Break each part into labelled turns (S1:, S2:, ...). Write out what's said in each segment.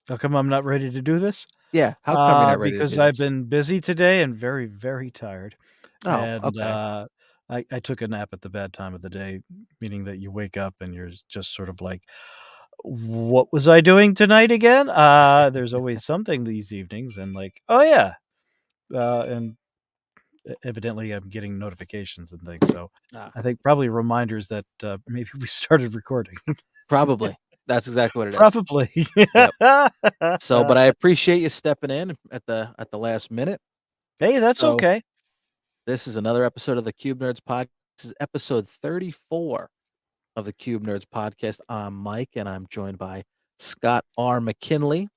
S1: How come I'm not ready to do this?
S2: Yeah, how come you're not ready to
S1: Because
S2: do
S1: I've
S2: this?
S1: been busy today and very, very tired,
S2: Oh,
S1: and,
S2: okay.
S1: I took a nap at the bad time of the day, meaning that you wake up and you're just sort of like, "What was I doing tonight again?" There's always something these evenings and like, "Oh, yeah," and evidently I'm getting notifications and things, so
S2: Ah,
S1: I think probably reminders that, maybe we started recording.
S2: probably. That's exactly what it is.
S1: Probably.
S2: Yep. So, but I appreciate you stepping in at the last minute.
S1: Hey, that's
S2: So,
S1: okay.
S2: this is another episode of the Cube Nerds podcast. This is episode 34 of the Cube Nerds podcast. I'm Mike, and I'm joined by Scott R. McKinley.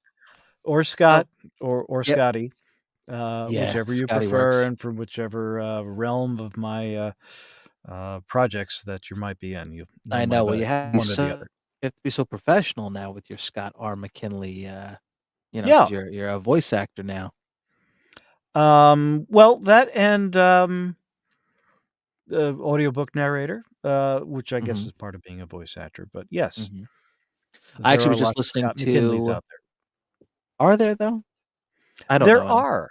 S1: Or
S2: Oh,
S1: Scott, or
S2: yep.
S1: Scotty,
S2: Yeah,
S1: whichever you
S2: Scotty
S1: prefer
S2: works.
S1: and from whichever, realm of my, projects that you might be in. You
S2: I
S1: one
S2: know.
S1: of
S2: Well,
S1: the one or the other.
S2: you have to be so professional now with your Scott R. McKinley,
S1: Yeah.
S2: because you're a voice actor now.
S1: Well, that and, audiobook narrator, which I guess
S2: Mhm,
S1: is part of being a voice actor, but yes,
S2: mhm. I
S1: there
S2: actually
S1: are
S2: was just
S1: lots of
S2: listening
S1: Scott McKinleys
S2: to
S1: out there.
S2: Are there though? I don't
S1: There
S2: know any.
S1: are.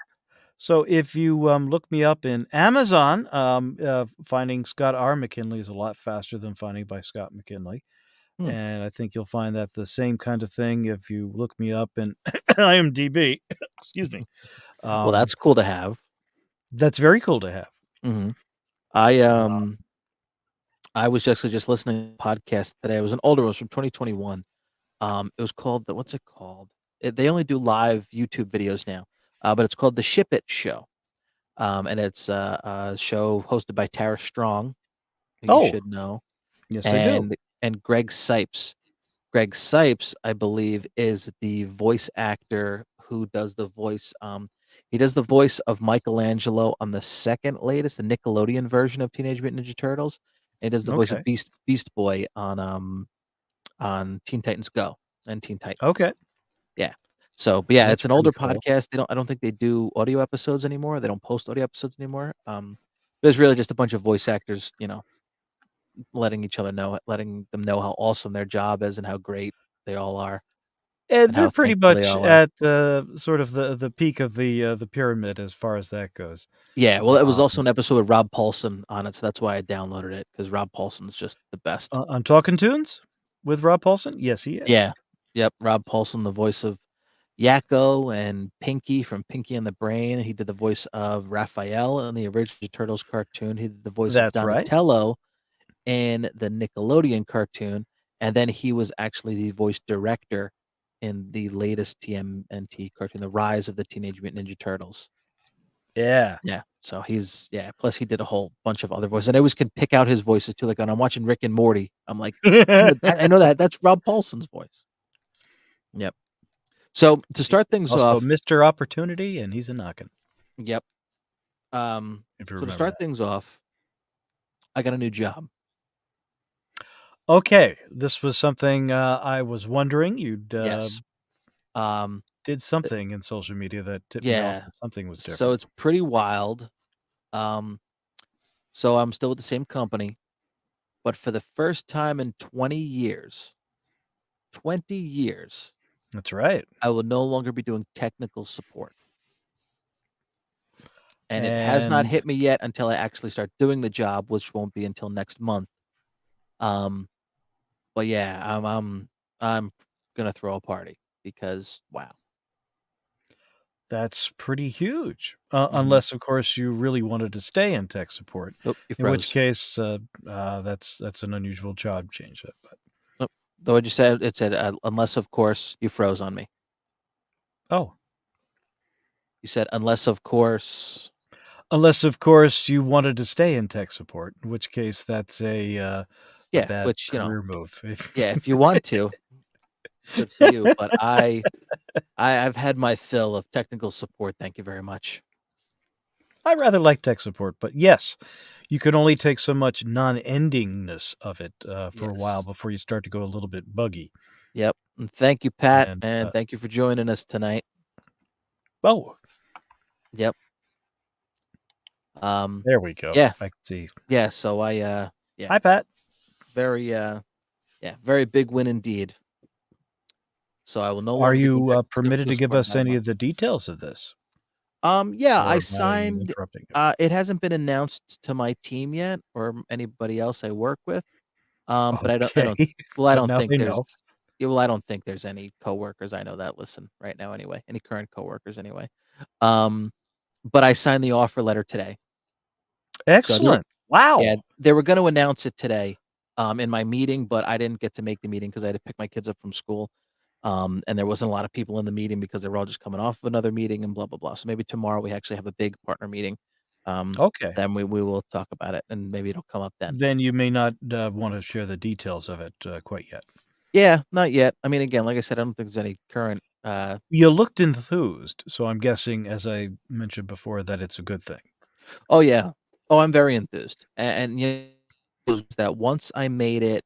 S1: So if you, look me up in Amazon, finding Scott R. McKinley is a lot faster than finding by Scott McKinley.
S2: Hmm.
S1: And I think you'll find that the same kind of thing if you look me up in IMDb. Excuse me.
S2: Well,
S1: Um,
S2: that's cool to have.
S1: that's very cool to have.
S2: Mhm. I,
S1: Uh,
S2: um, I was actually just listening to a podcast today. It was an older one, it was from 2021. It was called what's it called? They only do live YouTube videos now, but it's called The Ship It Show. And it's a show hosted by Tara Strong, who you
S1: oh,
S2: should know,
S1: yes, I do.
S2: and Greg Sipes. Greg Sipes, I believe, is the voice actor who does the voice, he does the voice of Michelangelo on the second latest, the Nickelodeon version of Teenage Mutant Ninja Turtles, and he does the voice of
S1: Okay.
S2: Beast Boy on Teen Titans Go and Teen Titans.
S1: Okay.
S2: Yeah. So, but yeah,
S1: That's
S2: it's an
S1: pretty
S2: older
S1: cool.
S2: podcast. I don't think they do audio episodes anymore. They don't post audio episodes anymore. But it's really just a bunch of voice actors, letting them know how awesome their job is and how great they all are
S1: And
S2: and
S1: they're
S2: how
S1: pretty
S2: thankful they
S1: much
S2: all are.
S1: at the sort of the peak of the pyramid as far as that goes.
S2: Yeah, well, it was also
S1: Um,
S2: an episode with Rob Paulson on it, so that's why I downloaded it because Rob Paulson's just the best.
S1: on Talking Tunes with Rob Paulson? Yes, he is.
S2: Yeah. Yep, Rob Paulson, the voice of Yakko and Pinky from Pinky and the Brain. He did the voice of Raphael in the original Turtles cartoon. He did the voice of
S1: That's right.
S2: Donatello in the Nickelodeon cartoon, and then he was actually the voice director in the latest TMNT cartoon, The Rise of the Teenage Mutant Ninja Turtles.
S1: Yeah.
S2: Yeah, so yeah, plus he did a whole bunch of other voices, and I always could pick out his voices too, like, when I'm watching Rick and Morty, I'm like, I know that's Rob Paulson's voice." Yep. So, to start
S1: He's
S2: things
S1: also
S2: off.
S1: Mr. Opportunity, and he's a knockin',
S2: Yep.
S1: if you
S2: So to
S1: remember
S2: start
S1: that.
S2: things off, I got a new job.
S1: Okay, this was something, I was wondering. You'd,
S2: Yes. Um,
S1: did
S2: uh,
S1: something in social media that tipped me off
S2: yeah.
S1: that something was
S2: So
S1: different.
S2: it's pretty wild. Um, so I'm still with the same company, but for the first time in 20 years,
S1: That's right.
S2: I will no longer be doing technical support. And it has not
S1: And
S2: hit me yet until I actually start doing the job, which won't be until next month. Um, but yeah, I'm gonna throw a party because wow.
S1: that's pretty huge,
S2: Mhm.
S1: unless, of course, you really wanted to stay in tech support,
S2: Oh, you
S1: in which
S2: froze.
S1: case, that's an unusual job change, but
S2: Oh, though what you said, it said, unless of course you froze on me.
S1: oh,
S2: You said, unless of course.
S1: unless, of course, you wanted to stay in tech support, in which case that's a
S2: Yeah,
S1: bad
S2: which,
S1: career move.
S2: yeah, if you want to, good for you, but I've had my fill of technical support, thank you very much.
S1: I rather like tech support, but yes, you can only take so much non-endingness of it, for a while
S2: Yes.
S1: before you start to go a little bit buggy,
S2: Yep, and thank you, Pat,
S1: and,
S2: and thank you for joining us tonight.
S1: oh,
S2: Yep. Um,
S1: there we go.
S2: yeah,
S1: I can see.
S2: yeah, so yeah,
S1: Hi, Pat.
S2: very, yeah, very big win indeed. So I will no
S1: Are
S2: longer be doing
S1: you, permitted
S2: technical
S1: to give
S2: support in
S1: us
S2: about a
S1: any
S2: month.
S1: of the details of this?
S2: Yeah,
S1: Or
S2: I
S1: am I
S2: signed.
S1: interrupting you?
S2: It hasn't been announced to my team yet or anybody else I work with. But I
S1: Okay,
S2: don't. Well, I
S1: but
S2: don't
S1: now
S2: think
S1: I
S2: there's.
S1: know.
S2: Yeah, well, I don't think there's any coworkers I know that listen right now anyway. Any current coworkers anyway. Um, but I signed the offer letter today. So they were,
S1: Excellent.
S2: yeah,
S1: Wow.
S2: they were going to announce it today, in my meeting, but I didn't get to make the meeting because I had to pick my kids up from school. And there wasn't a lot of people in the meeting because they were all just coming off of another meeting and blah blah blah. So maybe tomorrow we actually have a big partner meeting.
S1: Okay.
S2: Then we will talk about it and maybe it'll come up then.
S1: Then you may not, wanna share the details of it, quite yet.
S2: Yeah, not yet. I mean, again, like I said, I don't think there's any current.
S1: You looked enthused, so I'm guessing, as I mentioned before, that it's a good thing.
S2: Oh yeah. Oh, I'm very enthused, and you know, was that once I made it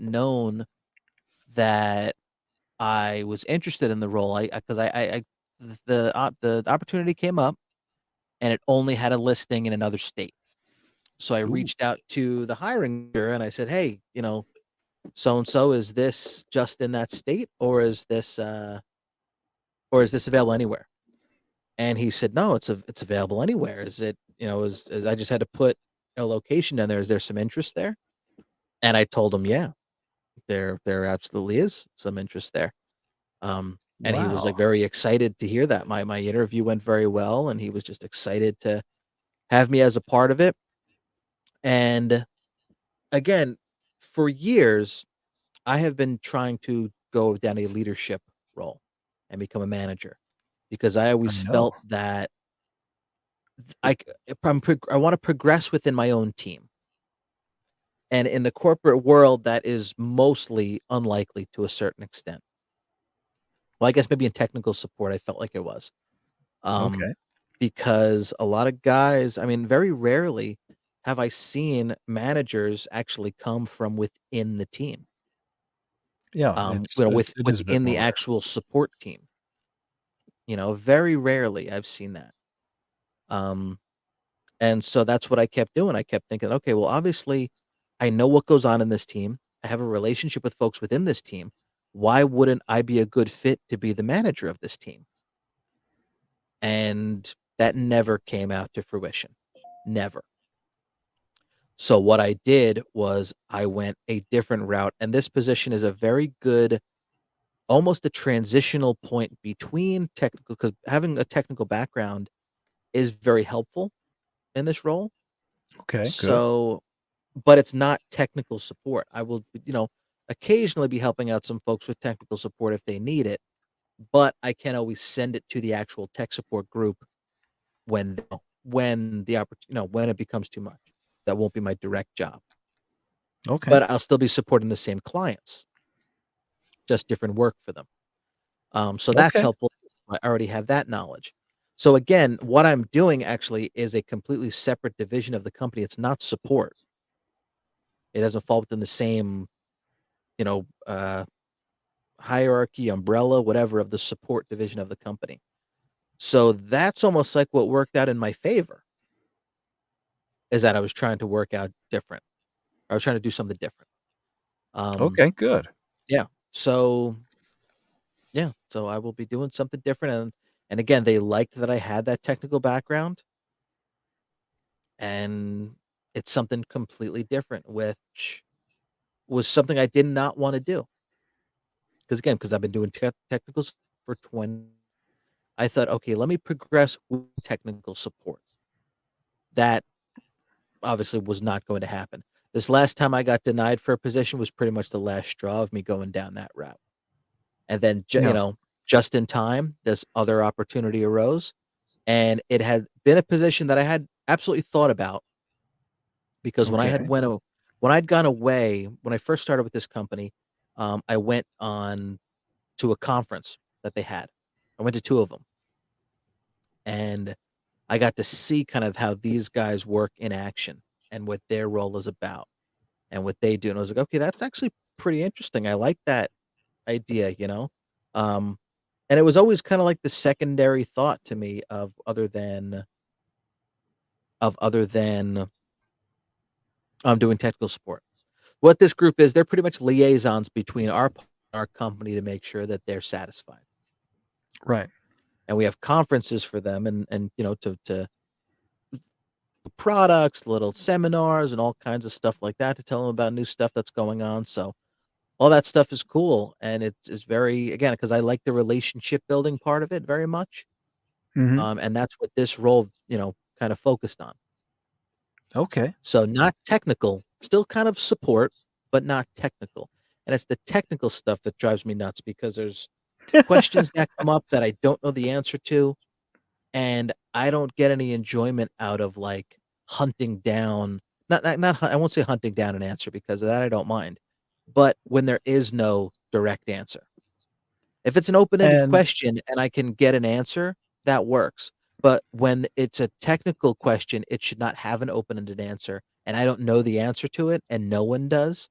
S2: known that I was interested in the role, I because I the opportunity came up, and it only had a listing in another state. So I
S1: Ooh,
S2: reached out to the hiring manager and I said, "Hey, so and so, is this just in that state, or is this available anywhere?" And he said, "No, it's available anywhere. Is it, is I just had to put a location down there. Is there some interest there?" And I told him, "Yeah, there absolutely is some interest there." And he was
S1: wow.
S2: like very excited to hear that. My interview went very well, and he was just excited to have me as a part of it. And again, for years, I have been trying to go down a leadership role and become a manager because I
S1: I
S2: always
S1: know.
S2: felt that if I want to progress within my own team. And in the corporate world, that is mostly unlikely to a certain extent. Well, I guess maybe in technical support, I felt like it was.
S1: Okay.
S2: Um, because a lot of guys, I mean, very rarely have I seen managers actually come from within the team.
S1: Yeah, it is a bit
S2: Within
S1: more
S2: the
S1: rare.
S2: actual support team. Very rarely I've seen that. Um, and so that's what I kept doing. I kept thinking, okay, well, obviously, I know what goes on in this team. I have a relationship with folks within this team. Why wouldn't I be a good fit to be the manager of this team? And that never came out to fruition. Never. So what I did was I went a different route. And this position is a very good, almost a transitional point between technical, because having a technical background is very helpful in this role.
S1: Okay, good.
S2: So, but it's not technical support. I will, occasionally be helping out some folks with technical support if they need it, but I can always send it to the actual tech support group when when the when it becomes too much. That won't be my direct job,
S1: Okay.
S2: but I'll still be supporting the same clients, just different work for them. So that's
S1: Okay.
S2: helpful. I already have that knowledge. So again, what I'm doing actually is a completely separate division of the company. It's not support. It doesn't fall within the same, you know, uh, hierarchy, umbrella, whatever of the support division of the company. So that's almost like what worked out in my favor is that I was trying to work out different. I was trying to do something different. Um,
S1: Okay, good.
S2: yeah. So yeah, so I will be doing something different, and again, they liked that I had that technical background, and it's something completely different, which was something I did not want to do. Because I've been doing technicals for 20. I thought, okay, let me progress with technical support. That obviously was not going to happen. This last time I got denied for a position was pretty much the last straw of me going down that route. And then,
S1: Yeah,
S2: just in time, this other opportunity arose, and it had been a position that I had absolutely thought about because
S1: okay.
S2: when I'd gone away, when I first started with this company, I went on to a conference that they had. I went to 2 of them, and I got to see kind of how these guys work in action and what their role is about and what they do, and I was like, "Okay, that's actually pretty interesting. I like that idea," you know? Um, and it was always kinda like the secondary thought to me of other than, doing technical support. What this group is, they're pretty much liaisons between our our company to make sure that they're satisfied.
S1: Right.
S2: And we have conferences for them and to products, little seminars, and all kinds of stuff like that to tell them about new stuff that's going on. So all that stuff is cool, and it's very again because I like the relationship building part of it very much,
S1: Mhm.
S2: and that's what this role kind of focused on.
S1: Okay.
S2: So not technical, still kind of support, but not technical. And it's the technical stuff that drives me nuts because there's questions that come up that I don't know the answer to, and I don't get any enjoyment out of, like, hunting down not hu I won't say hunting down an answer because of that I don't mind, but when there is no direct answer. If it's an open-ended
S1: And
S2: question and I can get an answer, that works, but when it's a technical question, it should not have an open-ended answer, and I don't know the answer to it, and no one does,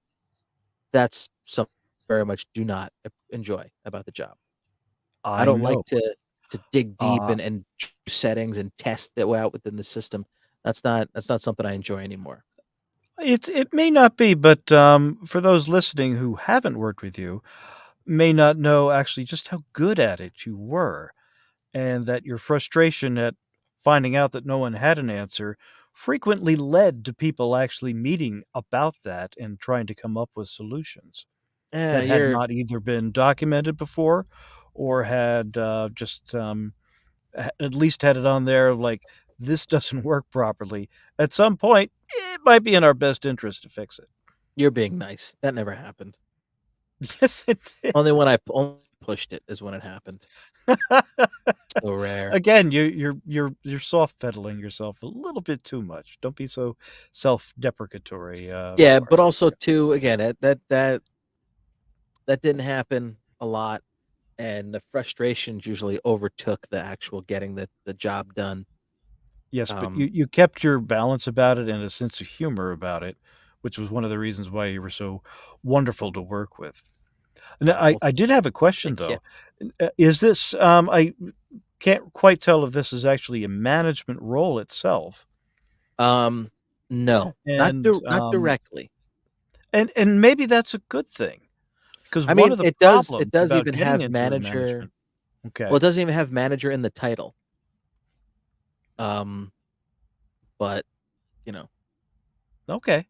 S2: that's something I very much do not enjoy about the job. I
S1: I
S2: don't
S1: know.
S2: like to dig deep
S1: Uh,
S2: and choose settings and test that way out within the system. That's not something I enjoy anymore.
S1: it may not be, but, for those listening who haven't worked with you, may not know actually just how good at it you were, and that your frustration at finding out that no one had an answer frequently led to people actually meeting about that and trying to come up with solutions
S2: Yeah,
S1: that had
S2: you're
S1: not either been documented before or had, just, at least had it on there like, "This doesn't work properly. At some point, it might be in our best interest to fix it."
S2: you're being nice. That never happened.
S1: Yes, it did.
S2: Only when I only pushed it is when it happened. So rare.
S1: Again, you're soft pedaling yourself a little bit too much. Don't be so self-deprecatory,
S2: Yeah,
S1: for
S2: but also
S1: ourselves.
S2: too, again, that didn't happen a lot, and the frustrations usually overtook the actual getting the job done.
S1: Yes, but
S2: Um,
S1: you kept your balance about it and a sense of humor about it, which was one of the reasons why you were so wonderful to work with. Now,
S2: well,
S1: I did have a question
S2: thank you.
S1: though. Is this, I can't quite tell if this is actually a management role itself,
S2: Um, no,
S1: and,
S2: not directly.
S1: and maybe that's a good thing, because
S2: I
S1: one
S2: mean,
S1: of the
S2: it
S1: problems
S2: does
S1: about
S2: even
S1: getting
S2: have
S1: into a
S2: manager.
S1: management.
S2: Well,
S1: Okay,
S2: it doesn't even have manager in the title. Um, but, you know,
S1: okay.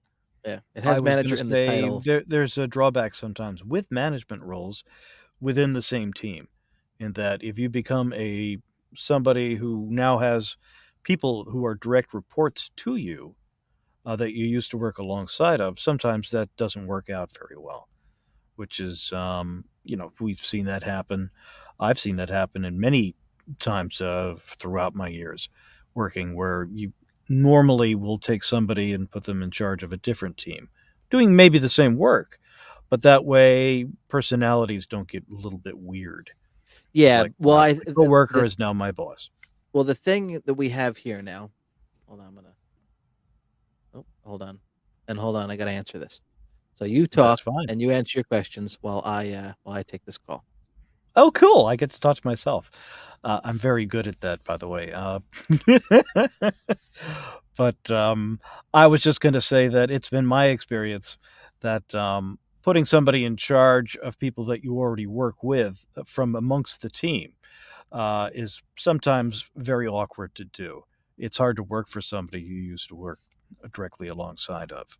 S2: yeah, it
S1: I
S2: has
S1: was
S2: manager
S1: gonna
S2: in the
S1: say
S2: title.
S1: there's a drawback sometimes with management roles within the same team, in that if you become a somebody who now has people who are direct reports to you, that you used to work alongside of, sometimes that doesn't work out very well, which is, we've seen that happen. I've seen that happen in many times, throughout my years working, where you normally will take somebody and put them in charge of a different team, doing maybe the same work, but that way personalities don't get a little bit weird.
S2: Yeah,
S1: Like,
S2: well,
S1: my coworker is now my boss.
S2: the thing that we have here now. Hold on, I'm gonna. Oh, hold on, and hold on. I gotta answer this. So you
S1: That's
S2: talk
S1: fine.
S2: and you answer your questions while I take this call.
S1: Oh, cool. I get to talk to myself. I'm very good at that, by the way. But I was just going to say that it's been my experience that putting somebody in charge of people that you already work with from amongst the team is sometimes very awkward to do. It's hard to work for somebody you used to work directly alongside of.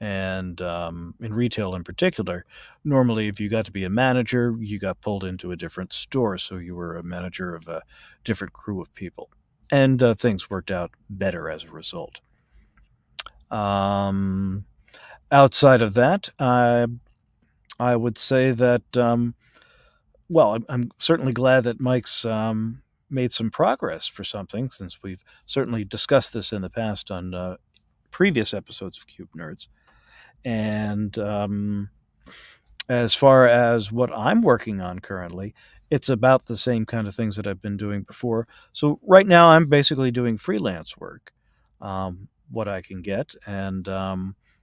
S1: And, in retail in particular, normally, if you got to be a manager, you got pulled into a different store, so you were a manager of a different crew of people, and, things worked out better as a result. Um, Outside of that, I would say that, well, I'm certainly glad that Mike's, made some progress for something, since we've certainly discussed this in the past on, previous episodes of Cube Nerds, and, as far as what I'm working on currently, it's about the same kind of things that I've been doing before. So right now, I'm basically doing freelance work, what I can get, and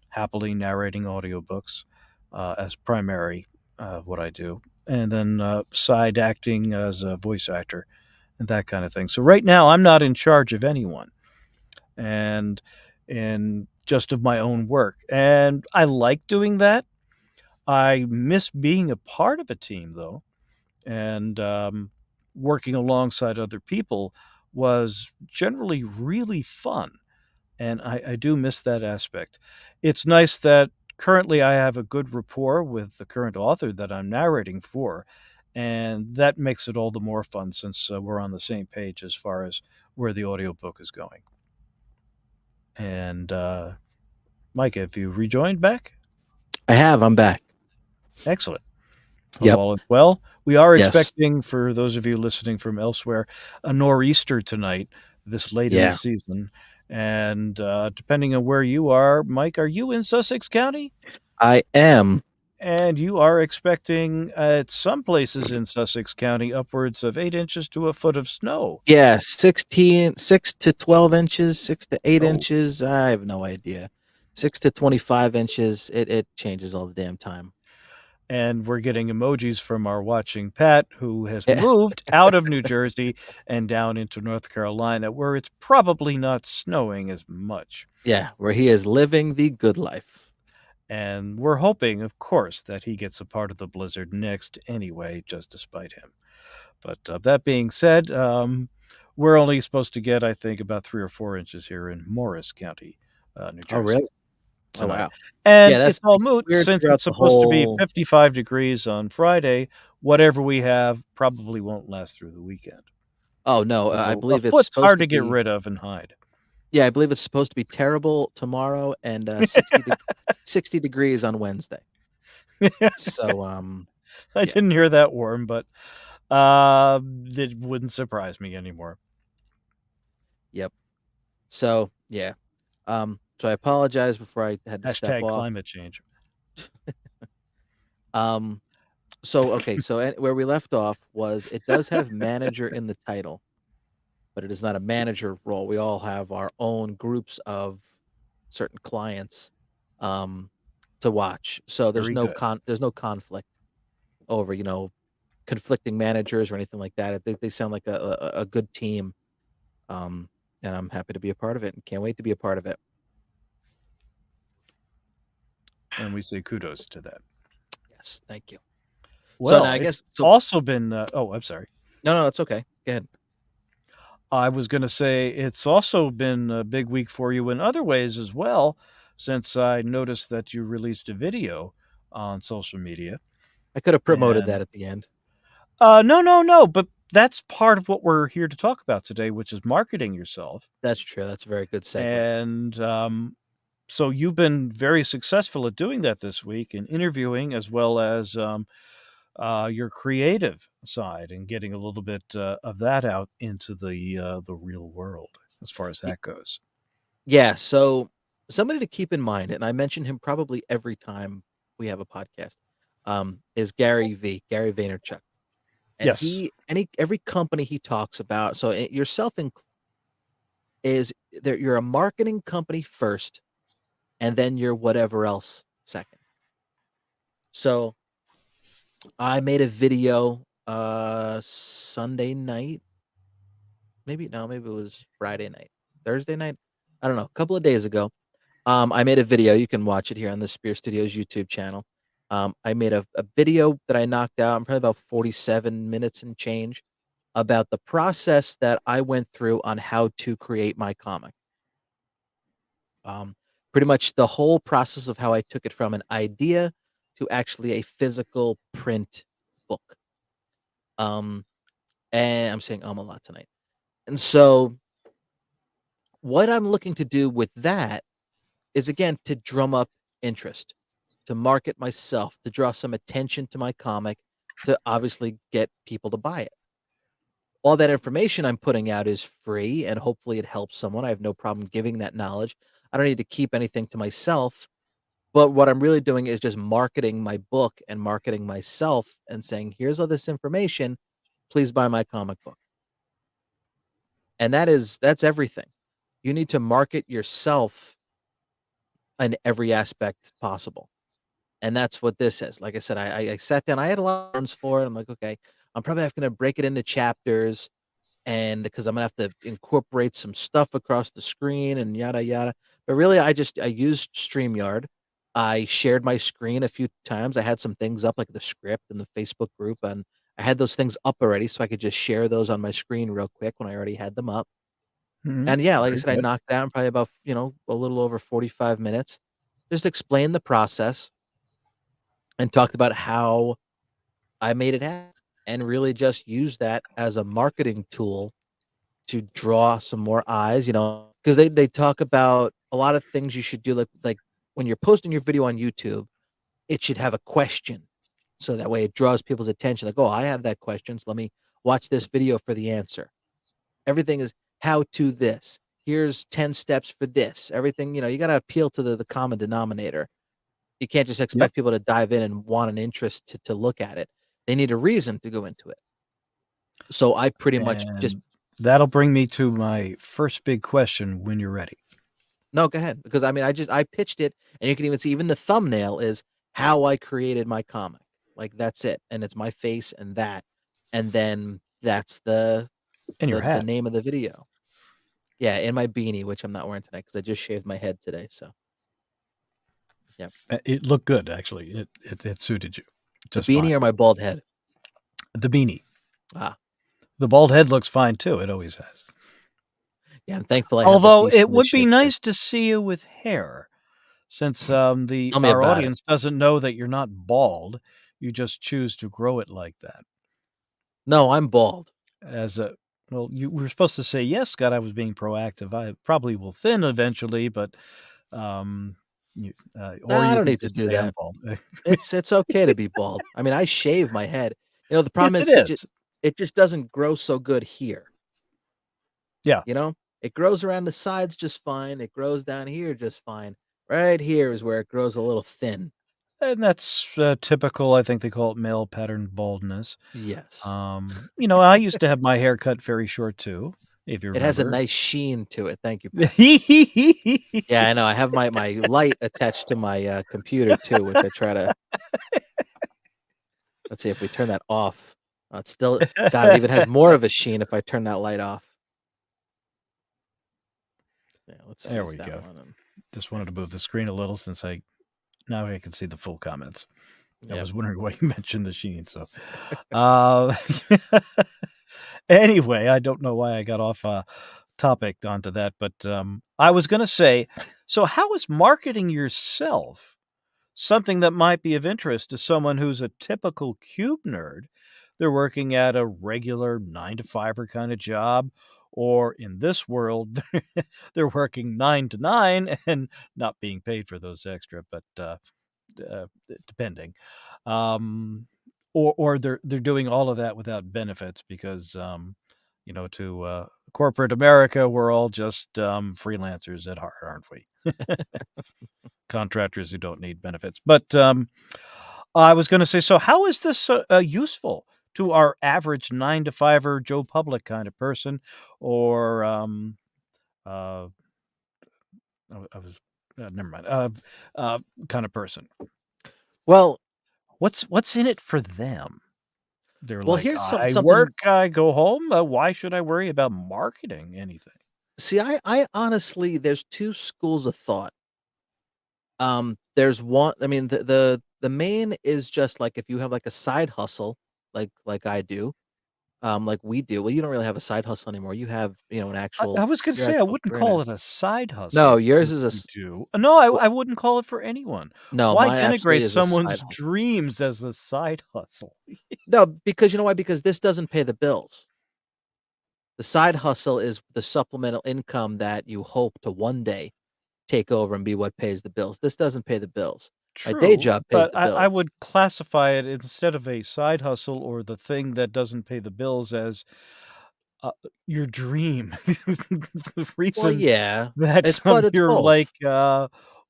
S1: happily narrating audiobooks as primary what I do, and then side acting as a voice actor and that kind of thing. So right now, I'm not in charge of anyone, and just of my own work, and I like doing that, I miss being a part of a team, though, and working alongside other people was generally really fun. And I do miss that aspect. It's nice that currently I have a good rapport with the current author that I'm narrating for, and that makes it all the more fun since we're on the same page as far as where the audiobook is going. And Mike, have you rejoined back?
S2: I have. I'm back.
S1: Excellent. Hope
S2: Yep.
S1: all is well. We are
S2: Yes.
S1: expecting, for those of you listening from elsewhere, a nor'easter tonight, this late in the
S2: Yeah.
S1: season. And depending on where you are, Mike, are you in Sussex County?
S2: I am.
S1: And you are expecting, at some places in Sussex County, upwards of 8 inches to a foot of snow.
S2: Yeah, 6 to 12 inches, 6 to 8
S1: Oh.
S2: inches. I have no idea. 6 to 25 inches. It changes all the damn time.
S1: And we're getting emojis from our watching Pat, who has
S2: Yeah.
S1: moved out of New Jersey and down into North Carolina, where it's probably not snowing as much.
S2: Yeah, where he is living the good life.
S1: And we're hoping, of course, that he gets a part of the blizzard next anyway, just despite him. But that being said, we're only supposed to get, I think, about 3 or 4 inches here in Morris County, New
S2: Oh,
S1: Jersey
S2: really? Oh,
S1: tonight.
S2: wow. Yeah,
S1: And
S2: that's
S1: it's all moot
S2: weird
S1: since
S2: throughout
S1: it's
S2: the
S1: supposed to be
S2: whole
S1: 55 degrees on Friday. Whatever we have probably won't last through the weekend.
S2: Oh, no, I
S1: Although a
S2: believe it's
S1: foot's
S2: supposed
S1: hard
S2: to
S1: to get
S2: be
S1: rid of and hide.
S2: yeah, I believe it's supposed to be terrible tomorrow and 60 degrees on Wednesday. So,
S1: I
S2: yeah.
S1: didn't hear that warm, but it wouldn't surprise me anymore.
S2: Yep. So, yeah. So I apologize before I had to step
S1: Hashtag
S2: off.
S1: climate change.
S2: Um, so okay, so where we left off was it does have manager in the title, but it is not a manager role. We all have our own groups of certain clients to watch. So
S1: Very good.
S2: there's no conflict over, conflicting managers or anything like that. I think they sound like a good team. And I'm happy to be a part of it and can't wait to be a part of it.
S1: And we say kudos to that.
S2: Yes, thank you. So now
S1: Well,
S2: I
S1: it's
S2: guess so.
S1: also been, oh, I'm sorry.
S2: No, that's okay. Go ahead.
S1: I was going to say it's also been a big week for you in other ways as well, since I noticed that you released a video on social media.
S2: I could have promoted
S1: And
S2: that at the end.
S1: no, but that's part of what we're here to talk about today, which is marketing yourself.
S2: That's true. That's a very good segue.
S1: And so you've been very successful at doing that this week in interviewing as well as your creative side and getting a little bit of that out into the real world as far as
S2: Y-
S1: that goes.
S2: Yeah. So somebody to keep in mind, and I mention him probably every time we have a podcast, is Gary Vaynerchuk. And
S1: Yes,
S2: every company he talks about, so yourself is there, you're a marketing company first, and then you're whatever else second. So I made a video Sunday night. Maybe no, maybe it was Friday night, Thursday night. I don't know, a couple of days ago. I made a video. You can watch it here on the Spear Studios YouTube channel. I made a video that I knocked out. I'm probably about 47 minutes and change about the process that I went through on how to create my comic. Pretty much the whole process of how I took it from an idea to actually a physical print book. Um, and I'm saying a lot tonight. And so what I'm looking to do with that is again to drum up interest, to market myself, to draw some attention to my comic, to obviously get people to buy it. All that information I'm putting out is free and hopefully it helps someone. I have no problem giving that knowledge. I don't need to keep anything to myself. But what I'm really doing is just marketing my book and marketing myself and saying, here's all this information. Please buy my comic book. And that's everything. You need to market yourself in every aspect possible. And that's what this is. Like I said, I sat down, I had a lot of plans for it. I'm like, okay, I'm probably going to break it into chapters and because I'm gonna have to incorporate some stuff across the screen and yada yada. But really, I used StreamYard. I shared my screen a few times. I had some things up, like the script and the Facebook group, and I had those things up already, so I could just share those on my screen real quick when I already had them up.
S1: Mhm.
S2: And yeah, like I
S1: Very
S2: said, I
S1: good.
S2: knocked it out in probably about, a little over 45 minutes. Just explained the process and talked about how I made it happen and really just used that as a marketing tool to draw some more eyes, because they talk about a lot of things you should do, like when you're posting your video on YouTube, it should have a question. So that way it draws people's attention, like, "Oh, I have that question, so let me watch this video for the answer." Everything is how to this. Here's 10 steps for this. Everything, you gotta appeal to the common denominator. You can't just
S1: Yep.
S2: expect people to dive in and want an interest to look at it. They need a reason to go into it. So I pretty much just
S1: And that'll bring me to my first big question when you're ready.
S2: no, go ahead, because I mean, I pitched it, and you can even see even the thumbnail is how I created my comic. Like, that's it, and it's my face and that, and then that's the
S1: In your
S2: the
S1: hat.
S2: name of the video. Yeah, and my beanie, which I'm not wearing tonight because I just shaved my head today, so, yeah.
S1: It looked good, actually. It suited you
S2: The
S1: just fine.
S2: beanie or my bald head?
S1: The beanie.
S2: Ah,
S1: The bald head looks fine too, it always has.
S2: yeah, I'm thankful I have a
S1: Although it
S2: decently
S1: would be
S2: shaved head.
S1: nice to see you with hair since, the
S2: Tell me
S1: our
S2: about it.
S1: audience doesn't know that you're not bald, you just choose to grow it like that
S2: No, I'm bald.
S1: as a well, you were supposed to say, "Yes, Scott, I was being proactive. I probably will thin eventually, but, um, you or
S2: Nah, I
S1: you
S2: don't
S1: can
S2: need to
S1: just
S2: do
S1: say I'm
S2: that.
S1: bald."
S2: It's okay to be bald. I mean, I shave my head. The problem
S1: Yes, it
S2: is
S1: is.
S2: it just doesn't grow so good here,
S1: Yeah,
S2: you know? It grows around the sides just fine, it grows down here just fine. Right here is where it grows a little thin.
S1: and that's, typical, I think they call it male pattern baldness.
S2: Yes.
S1: I used to have my hair cut very short too, if you
S2: It has a
S1: remember.
S2: nice sheen to it, thank you, Pat. Yeah, I know, I have my light attached to my, computer too, which I try to let's see if we turn that off. It's still God, it even has more of a sheen if I turn that light off. Yeah, let's
S1: There
S2: use
S1: we
S2: that
S1: go.
S2: one and
S1: Just
S2: yeah,
S1: wanted to move the screen a little since now I can see the full comments. I
S2: yep.
S1: was wondering why you mentioned the sheen, so, uh, anyway, I don't know why I got off, topic onto that, but, I was gonna say, so how is marketing yourself something that might be of interest to someone who's a typical cube nerd? They're working at a regular 9 to 5 kinda job, or in this world, they're working 9 to 9 and not being paid for those extra, but, depending. Um, or they're doing all of that without benefits because, to, corporate America, we're all just, freelancers at heart, aren't we? Contractors who don't need benefits. But, I was gonna say, so how is this, useful to our average 9 to 5 Joe Public kind of person or, uh, I was never mind, uh, kind of person?
S2: Well
S1: What's in it for them? They're
S2: well,
S1: like,
S2: here's
S1: "I work,
S2: something
S1: I go home, why should I worry about marketing anything?"
S2: see, I honestly there's 2 schools of thought. There's one I mean, the main is just, like, if you have, like, a side hustle, like I do, like we do well, you don't really have a side hustle anymore, you have, an
S1: I
S2: actual
S1: was gonna
S2: your
S1: say I
S2: actual
S1: wouldn't
S2: career now.
S1: call it a side
S2: No,
S1: hustle
S2: yours
S1: if
S2: is a
S1: you
S2: s
S1: do. No, I
S2: well,
S1: I wouldn't call it for anyone.
S2: no,
S1: Why
S2: mine
S1: denigrate
S2: absolutely is a side
S1: someone's
S2: hustle.
S1: dreams as a side hustle?
S2: No, because you know why? Because this doesn't pay the bills. The side hustle is the supplemental income that you hope to one day take over and be what pays the bills. This doesn't pay the bills. My day
S1: True,
S2: job pays
S1: but
S2: the
S1: I
S2: bills.
S1: would classify it instead of a side hustle or the thing that doesn't pay the bills as, uh, your dream. The
S2: Well,
S1: reason
S2: yeah,
S1: that,
S2: it's
S1: you're
S2: both.
S1: like,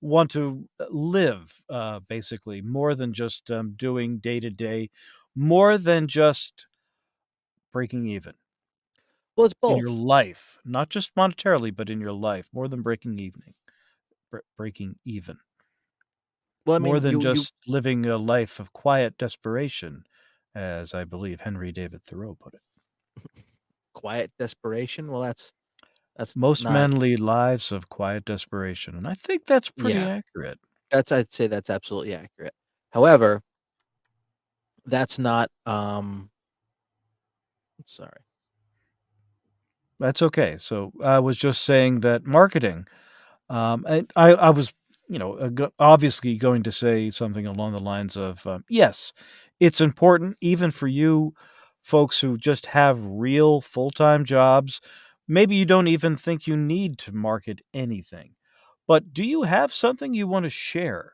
S1: want to, live, basically, more than just, doing day to day, more than just breaking even
S2: Well, it's
S1: in your
S2: both.
S1: life, not just monetarily, but in your life, more than breaking even,
S2: Well, I
S1: more
S2: mean,
S1: than
S2: you
S1: just living a life of quiet desperation, as I believe Henry David Thoreau put it.
S2: quiet desperation. Well, that's
S1: Most
S2: not.
S1: men lead lives of quiet desperation, and I think that's pretty
S2: Yeah,
S1: accurate.
S2: I'd say that's absolutely accurate. However, that's not, sorry.
S1: That's okay. So I was just saying that marketing, and I was, obviously going to say something along the lines of, yes, it's important even for you folks who just have real full-time jobs. Maybe you don't even think you need to market anything. But do you have something you want to share?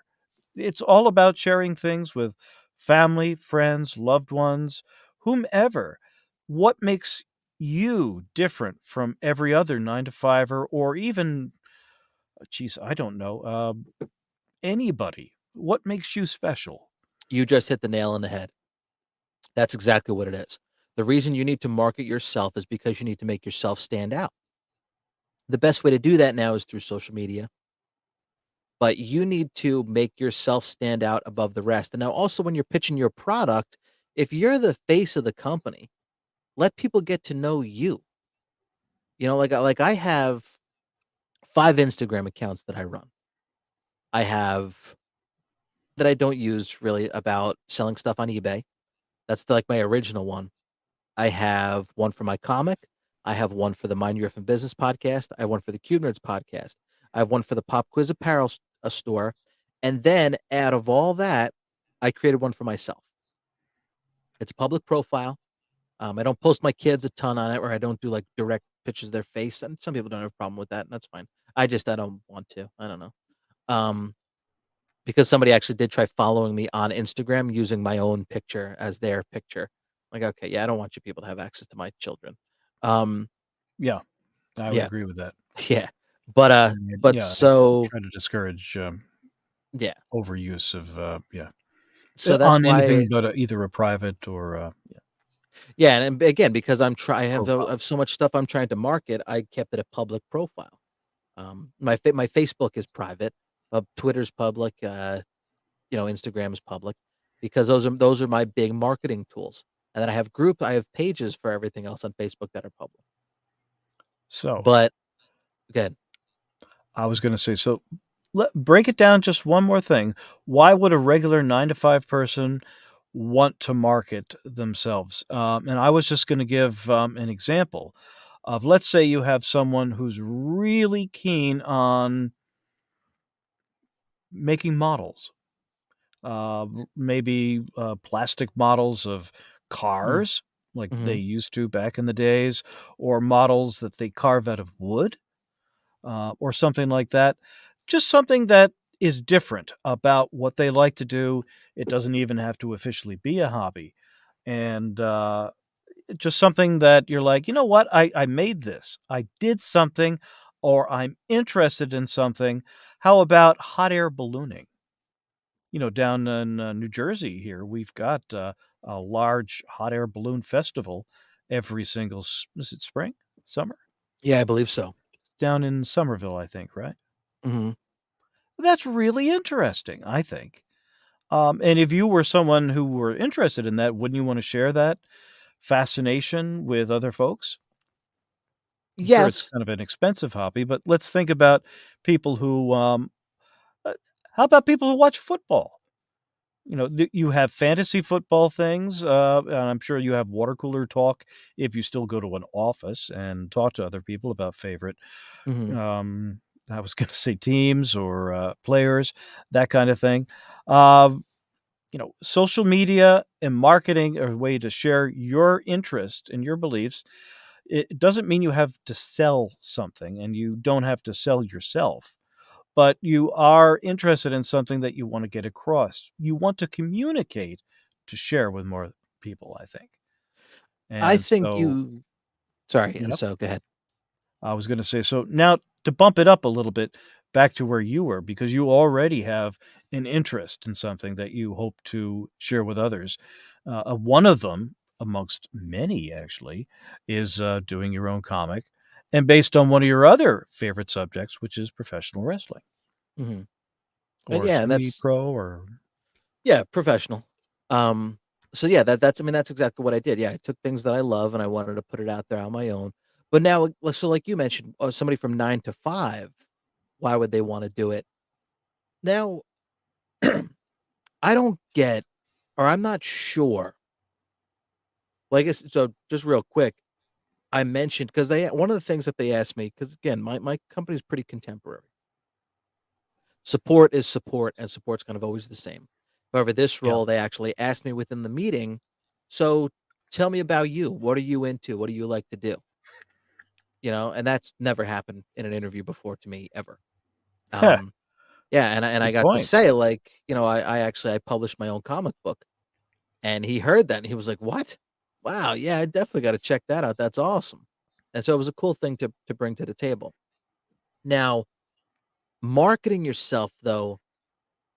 S1: It's all about sharing things with family, friends, loved ones, whomever. What makes you different from every other 9 to 5er or even, geez, I don't know, anybody? What makes you special?
S2: You just hit the nail on the head. That's exactly what it is. The reason you need to market yourself is because you need to make yourself stand out. The best way to do that now is through social media, but you need to make yourself stand out above the rest. And now also when you're pitching your product, if you're the face of the company, let people get to know you. Like I have 5 Instagram accounts that I run. I have that I don't use really about selling stuff on eBay. That's like my original one. I have one for my comic. I have one for the Mind Your Effing Business podcast. I have one for the Cube Nerds podcast. I have one for the Pop Quiz Apparel store. And then out of all that, I created one for myself. It's a public profile. I don't post my kids a ton on it, or I don't do like direct pictures of their face. And some people don't have a problem with that, and that's fine. I don't want to. I don't know. Um, because somebody actually did try following me on Instagram using my own picture as their picture. Like, okay, yeah, I don't want you people to have access to my children. Um,
S1: Yeah, I would
S2: yeah,
S1: agree with that.
S2: yeah. But
S1: And I
S2: so
S1: try to discourage,
S2: yeah.
S1: overuse of,
S2: So that's
S1: on
S2: why
S1: anything but, either a private or, yeah,
S2: yeah, and again, because I
S1: profile.
S2: have so much stuff I'm trying to market, I kept it a public profile. My Facebook is private, Twitter's public, Instagram is public because those are my big marketing tools. And then I have pages for everything else on Facebook that are public.
S1: So,
S2: But again,
S1: I was gonna say, so break it down just one more thing. Why would a regular 9 to 5 person want to market themselves? And I was just gonna give, an example of, let's say you have someone who's really keen on making models, maybe, plastic models of
S2: mm,
S1: cars like they
S2: mhm.
S1: used to back in the days, or models that they carve out of wood, or something like that. Just something that is different about what they like to do. It doesn't even have to officially be a hobby. And just something that you're like, you know what? I made this. I did something, or I'm interested in something. How about hot air ballooning? Down in New Jersey here, we've got a large hot air balloon festival every single, is it spring, summer?
S2: Yeah, I believe so.
S1: Down in Somerville, I think, right?
S2: Mhm.
S1: That's really interesting, I think. And if you were someone who were interested in that, wouldn't you wanna share that fascination with other folks? I'm sure it's
S2: Yes.
S1: kind of an expensive hobby, but let's think about people who, uh, how about people who watch football? You have fantasy football things, and I'm sure you have water cooler talk if you still go to an office and talk to other people about favorite,
S2: Mhm.
S1: um, I was gonna say teams or, players, that kind of thing. Um Social media and marketing are a way to share your interest and your beliefs. It doesn't mean you have to sell something and you don't have to sell yourself, but you are interested in something that you want to get across. You want to communicate to share with more people, I think.
S2: I
S1: And
S2: think
S1: so,
S2: you sorry, and
S1: yep.
S2: so go ahead.
S1: I was gonna say, so now to bump it up a little bit back to where you were, because you already have an interest in something that you hope to share with others. One of them, amongst many actually, is doing your own comic, and based on one of your other favorite subjects, which is professional wrestling
S2: Mhm. And
S1: or
S2: yeah, and that's
S1: semi-pro or
S2: yeah, professional. Um, so yeah, that's exactly what I did. Yeah, I took things that I love and I wanted to put it out there on my own. But now, so like you mentioned, somebody from 9 to 5, why would they want to do it? Now, I don't get, or I'm not sure. Well, I guess so. Just real quick, I mentioned because they one of the things that they asked me, because again, my company is pretty contemporary. Support is support, and support's kind of always the same. However, this
S1: Yeah.
S2: role, they actually asked me within the meeting, "So, tell me about you. What are you into? What do you like to do?" And that's never happened in an interview before to me ever.
S1: Huh,
S2: Um, yeah, and I
S1: good
S2: got to
S1: point.
S2: say, like, I actually I published my own comic book, and he heard that, and he was like, "What? Wow, yeah, I definitely got to check that out. That's awesome." And so it was a cool thing to bring to the table. Now, marketing yourself though,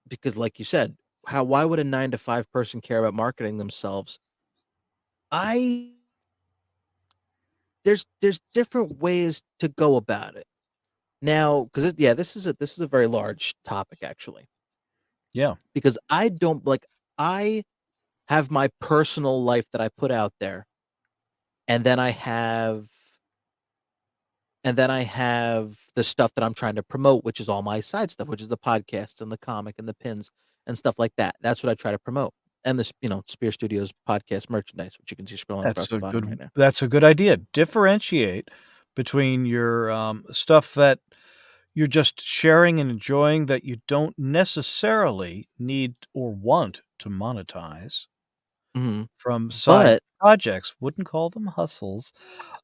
S2: because like you said, why would a 9 to 5 person care about marketing themselves? I there's different ways to go about it. Now, cuz yeah, this is a very large topic actually,
S1: Yeah.
S2: because I have my personal life that I put out there, and then I have the stuff that I'm trying to promote, which is all my side stuff, which is the podcast and the comic and the pins and stuff like that. That's what I try to promote. And this, Spear Studios podcast merchandise, which you can see scrolling across the bottom right now.
S1: That's a good idea. Differentiate between your, stuff that you're just sharing and enjoying that you don't necessarily need or want to monetize
S2: Mhm.
S1: from side
S2: But
S1: projects, wouldn't call them hustles,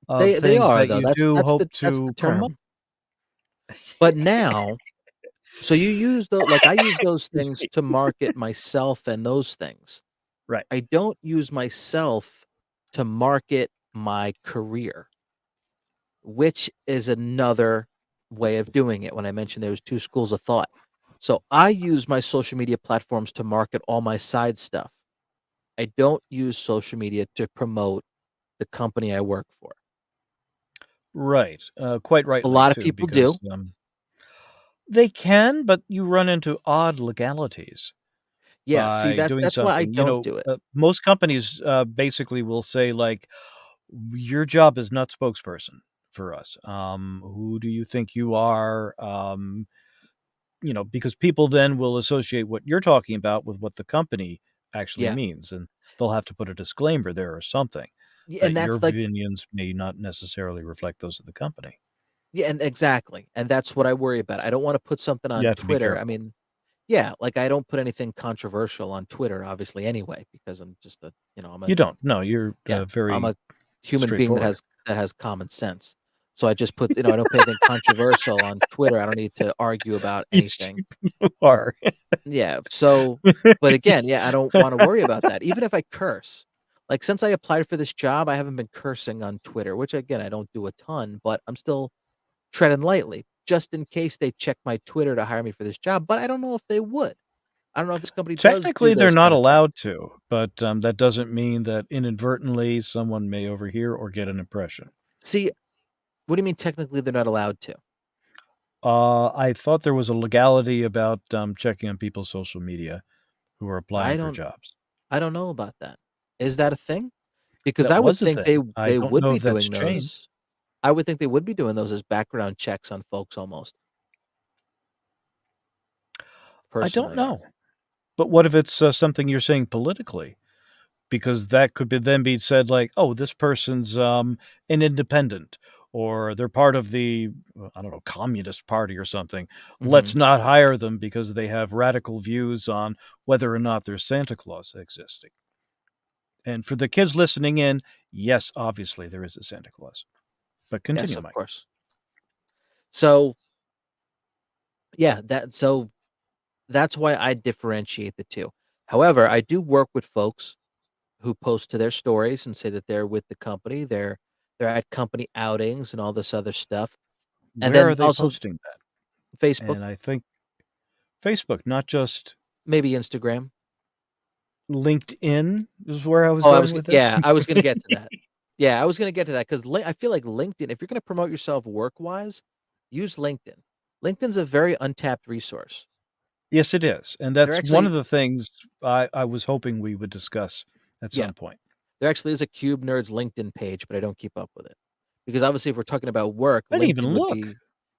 S1: of
S2: they
S1: things
S2: are
S1: that
S2: though.
S1: you
S2: That's
S1: do
S2: that's
S1: hope
S2: the that's
S1: to
S2: the
S1: promote.
S2: term. But now, so you use those, like I use those
S1: Excuse
S2: things
S1: me.
S2: to market myself and those things.
S1: Right.
S2: I don't use myself to market my career, which is another way of doing it when I mentioned there was 2 schools of thought. So I use my social media platforms to market all my side stuff. I don't use social media to promote the company I work for.
S1: Right, quite
S2: A
S1: rightly
S2: lot of
S1: too,
S2: people do.
S1: because, they can, but you run into odd legalities
S2: Yeah, see,
S1: by
S2: that's
S1: doing
S2: that's why I
S1: something,
S2: don't do it.
S1: most companies, basically will say, like, "Your job is not spokesperson for us. Who do you think you are?" Because people then will associate what you're talking about with what the company actually
S2: Yeah.
S1: means, and they'll have to put a disclaimer there or something
S2: Yeah,
S1: that
S2: and
S1: your
S2: that's like
S1: opinions may not necessarily reflect those of the company.
S2: yeah, and exactly, and that's what I worry about. I don't wanna put something
S1: You
S2: on
S1: have to be
S2: Twitter. I
S1: careful.
S2: mean, yeah, like, I don't put anything controversial on Twitter, obviously, anyway, because I'm just I'm a
S1: You don't. No, you're,
S2: yeah, I'm
S1: very
S2: a human being that
S1: straightforward.
S2: has common sense. So I just put I don't put anything controversial on Twitter. I don't need to argue about
S1: Yes,
S2: anything.
S1: you are.
S2: Yeah, so but again, yeah, I don't wanna worry about that, even if I curse. Like, since I applied for this job, I haven't been cursing on Twitter, which, again, I don't do a ton, but I'm still treading lightly just in case they check my Twitter to hire me for this job, but I don't know if they would. I don't know if this company does do
S1: Technically, they're
S2: those
S1: not
S2: kind of things.
S1: allowed to, but, that doesn't mean that inadvertently someone may overhear or get an impression.
S2: See, what do you mean technically they're not allowed to?
S1: I thought there was a legality about, checking on people's social media who are
S2: I
S1: applying for
S2: don't
S1: jobs.
S2: I don't know about that. Is that a thing? Because
S1: That
S2: I would
S1: was a
S2: think
S1: thing. I
S2: they
S1: don't
S2: would
S1: know
S2: be
S1: if that's
S2: doing
S1: changed.
S2: those. I would think they would be doing those as background checks on folks almost,
S1: I don't
S2: personally.
S1: know. But what if it's, something you're saying politically? Because that could be then be said like, "Oh, this person's, an independent," or "They're part of the, I don't know, Communist Party or something. Let's
S2: Mhm.
S1: not hire them because they have radical views on whether or not there's Santa Claus existing." And for the kids listening in, yes, obviously, there is a Santa Claus. But
S2: Yes,
S1: continue,
S2: of
S1: Mike.
S2: course. So, yeah, that's why I differentiate the 2. However, I do work with folks who post to their stories and say that they're with the company, they're at company outings and all this other stuff, and
S1: Where
S2: then
S1: are they
S2: also
S1: posting that?
S2: Facebook,
S1: And I think Facebook, not just
S2: maybe Instagram.
S1: LinkedIn is where I was
S2: Oh,
S1: going with this.
S2: I was gonna get to that. Yeah, I was gonna get to that 'cause I feel like LinkedIn, if you're gonna promote yourself work-wise, use LinkedIn. LinkedIn's a very untapped resource.
S1: Yes, it is, and
S2: There
S1: that's one
S2: actually
S1: of the things I was hoping we would discuss at
S2: yeah,
S1: some point.
S2: there actually is a Cube Nerds LinkedIn page, but I don't keep up with it. Because obviously if we're talking about work,
S1: I didn't even
S2: LinkedIn would
S1: look.
S2: be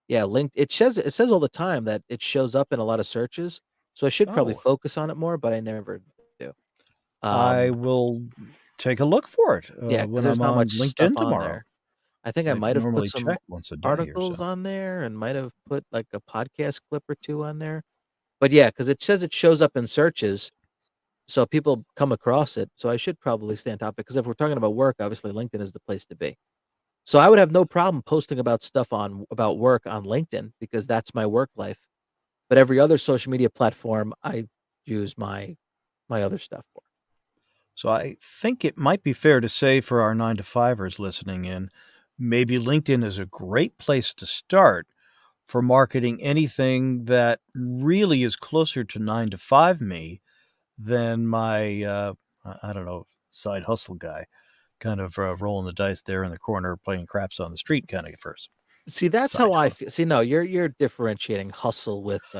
S2: yeah, linked it says all the time that it shows up in a lot of searches. So I should probably
S1: Oh,
S2: focus on it more, but I never do.
S1: I
S2: Um,
S1: will take a look for it
S2: yeah, because
S1: when
S2: there's
S1: I'm
S2: not
S1: on
S2: much stuff
S1: LinkedIn
S2: on
S1: tomorrow.
S2: there. I think I
S1: I
S2: might have put
S1: normally
S2: some
S1: check once a day or
S2: articles
S1: so.
S2: on there and might have put like a podcast clip or two on there. But yeah, because it says it shows up in searches, so people come across it. So I should probably stay on top because if we're talking about work, obviously LinkedIn is the place to be. So I would have no problem posting about stuff on about work on LinkedIn because that's my work life. But every other social media platform I use my other stuff for.
S1: So I think it might be fair to say for our 9 to 5ers listening in, maybe LinkedIn is a great place to start for marketing anything that really is closer to 9 to 5 me than my, I don't know, side hustle guy, kind of, rolling the dice there in the corner, playing craps on the street kind of person.
S2: See, that's
S1: Side
S2: how I
S1: hustle.
S2: feel. See, no, you're differentiating hustle with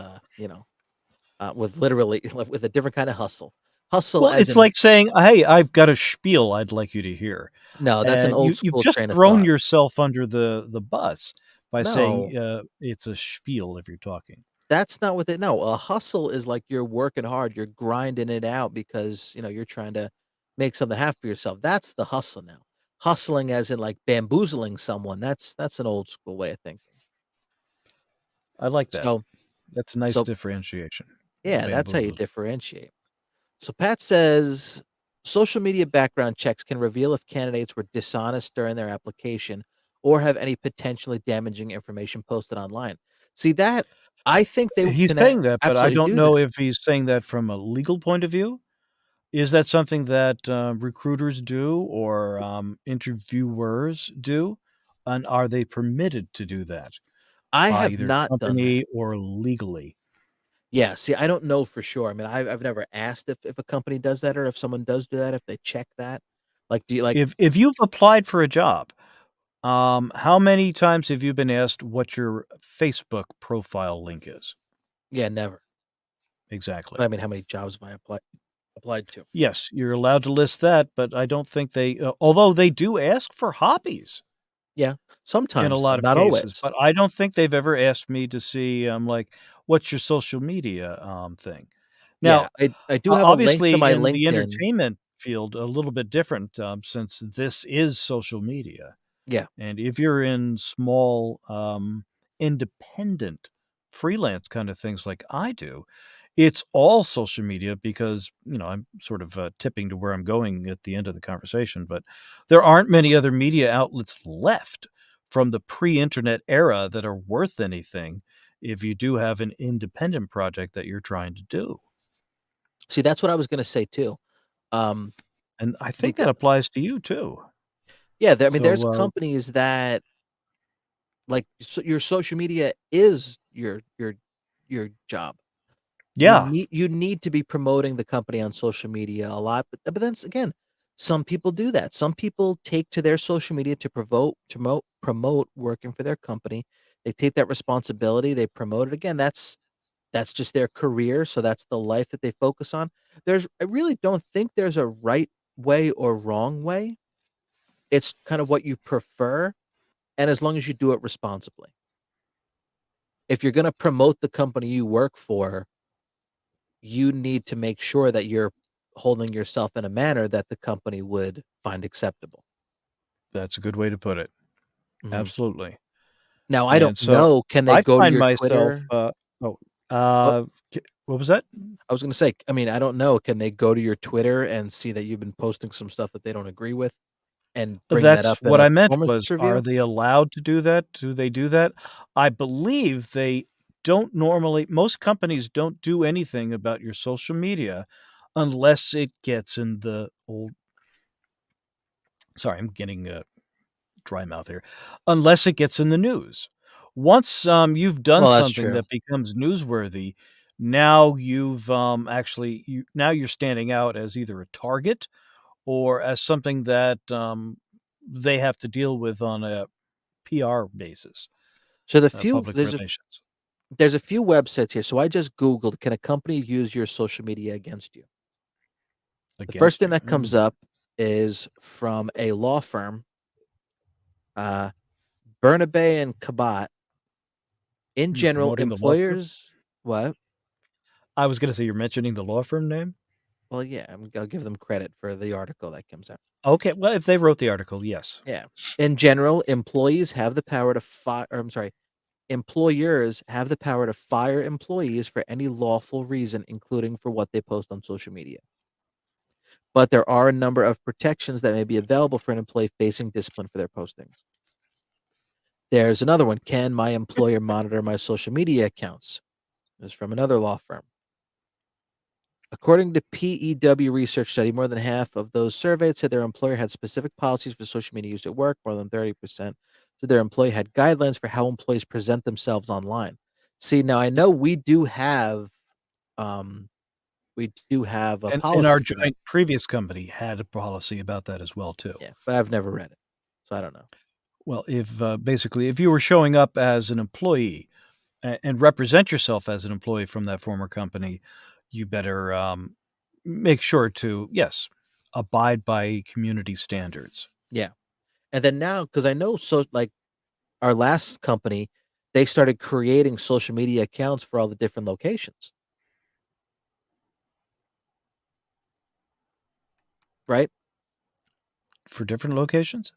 S2: with literally with a different kind of hustle. Hustle
S1: Well,
S2: as
S1: it's
S2: in
S1: like saying, "Hey, I've got a spiel I'd like you to hear."
S2: no, that's an
S1: And
S2: old
S1: you've
S2: school
S1: just
S2: train of
S1: thrown
S2: thought.
S1: yourself under the bus by
S2: No,
S1: saying, it's a spiel if you're talking.
S2: that's not what they no, a hustle is like you're working hard, you're grinding it out because, you're trying to make something happen for yourself. That's the hustle now. Hustling as in like bamboozling someone, that's an old school way of thinking.
S1: I like that.
S2: So
S1: That's a nice
S2: so
S1: differentiation.
S2: yeah, that's how you
S1: Bamboozled.
S2: differentiate. So Pat says social media background checks can reveal if candidates were dishonest during their application or have any potentially damaging information posted online. See that I think they
S1: He's
S2: can
S1: saying that, but I
S2: absolutely
S1: don't
S2: do that.
S1: know if he's saying that from a legal point of view. Is that something that, recruiters do or, interviewers do? And are they permitted to do that
S2: I
S1: by
S2: have
S1: either
S2: not done that.
S1: company or legally?
S2: Yeah, see, I don't know for sure. I mean, I've never asked if a company does that or if someone does do that, if they check that. Like, do you like
S1: If you've applied for a job, how many times have you been asked what your Facebook profile link is?
S2: yeah, never. But
S1: Exactly.
S2: I mean, how many jobs have I applied to?
S1: Yes, you're allowed to list that, but I don't think they although they do ask for hobbies
S2: Yeah,
S1: in a
S2: sometimes though,
S1: lot of
S2: not
S1: cases,
S2: always.
S1: but I don't think they've ever asked me to see, like, "What's your social media, thing?" Now,
S2: Yeah, I do have a link to
S1: obviously,
S2: my
S1: in the
S2: LinkedIn.
S1: entertainment field, a little bit different, since this is social media.
S2: Yeah.
S1: And if you're in small, independent, freelance kind of things like I do, it's all social media because, I'm sort of, tipping to where I'm going at the end of the conversation, but there aren't many other media outlets left from the pre-internet era that are worth anything if you do have an independent project that you're trying to do.
S2: See, that's what I was gonna say too. Um,
S1: And I think
S2: becau
S1: that applies to you too.
S2: yeah, I mean, there's
S1: So,
S2: companies that like your social media is your job.
S1: yeah.
S2: You need to be promoting the company on social media a lot, but then again, some people do that. Some people take to their social media to promote working for their company. They take that responsibility, they promote it. Again, that's just their career, so that's the life that they focus on. I really don't think there's a right way or wrong way. It's kind of what you prefer, and as long as you do it responsibly. If you're gonna promote the company you work for, you need to make sure that you're holding yourself in a manner that the company would find acceptable.
S1: That's a good way to put it.
S2: Mhm.
S1: Absolutely.
S2: Now, I don't
S1: And so
S2: know, can they
S1: I
S2: go to
S1: find
S2: your
S1: myself,
S2: Twitter?
S1: oh,
S2: Oh,
S1: k what was that?
S2: I was gonna say, I mean, I don't know, can they go to your Twitter and see that you've been posting some stuff that they don't agree with and bring that
S1: That's
S2: up in
S1: what
S2: a
S1: I meant
S2: performance
S1: was, are
S2: review?
S1: they allowed to do that? Do they do that? I believe they don't normally most companies don't do anything about your social media unless it gets in the old sorry, I'm getting, dry mouth here, unless it gets in the news. Once, you've done
S2: Well, that's
S1: something
S2: true.
S1: that becomes newsworthy, now you've, actually now you're standing out as either a target or as something that, they have to deal with on a PR basis,
S2: So
S1: public relations
S2: there's a few websites here. So I just Googled, "Can a company use your social media against you?" The first
S1: against
S2: thing
S1: you.
S2: that comes up is from a law firm, uh, Bernabe and Cabot. In
S1: You're
S2: general,
S1: promoting the law firm?
S2: employers what?
S1: I was gonna say you're mentioning the law firm name?
S2: Well, yeah, I'll give them credit for the article that comes out.
S1: Okay, well, if they wrote the article, yes.
S2: Yeah. In general, employees have the power to fire, or I'm sorry, employers have the power to fire employees for any lawful reason, including for what they post on social media. But there are a number of protections that may be available for an employee facing discipline for their postings. There's another one. Can my employer monitor my social media accounts? This is from another law firm. According to PEW research study, more than half of those surveyed said their employer had specific policies for social media use at work. More than 30% said their employee had guidelines for how employees present themselves online. See, now I know um, we do have a
S1: And our
S2: policy for that.
S1: joint previous company had a policy about that as well too.
S2: Yeah, but I've never read it, so I don't know.
S1: Well, if, basically, if you were showing up as an employee and represent yourself as an employee from that former company, you better, make sure to, yes, abide by community standards.
S2: Yeah, and then now because I know so like our last company, they started creating social media accounts for all the different locations, right?
S1: For different locations?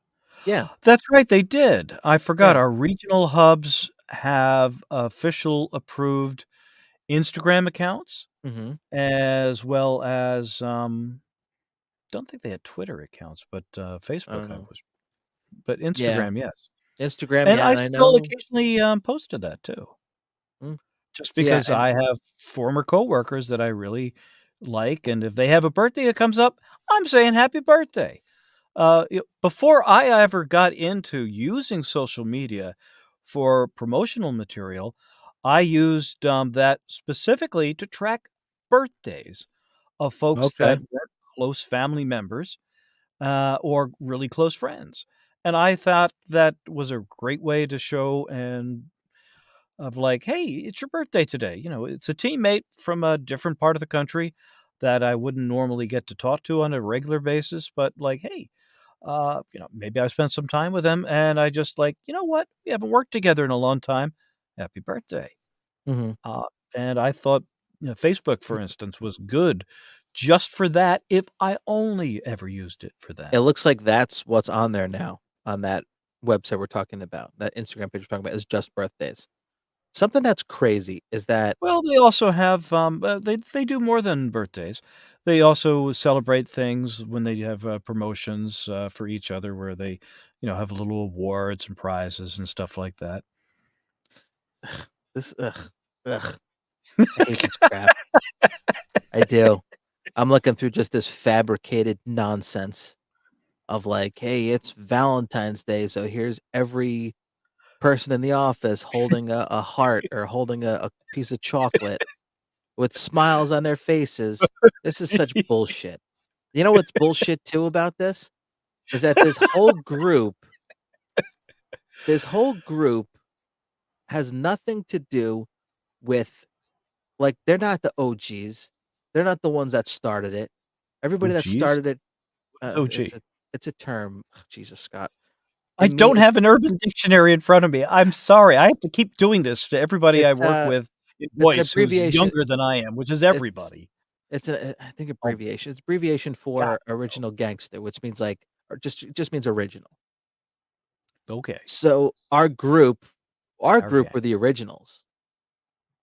S2: Yeah.
S1: That's right, they did. I forgot
S2: Yeah.
S1: our regional hubs have official approved Instagram accounts
S2: Mhm.
S1: as well as, don't think they had Twitter accounts, but,
S2: I don't
S1: Facebook I
S2: know.
S1: was but
S2: Yeah.
S1: Instagram, yes.
S2: Instagram,
S1: And
S2: yeah,
S1: I
S2: and I
S1: still
S2: know.
S1: occasionally, post to that too.
S2: Mm.
S1: Just
S2: So, yeah,
S1: because
S2: and
S1: I have former coworkers that I really like, and if they have a birthday that comes up, I'm saying happy birthday. Before I ever got into using social media for promotional material, I used, that specifically to track birthdays of folks
S2: okay.
S1: that weren't close family members, or really close friends, and I thought that was a great way to show and of like, "Hey, it's your birthday today." It's a teammate from a different part of the country that I wouldn't normally get to talk to on a regular basis, but like, hey, maybe I spent some time with them and I just like, "You know what? We haven't worked together in a long time. Happy birthday."
S2: Mhm.
S1: Uh, and I thought, Facebook, for instance, was good just for that if I only ever used it for
S2: It
S1: that.
S2: looks like that's what's on there now, on that website we're talking about, that Instagram page we're talking about is just birthdays. Something that's crazy is that
S1: Well, they also have, they do more than birthdays. They also celebrate things when they have, promotions, for each other where they, have little awards and prizes and stuff like that.
S2: this ugh, I hate this crap. I do. I'm looking through just this fabricated nonsense of like, "Hey, it's Valentine's Day, so here's every person in the office holding a heart or holding a piece of chocolate with smiles on their faces." This is such bullshit. You know what's bullshit too about this? Is that this whole group has nothing to do with like, they're not the OGs. They're not the ones that started it.
S1: Oh,
S2: Everybody that
S1: geez.
S2: started it,
S1: Oh,
S2: it's
S1: gee.
S2: a term. Jesus, Scott.
S1: I
S2: In me,
S1: don't have an Urban Dictionary in front of me. I'm sorry. I have to keep doing this to everybody I
S2: it's,
S1: work with in
S2: it's an
S1: voice who's
S2: abbreviation.
S1: younger than I am, which is
S2: It's
S1: everybody.
S2: it's a I think
S1: Oh,
S2: abbreviation. It's abbreviation
S1: got
S2: for original gangster, which means like or just it just means original.
S1: okay.
S2: So our
S1: Our
S2: group
S1: gang.
S2: were the originals,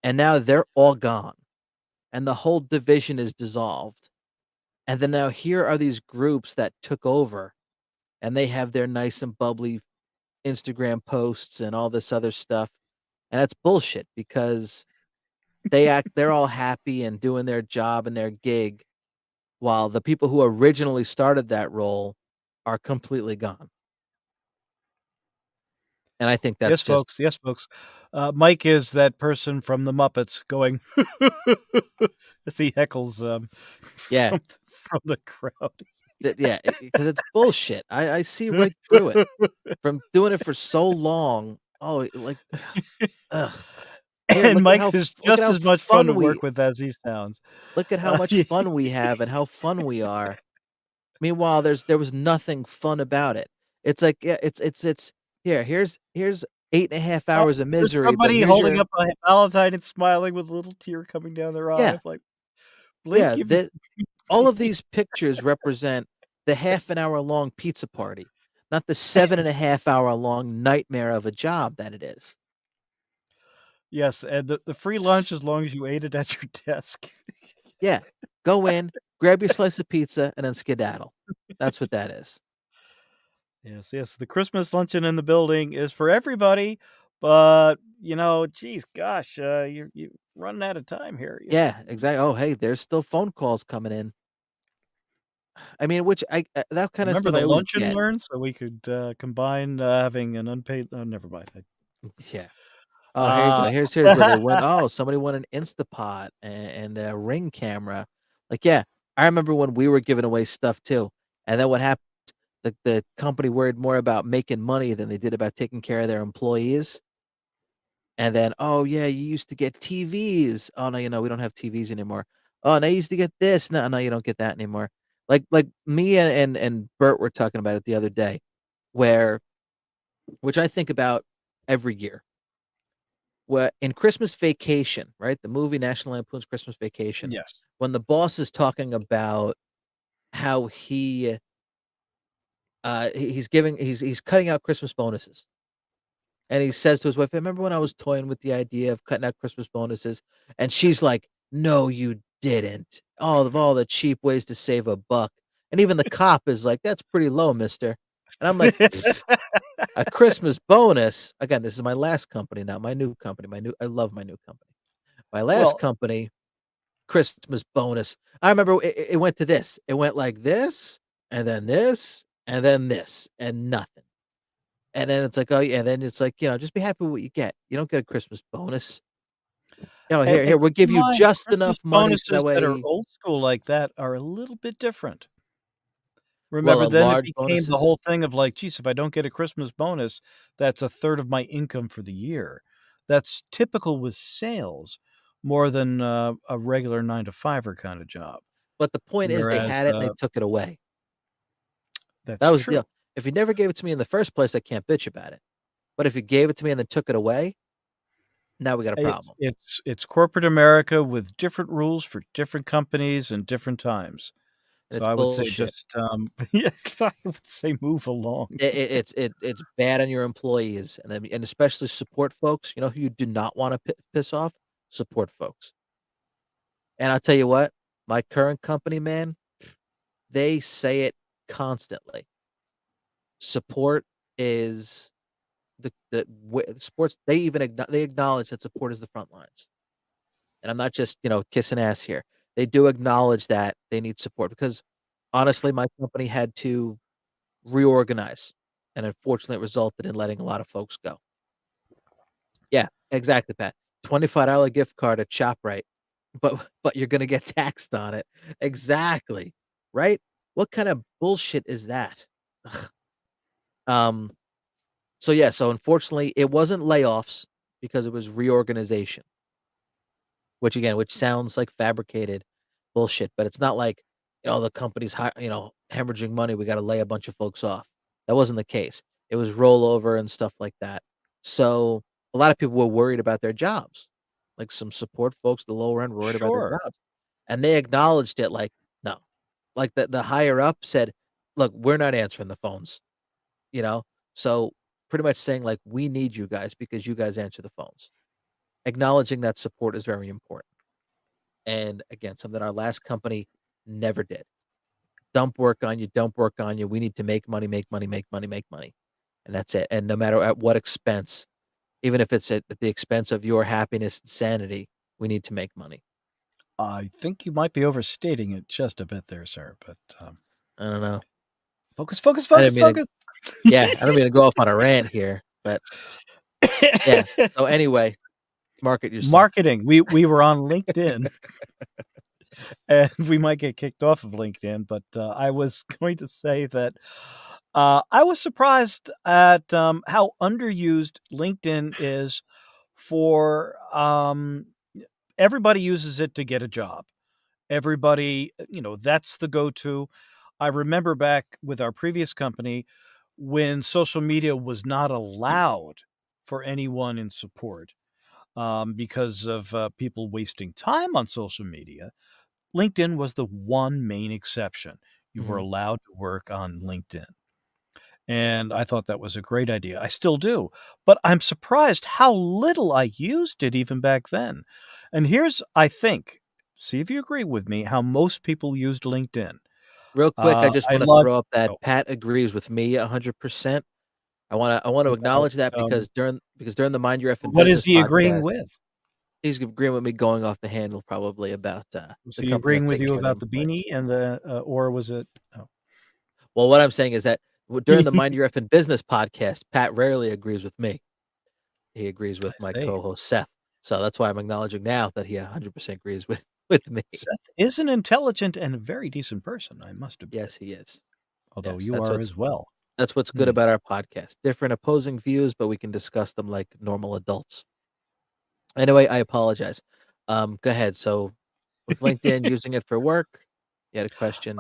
S2: and now they're all gone, and the whole division is dissolved. And then now here are these groups that took over, and they have their nice and bubbly Instagram posts and all this other stuff, and that's bullshit because they're all happy and doing their job and their gig, while the people who originally started that role are completely gone. And I think that's
S1: Yes,
S2: just
S1: folks. Yes, folks. Mike is that person from the Muppets going as he heckles,
S2: yeah,
S1: from the crowd.
S2: yeah, because it's bullshit. I see right through it from doing it for so long. Oh, like, ugh. Here,
S1: And Mike is
S2: look at
S1: just
S2: how
S1: as much fun to
S2: fun
S1: work with as he sounds.
S2: look at how much
S1: Yeah.
S2: fun we have and how fun we are. Meanwhile, there was nothing fun about it. It's like, yeah, it's here, here's 8.5 hours of
S1: There's
S2: misery, but
S1: somebody
S2: here's
S1: holding
S2: your
S1: up a Valentine and smiling with a little tear coming down their eye,
S2: yeah,
S1: like,
S2: yeah.
S1: "Blink if you."
S2: That all of these pictures represent the half an hour long pizza party, not the 7.5 hour long nightmare of a job that it is.
S1: Yes, and the free lunch as long as you ate it at your desk.
S2: Yeah. Go in, grab your slice of pizza, and then skedaddle. That's what that is.
S1: Yes, yes, the Christmas luncheon in the building is for everybody, but, geez, gosh, you're running out of time here,
S2: Yeah, exactly. Oh, hey, there's still phone calls coming in. I mean, which that kind of
S1: Remember
S2: stuff
S1: the
S2: I always
S1: lunch and
S2: get.
S1: learn so we could, combine, having an unpaid oh, never mind.
S2: Yeah. Oh, here you
S1: Uh
S2: go. Here's where they went. Oh, somebody won an Instapot and a Ring camera. Like, yeah, I remember when we were giving away stuff too. And then what happened? The company worried more about making money than they did about taking care of their employees. And then, oh yeah, you used to get TVs. Oh no, we don't have TVs anymore. Oh, and I used to get this. No, no, you don't get that anymore. Like me and Bert were talking about it the other day, where which I think about every year. Where in Christmas Vacation, right? The movie National Lampoon's Christmas Vacation,
S1: yes.
S2: when the boss is talking about how he's cutting out Christmas bonuses. And he says to his wife, "Remember when I was toying with the idea of cutting out Christmas bonuses?" And she's like, "No, you didn't. All the cheap ways to save a buck." And even the cop is like, "That's pretty low, mister." And I'm like, "Pfft, a Christmas bonus." Again, this is my last company, not my new company. I love my new company. My last
S1: Well,
S2: company, Christmas bonus. I remember it went to this. It went like this, and then this, and then this, and nothing. And then it's like, oh yeah, and then it's like, just be happy with what you get. You don't get a Christmas bonus. Oh,
S1: and
S2: here, we'll
S1: keep
S2: give
S1: in
S2: you
S1: mind,
S2: just
S1: Christmas
S2: enough money so
S1: bonuses
S2: that
S1: that are
S2: way
S1: old school like that are a little bit different.
S2: well,
S1: Remember,
S2: a
S1: then it
S2: large
S1: became the
S2: bonuses.
S1: whole thing of like, "Geez, if I don't get a Christmas bonus, that's a third of my income for the year." That's typical with sales more than, a regular 9 to 5er kinda job.
S2: But the point is they
S1: Whereas,
S2: had it and they took it away. That
S1: that's
S2: was the
S1: true.
S2: deal. If you never gave it to me in the first place, I can't bitch about it. But if you gave it to me and then took it away, now we got a
S1: It's
S2: problem.
S1: it's it's corporate America with different rules for different companies and different times.
S2: And
S1: So
S2: it's
S1: I would say
S2: bullshit.
S1: just, yes, I would say move along.
S2: It's bad on your employees and especially support folks. You know who you do not want to piss off? Support folks. And I'll tell you what, my current company, man, they say it constantly. Support is sports. They even they acknowledge that support is the front lines. And I'm not just kissing ass here. They do acknowledge that they need support because honestly, my company had to reorganize, and unfortunately, it resulted in letting a lot of folks go. Yeah, exactly, Pat. $25 gift card at ShopRite, but you're gonna get taxed on it. Exactly, right? What kind of bullshit is that? Ugh. Um, so yeah, so unfortunately, it wasn't layoffs because it was reorganization, which sounds like fabricated bullshit, but it's not like, the company's hemorrhaging money, we gotta lay a bunch of folks off. That wasn't the case. It was rollover and stuff like that. So, a lot of people were worried about their jobs. Like, some support folks, the lower end, were worried about their
S1: Sure.
S2: jobs, and they acknowledged it like, "No." Like, the higher up said, "Look, we're not answering the phones," you know? So, pretty much saying, like, "We need you guys because you guys answer the phones." Acknowledging that support is very important. And again, something our last company never did. Dump work on you, dump work on you. We need to make money, make money, make money, make money. And that's it. And no matter at what expense, even if it's at the expense of your happiness and sanity, we need to make money.
S1: I think you might be overstating it just a bit there, sir, but,
S2: I don't know.
S1: focus, focus,
S2: I didn't
S1: focus,
S2: mean to
S1: focus.
S2: yeah, I don't mean to go off on a rant here, but yeah. So anyway, market yourself.
S1: Marketing. We were on LinkedIn, and we might get kicked off of LinkedIn, but, I was going to say that, I was surprised at, how underused LinkedIn is for, everybody uses it to get a job. Everybody, that's the go-to. I remember back with our previous company when social media was not allowed for anyone in support because of people wasting time on social media. LinkedIn was the one main exception. You were
S2: Mhm.
S1: allowed to work on LinkedIn. And I thought that was a great idea. I still do. But I'm surprised how little I used it even back then. And here's, I think, see if you agree with me, how most people used LinkedIn.
S2: Real quick, I just
S1: I
S2: wanna
S1: love
S2: throw up that
S1: oh,
S2: Pat agrees with me 100%. I wanna
S1: about,
S2: acknowledge that
S1: um,
S2: because during the Mind Your Effing
S1: what is
S2: Business
S1: he agreeing
S2: podcast,
S1: with?
S2: he's agreeing with me going off the handle probably about,
S1: Was
S2: the
S1: he
S2: company not
S1: agreeing with
S2: taking
S1: you
S2: care of their
S1: about the
S2: employees.
S1: beanie and the or was it oh.
S2: Well, what I'm saying is that during the Mind Your Effing Business podcast, Pat rarely agrees with me. He agrees
S1: I
S2: with my
S1: see.
S2: co-host, Seth. So that's why I'm acknowledging now that he 100% agrees with me.
S1: Seth is an intelligent and a very decent person, I must admit,
S2: Yes, he is.
S1: although
S2: Yes,
S1: you are as well.
S2: that's what's good
S1: Hmm.
S2: about our podcast. Different opposing views, but we can discuss them like normal adults. Anyway, I apologize. Go ahead. So with LinkedIn, using it for work, you had a question.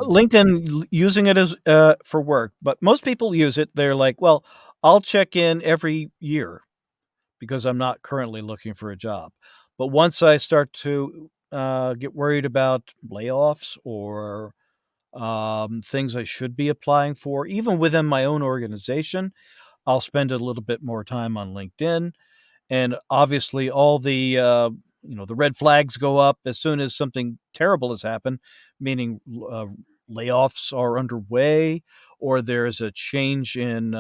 S1: Using it as for work, but most people use it. They're like, "Well, I'll check in every year because I'm not currently looking for a job." But once I start to get worried about layoffs or things I should be applying for, even within my own organization, I'll spend a little bit more time on LinkedIn. And obviously, all the the red flags go up as soon as something terrible has happened, meaning layoffs are underway, or there's a change in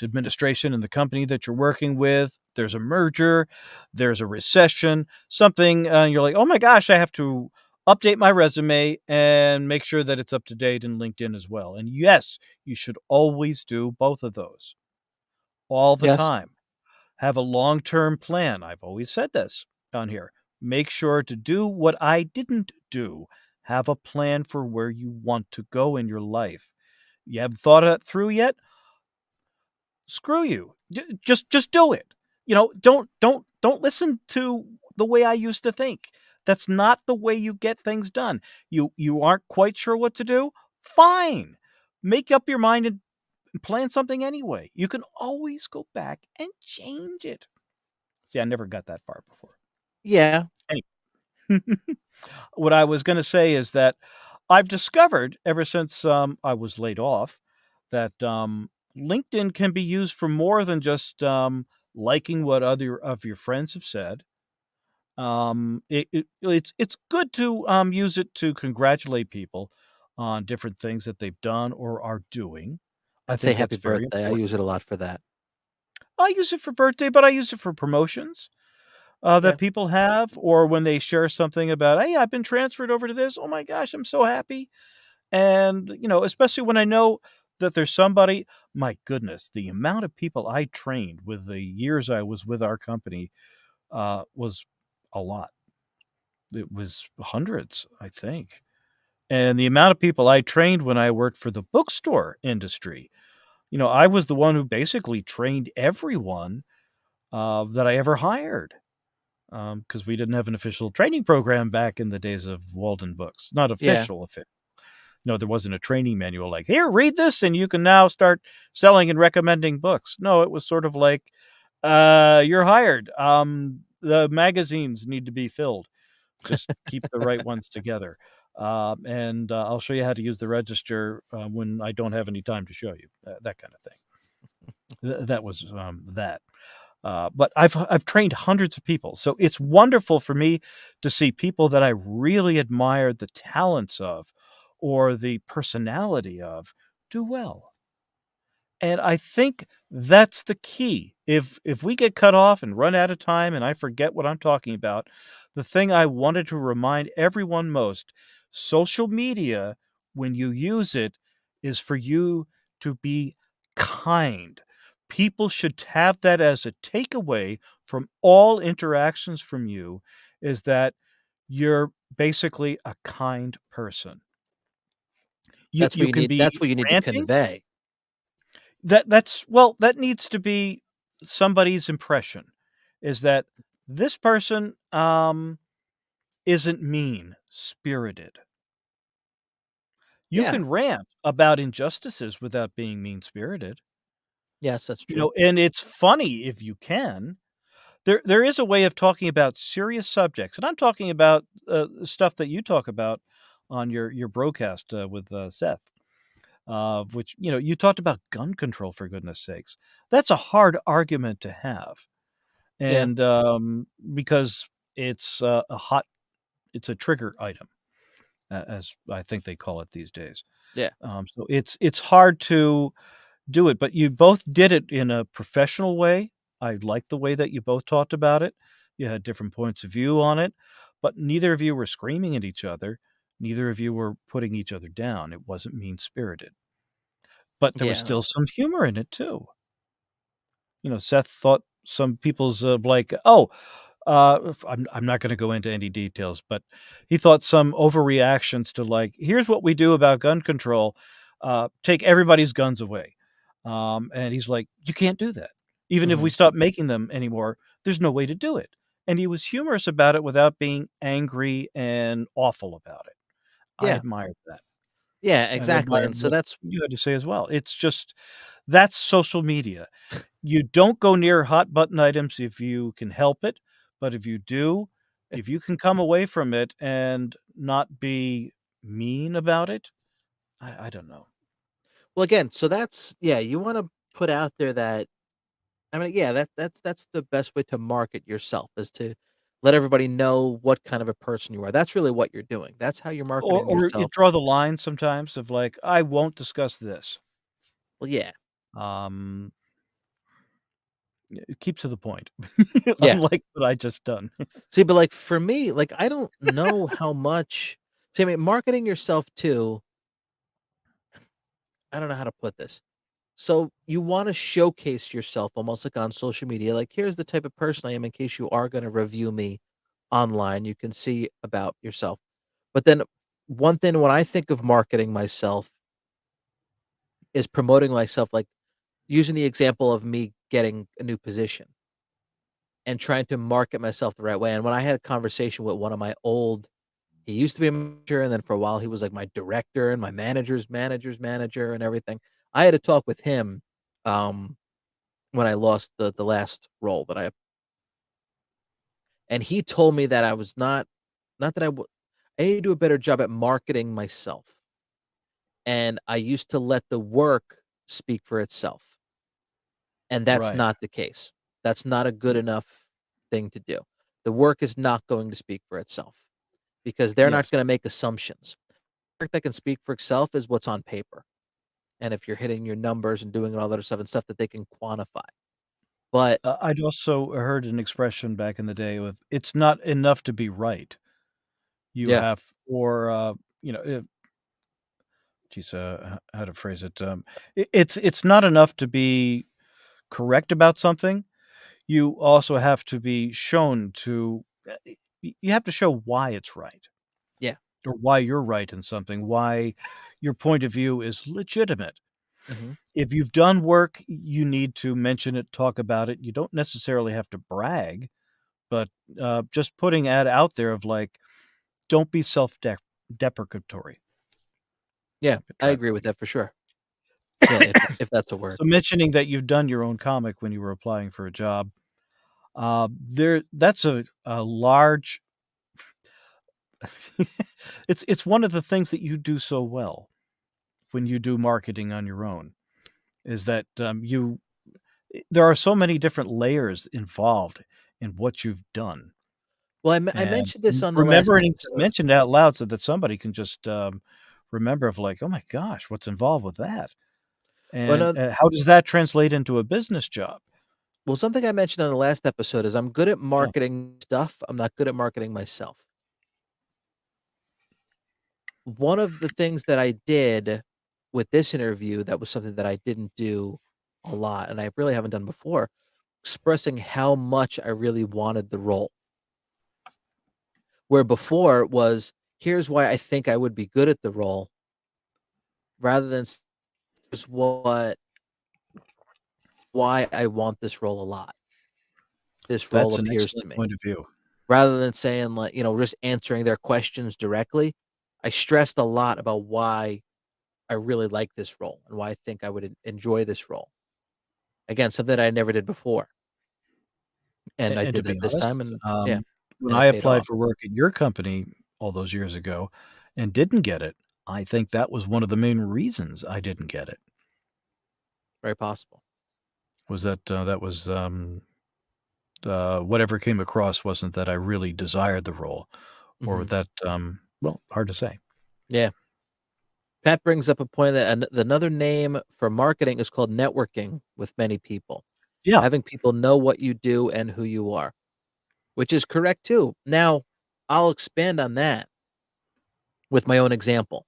S1: administration in the company that you're working with. There's a merger, there's a recession, something. You're like, oh my gosh, I have to update my resume and make sure that it's up to date in LinkedIn as well. And yes, you should always do both of those all the
S2: Yes.
S1: time. Have a long-term plan. I've always said this on here. Make sure to do what I didn't do. Have a plan for where you want to go in your life. You haven't thought it through yet? Screw you. Just do it. Don't listen to the way I used to think. That's not the way you get things done. You aren't quite sure what to do? Fine. Make up your mind and plan something anyway. You can always go back and change it. See, I never got that far before.
S2: Yeah.
S1: Any what I was gonna say is that I've discovered ever since, I was laid off that, LinkedIn can be used for more than just, liking what other of your friends have said. It's good to, use it to congratulate people on different things that they've done or are doing. I
S2: And say
S1: think
S2: happy
S1: that's very
S2: birthday. I
S1: important.
S2: use it a lot for that.
S1: I use it for birthday, but I use it for promotions.
S2: Yeah.
S1: That people have, or when they share something about, "Hey, I've been transferred over to this. Oh my gosh, I'm so happy." And, especially when I know that there's somebody, my goodness, the amount of people I trained with the years I was with our company, was a lot. It was hundreds, I think. And the amount of people I trained when I worked for the bookstore industry, I was the one who basically trained everyone, that I ever hired. Because we didn't have an official training program back in the days of Walden Books. Not
S2: Yeah.
S1: official, no, there wasn't a training manual like, "Here, read this, and you can now start selling and recommending books." No, it was sort of like, "You're hired. The magazines need to be filled. Just keep the right ones together. And I'll show you how to use the register, when I don't have any time to show you." That kind of thing. That was, that. But I've trained hundreds of people, so it's wonderful for me to see people that I really admired the talents of or the personality of do well. And I think that's the key. If we get cut off and run out of time and I forget what I'm talking about, the thing I wanted to remind everyone most, social media, when you use it, is for you to be kind. People should have that as a takeaway from all interactions from you, is that you're basically a kind person. You can
S2: That's
S1: be
S2: what you need to
S1: ranting.
S2: convey.
S1: That needs to be somebody's impression, is that this person, isn't mean-spirited. You
S2: Yeah.
S1: can rant about injustices without being mean-spirited.
S2: Yes, that's true.
S1: And it's funny if you can. There is a way of talking about serious subjects, and I'm talking about, stuff that you talk about on your broadcast, with, Seth, which, you talked about gun control, for goodness sakes. That's a hard argument to have,
S2: Yeah.
S1: and, because it's, it's a trigger item, as I think they call it these days.
S2: Yeah.
S1: So it's hard to do it, but you both did it in a professional way. I like the way that you both talked about it. You had different points of view on it, but neither of you were screaming at each other. Neither of you were putting each other down. It wasn't mean-spirited, but there was
S2: Yeah.
S1: still some humor in it too. Seth thought some people's, I'm not gonna go into any details, but he thought some overreactions to, like, "Here's what we do about gun control, take everybody's guns away." And he's like, "You can't do that. Even if we
S2: Mhm.
S1: stop making them anymore, there's no way to do it." And he was humorous about it without being angry and awful about it. I
S2: Yeah.
S1: admired that,
S2: Yeah,
S1: and I
S2: exactly,
S1: admired
S2: and so
S1: what
S2: that's
S1: you had to say as well. It's just that's social media. You don't go near hot button items if you can help it, but if you do, if you can come away from it and not be mean about it, I don't know.
S2: well, again, so that's yeah, you wanna put out there that I mean, yeah, that's the best way to market yourself is to let everybody know what kind of a person you are. That's really what you're doing. That's how you're marketing
S1: Or you
S2: yourself.
S1: draw the line sometimes of like, "I won't discuss this."
S2: Well, yeah.
S1: Um, keep to the point,
S2: Yeah.
S1: unlike what I just done.
S2: See, but, like, for me, like, I don't know how much see, I mean, marketing yourself too I don't know how to put this. So, you wanna showcase yourself almost like on social media, like, "Here's the type of person I am in case you are gonna review me online, you can see about yourself." But then one thing when I think of marketing myself is promoting myself, like, using the example of me getting a new position and trying to market myself the right way, and when I had a conversation with one of my old he used to be a manager, and then for a while, he was, like, my director and my manager's manager and everything. I had a talk with him, um, when I lost the last role that I and he told me that I was not that I need to do a better job at marketing myself, and I used to let the work speak for itself, and that's
S1: Right.
S2: not the case. That's not a good enough thing to do. The work is not going to speak for itself because they're not
S1: Yes.
S2: gonna make assumptions. Work that can speak for itself is what's on paper, and if you're hitting your numbers and doing all that other stuff and stuff that they can quantify. But
S1: I'd also heard an expression back in the day of, "It's not enough to be right." You
S2: yeah,
S1: have or, geez, how to phrase it, it's not enough to be correct about something. You also have to be shown to you have to show why it's right,
S2: yeah,
S1: or why you're right in something, why your point of view is legitimate.
S2: mhm,
S1: If you've done work, you need to mention it, talk about it. You don't necessarily have to brag, but, just putting ad out there of like, don't be deprecatory.
S2: yeah,
S1: I could
S2: I
S1: try
S2: agree
S1: that
S2: with
S1: again.
S2: that for sure. Yeah, if that's a word.
S1: So mentioning that you've done your own comic when you were applying for a job, that's a large it's one of the things that you do so well when you do marketing on your own, is that, there are so many different layers involved in what you've done,
S2: Well, I
S1: and
S2: mentioned this on the last
S1: remembering to
S2: episode.
S1: mention it out loud so that somebody can just, remember of like, "Oh my gosh, what's involved with that?"
S2: Well,
S1: And,
S2: no
S1: how does that translate into a business job?
S2: well, something I mentioned on the last episode is I'm good at
S1: Yeah.
S2: marketing stuff, I'm not good at marketing myself. One of the things that I did with this interview that was something that I didn't do a lot, and I really haven't done before, expressing how much I really wanted the role. Where before it was, "Here's why I think I would be good at the role," rather than "Here's why I want this role a lot. This role
S1: That's an
S2: appeals to
S1: excellent
S2: me."
S1: point of view.
S2: Rather than saying, like, just answering their questions directly, I stressed a lot about why I really like this role and why I think I would enjoy this role. Again, something that I never did before, and I
S1: And to
S2: did
S1: be
S2: that this
S1: honest,
S2: time, and yeah,
S1: when
S2: and
S1: I
S2: it paid
S1: applied
S2: off.
S1: for work at your company all those years ago and didn't get it, I think that was one of the main reasons I didn't get it,
S2: Very possible.
S1: was that, that was, whatever came across wasn't that I really desired the role or
S2: Mhm.
S1: that, well, hard to say.
S2: Yeah. Pat brings up a point that another name for marketing is called networking with many people,
S1: Yeah.
S2: having people know what you do and who you are, which is correct too. Now, I'll expand on that with my own example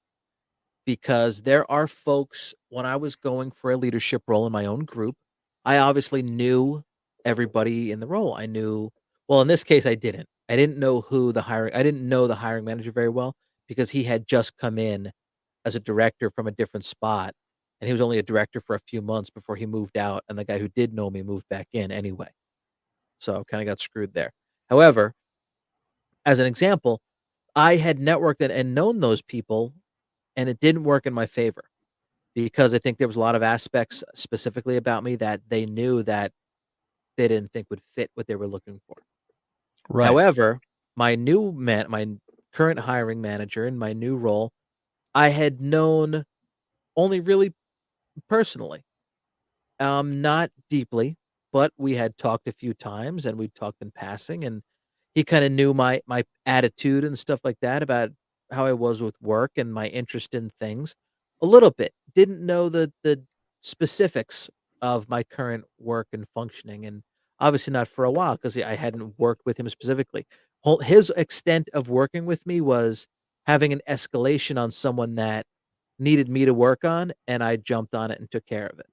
S2: because there are folks when I was going for a leadership role in my own group, I obviously knew everybody in the role. I knew, well, in this case, I didn't. I didn't know the hiring manager very well because he had just come in as a director from a different spot, and he was only a director for a few months before he moved out, and the guy who did know me moved back in anyway. So, kinda got screwed there. However, as an example, I had networked and known those people, and it didn't work in my favor because I think there was a lot of aspects specifically about me that they knew that they didn't think would fit what they were looking for.
S1: Right.
S2: However, my current hiring manager in my new role, I had known only really personally. Not deeply, but we had talked a few times and we talked in passing and he kinda knew my attitude and stuff like that about how I was with work and my interest in things a little bit. Didn't know the specifics of my current work and functioning, and obviously not for a while because I hadn't worked with him specifically. His extent of working with me was having an escalation on someone that needed me to work on, and I jumped on it and took care of it.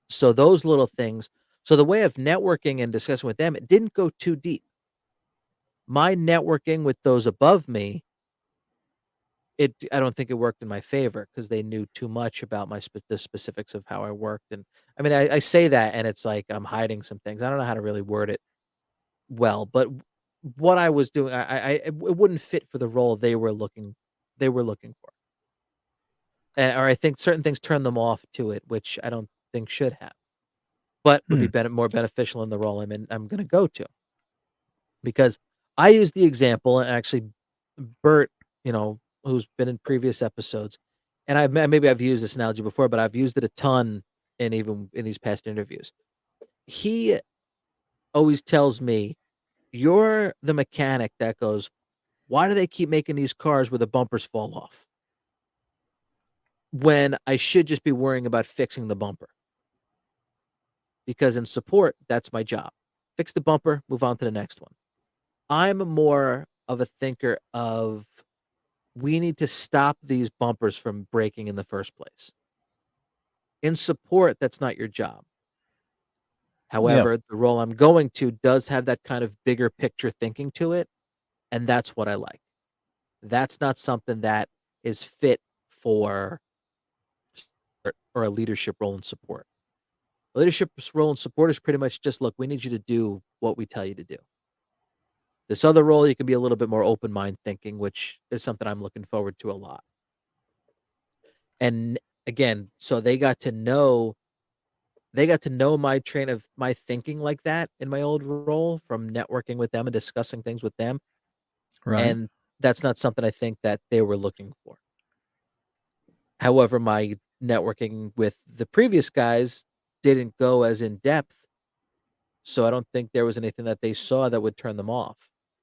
S2: So those little things, so the way of networking and discussing with them, it didn't go too deep. My networking with those above me, I don't think it worked in my favor because they knew too much about the specifics of how I worked, and I mean, I say that and it's like I'm hiding some things. I don't know how to really word it well, but what I was doing, it wouldn't fit for the role they were looking for, or I think certain things turned them off to it, which I don't think should have, but would be
S1: Hmm.
S2: more beneficial in the role I'm gonna go to. Because I use the example, and actually Bert, who's been in previous episodes, and maybe I've used this analogy before, but I've used it a ton and even in these past interviews. He always tells me, "You're the mechanic that goes, 'Why do they keep making these cars where the bumpers fall off?' When I should just be worrying about fixing the bumper." Because in support, that's my job. Fix the bumper, move on to the next one. I'm more of a thinker of we need to stop these bumpers from breaking in the first place. In support, that's not your job.
S1: Yeah.
S2: However, the role I'm going to does have that kind of bigger picture thinking to it, and that's what I like. That's not something that is fit for or a leadership role in support. A leadership role in support is pretty much just look, we need you to do what we tell you to do. This other role, you can be a little bit more open mind thinking, which is something I'm looking forward to a lot. And again, so they got to know my thinking like that in my old role from networking with them and discussing things with them,
S1: Right.
S2: and that's not something I think that they were looking for. However, my networking with the previous guys didn't go as in depth, so I don't think there was anything that they saw that would turn them off.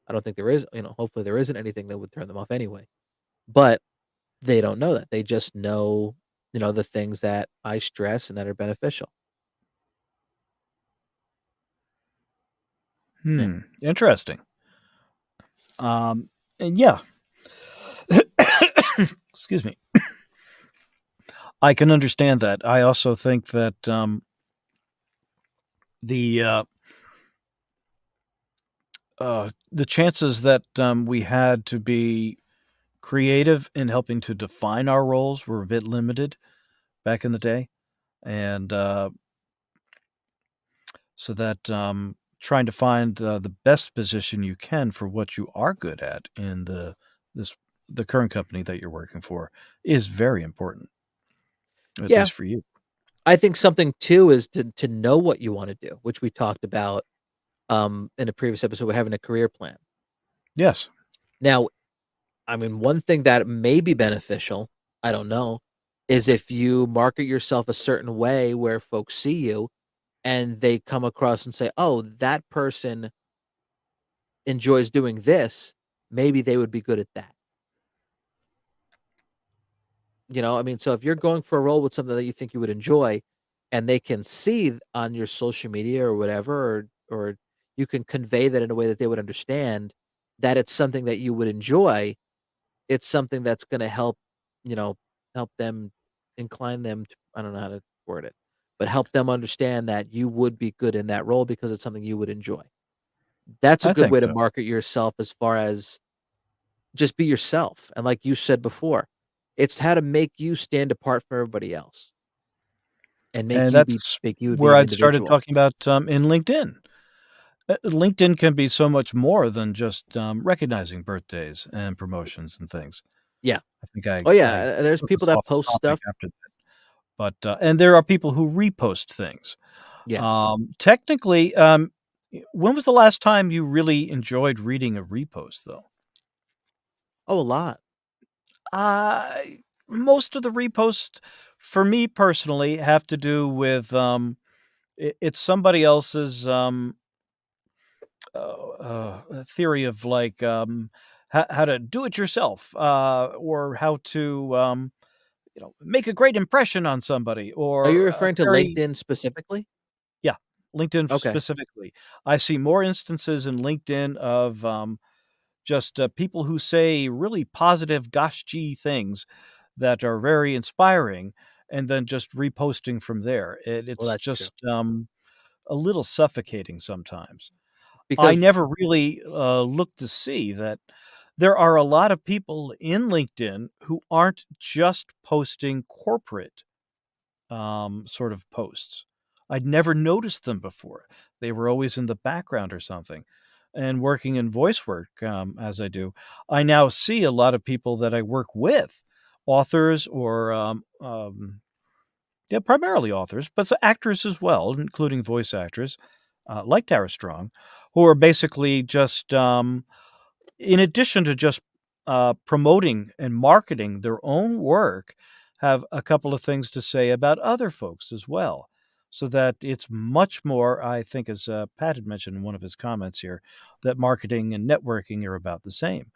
S2: I don't think there is, hopefully there isn't anything that would turn them off anyway. But they don't know that. They just know, the things that I stress and that are beneficial. Yeah.
S1: Interesting. And yeah, excuse me. I can understand that. I also think that the the chances that we had to be creative in helping to define our roles were a bit limited back in the day, and so that trying to find the best position you can for what you are good at in this the current company that you're working for is very important, at
S2: Yeah.
S1: least for you.
S2: I think something too is to know what you wanna do, which we talked about, in a previous episode with having a career plan.
S1: Yes.
S2: Now, I mean, one thing that may be beneficial, I don't know, is if you market yourself a certain way where folks see you and they come across and say, "Oh, that person enjoys doing this, maybe they would be good at that." You know, I mean, so if you're going for a role with something that you think you would enjoy and they can see on your social media or whatever, or you can convey that in a way that they would understand that it's something that you would enjoy, it's something that's gonna help, you know, help them incline them to, I don't know how to word it, but help them understand that you would be good in that role because it's something you would enjoy. That's a
S1: I
S2: good
S1: think
S2: way to
S1: so.
S2: market yourself as far as just be yourself, and like you said before, it's how to make you stand apart from everybody else and
S1: And that's
S2: make you be
S1: where
S2: an
S1: I'd started
S2: individual.
S1: talking about, in LinkedIn. LinkedIn can be so much more than just, recognizing birthdays and promotions and things.
S2: Yeah.
S1: I think
S2: Oh,
S1: I
S2: yeah, there's
S1: took us
S2: people that
S1: off the
S2: post
S1: topic
S2: stuff.
S1: after that, but, and there are people who repost things.
S2: Yeah.
S1: Technically, when was the last time you really enjoyed reading a repost, though?
S2: Oh, a lot.
S1: I Most of the reposts, for me personally, have to do with, it's somebody else's, theory of, like, how to do it yourself, or how to, make a great impression on somebody,
S2: Are you
S1: or a
S2: referring to
S1: very
S2: LinkedIn specifically?
S1: yeah, LinkedIn
S2: Okay.
S1: specifically. I see more instances in LinkedIn of, just, people who say really positive gosh gee things that are very inspiring, and then just reposting from there.
S2: Well,
S1: It's
S2: that's true.
S1: just, a little suffocating sometimes. I
S2: Because
S1: never really, looked to see that there are a lot of people in LinkedIn who aren't just posting corporate, sort of posts. I'd never noticed them before. They were always in the background or something. And working in voice work, as I do, I now see a lot of people that I work with, authors or, yeah, primarily authors, but actors as well, including voice actors, like Tara Strong, who are basically just, in addition to just, promoting and marketing their own work, have a couple of things to say about other folks as well. So that it's much more, I think, as, Pat had mentioned in one of his comments here, that marketing and networking are about the same.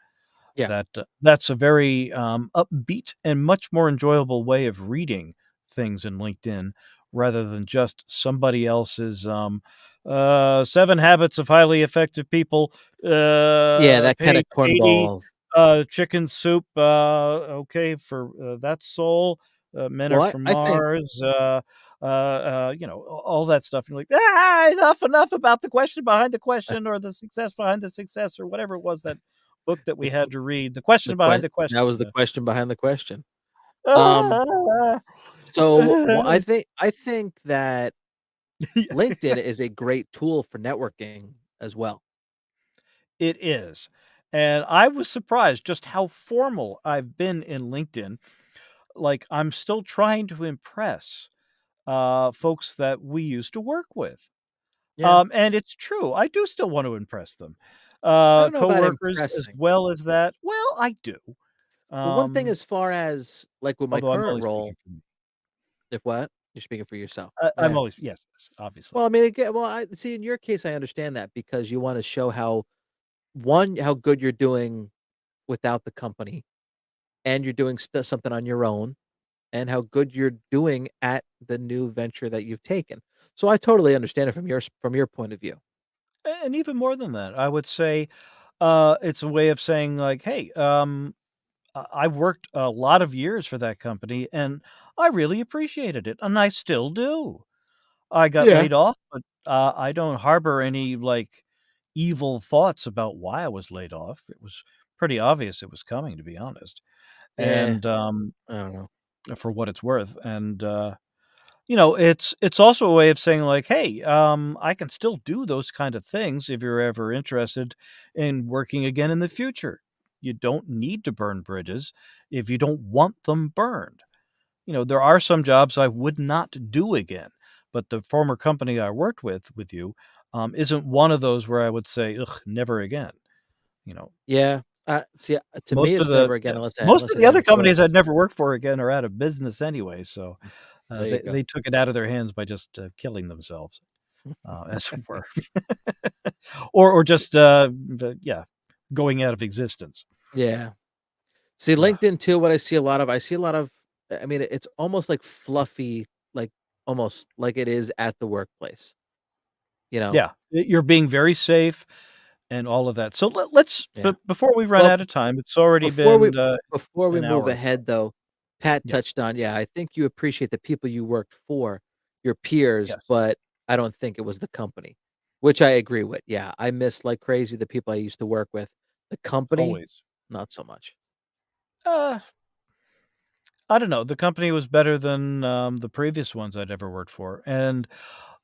S2: yeah.
S1: That's a very, upbeat and much more enjoyable way of reading things in LinkedIn rather than just somebody else's, 7 habits of highly effective people,
S2: Yeah, that kinda
S1: page 80,
S2: cornball.
S1: chicken soup, okay, for, that's Soul, men are
S2: Well,
S1: from
S2: I think
S1: Mars, all that stuff. You're like, "Ah, enough about the question behind the question or the success behind the success," or whatever it was that book that
S2: the
S1: we
S2: q
S1: had to read, the question behind the question,
S2: that was the question behind the question. Um,
S1: uh
S2: so, well, I think that LinkedIn
S1: Yeah,
S2: is a great tool for networking as well.
S1: it is, and I was surprised just how formal I've been in LinkedIn. Like, I'm still trying to impress, folks that we used to work with.
S2: Yeah.
S1: And it's true, I do still want to impress them.
S2: I don't know about
S1: Coworkers as
S2: impressing.
S1: well as that, well, I do.
S2: Well, one thing
S1: Um,
S2: as far as, like, with my
S1: Although I'm
S2: current
S1: only speaking
S2: role.
S1: for me.
S2: If what? You're speaking for yourself.
S1: I'm
S2: Yeah.
S1: always yes, obviously.
S2: Well, I mean, again, well, I see in your case, I understand that because you wanna show how, 1, how good you're doing without the company, and you're doing something on your own, and how good you're doing at the new venture that you've taken. So I totally understand it from your point of view.
S1: And even more than that, I would say, it's a way of saying like, "Hey, I worked a lot of years for that company, and I really appreciated it, and I still do." I got
S2: Yeah.
S1: laid off, but, I don't harbor any, like, evil thoughts about why I was laid off. It was pretty obvious it was coming, to be honest,
S2: Yeah.
S1: and,
S2: I don't know.
S1: for what it's worth, and, it's also a way of saying like, "Hey, I can still do those kind of things if you're ever interested in working again in the future. You don't need to burn bridges if you don't want them burned." there are some jobs I would not do again, but the former company I worked with you, isn't one of those where I would say, "Ugh, never again." You know,
S2: Yeah. See, to me,
S1: most of
S2: it's
S1: the
S2: never again
S1: yeah, most
S2: unless
S1: of
S2: I
S1: the
S2: have
S1: other
S2: a choice.
S1: companies I'd never worked for again are out of business anyway, so,
S2: There you go.
S1: they took it out of their hands by just, killing themselves, as it were. Or
S2: S
S1: just, yeah, going out of existence.
S2: Yeah. See,
S1: Ugh.
S2: LinkedIn too, what I see a lot of I mean, it's almost like fluffy, like, almost like it is at the workplace, you know?
S1: Yeah, you're being very safe and all of that. So let's
S2: Yeah.
S1: but before we run
S2: Well,
S1: out of time, it's already
S2: before we
S1: been,
S2: before we
S1: an
S2: move
S1: hour or so.
S2: ahead, though, Pat
S1: Yes,
S2: touched on, yeah, I think you appreciate the people you worked for, your peers,
S1: yes,
S2: but I don't think it was the company, which I agree with. Yeah, I miss like crazy the people I used to work with. The company,
S1: always.
S2: not so much.
S1: Uh, I don't know, the company was better than, the previous ones I'd ever worked for, and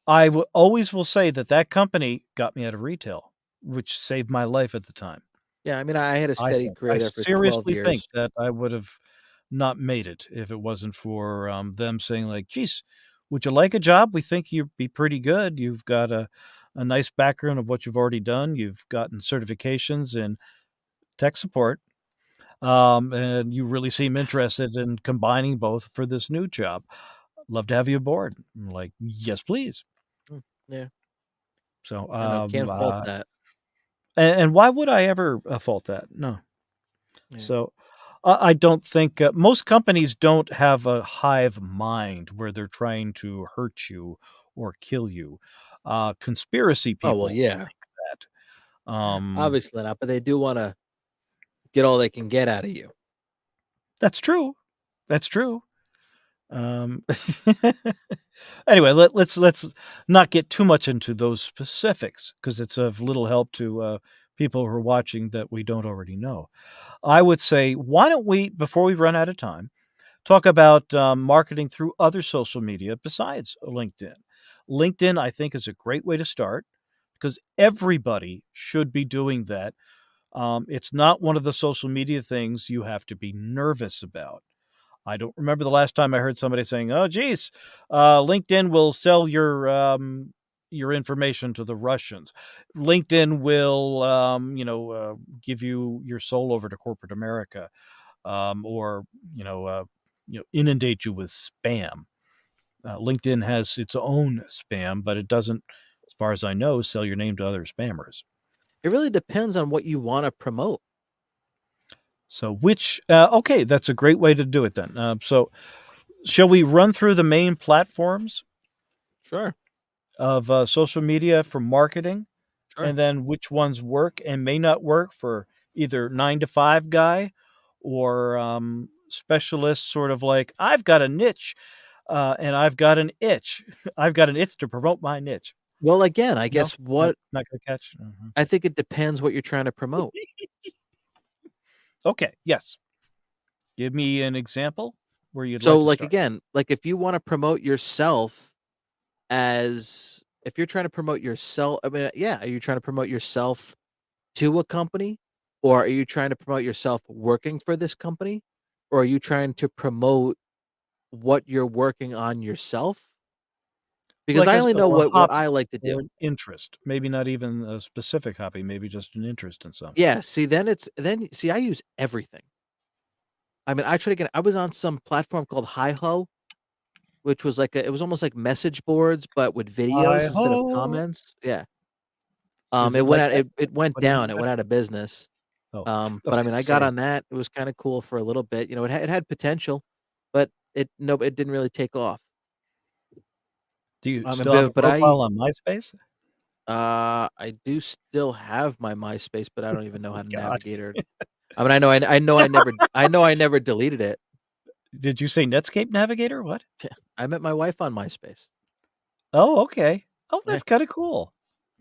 S1: I always will say that that company got me out of retail, which saved my life at the time.
S2: Yeah, I mean, I had a steady
S1: I
S2: career there for 12
S1: seriously think
S2: years.
S1: that I would have not made it if it wasn't for, them saying like, "Geez, would you like a job? We think you'd be pretty good. You've got a nice background of what you've already done. You've gotten certifications in tech support, and you really seem interested in combining both for this new job. Love to have you aboard." I'm like, "Yes, please."
S2: Mm, yeah,
S1: So,
S2: I know, can't fault that.
S1: and why would I ever, fault that? No.
S2: Yeah.
S1: So, I don't think, most companies don't have a hive mind where they're trying to hurt you or kill you. Conspiracy
S2: Oh, well,
S1: people
S2: yeah,
S1: think that.
S2: obviously not, but they do wanna get all they can get out of you.
S1: That's true. That's true. Um, anyway, let's not get too much into those specifics because it's of little help to, people who are watching that we don't already know. I would say, why don't we, before we run out of time, talk about, marketing through other social media besides LinkedIn. LinkedIn, I think, is a great way to start because everybody should be doing that. It's not one of the social media things you have to be nervous about. I don't remember the last time I heard somebody saying, "Oh, geez, LinkedIn will sell your information to the Russians. LinkedIn will, give you your soul over to corporate America, or inundate you with spam." LinkedIn has its own spam, but it doesn't, as far as I know, sell your name to other spammers.
S2: It really depends on what you wanna promote.
S1: So, okay, that's a great way to do it then. So, shall we run through the main platforms
S2: Sure,
S1: of, social media for marketing,
S2: sure.
S1: and then which ones work and may not work for either 9 to 5 guy or, specialists sort of like, "I've got a niche, and I've got an itch. I've got an itch to promote my niche."
S2: Well, again, I
S1: No?
S2: guess
S1: Not
S2: what
S1: not gonna catch? Mhm.
S2: I think it depends what you're trying to promote.
S1: Okay, yes. Give me an example where you'd
S2: So,
S1: like to
S2: like,
S1: start.
S2: again, like, if you wanna promote yourself as if you're trying to promote yourself I mean, yeah, are you trying to promote yourself to a company? Or are you trying to promote yourself working for this company? Or are you trying to promote what you're working on yourself? Because
S1: Like
S2: I
S1: a
S2: only know
S1: a
S2: what
S1: hobby
S2: I like to
S1: or
S2: do.
S1: an interest, maybe not even a specific hobby, maybe just an interest in something.
S2: Yeah, see, then see, I use everything. I mean, I was on some platform called HiHo, which was like it was almost like message boards, but with videos instead of
S1: Hi-ho.
S2: comments. Yeah.
S1: Is
S2: It
S1: it
S2: went
S1: like
S2: out
S1: that?
S2: it went
S1: What do you
S2: down,
S1: mean
S2: it
S1: by
S2: went out of business.
S1: oh, I
S2: But
S1: was
S2: I mean,
S1: gonna
S2: I got
S1: say,
S2: on that. It was kinda cool for a little bit. You know, it had potential, but it didn't really take off.
S1: do you
S2: And
S1: still have a
S2: but I
S1: profile on MySpace?
S2: I do still have my MySpace, but I don't even know how to
S1: God.
S2: navigate it. I mean, I know I never deleted it.
S1: Did you say Netscape Navigator? What?
S2: I met my wife on MySpace.
S1: Oh, okay. Oh,
S2: Yeah.
S1: that's kinda cool.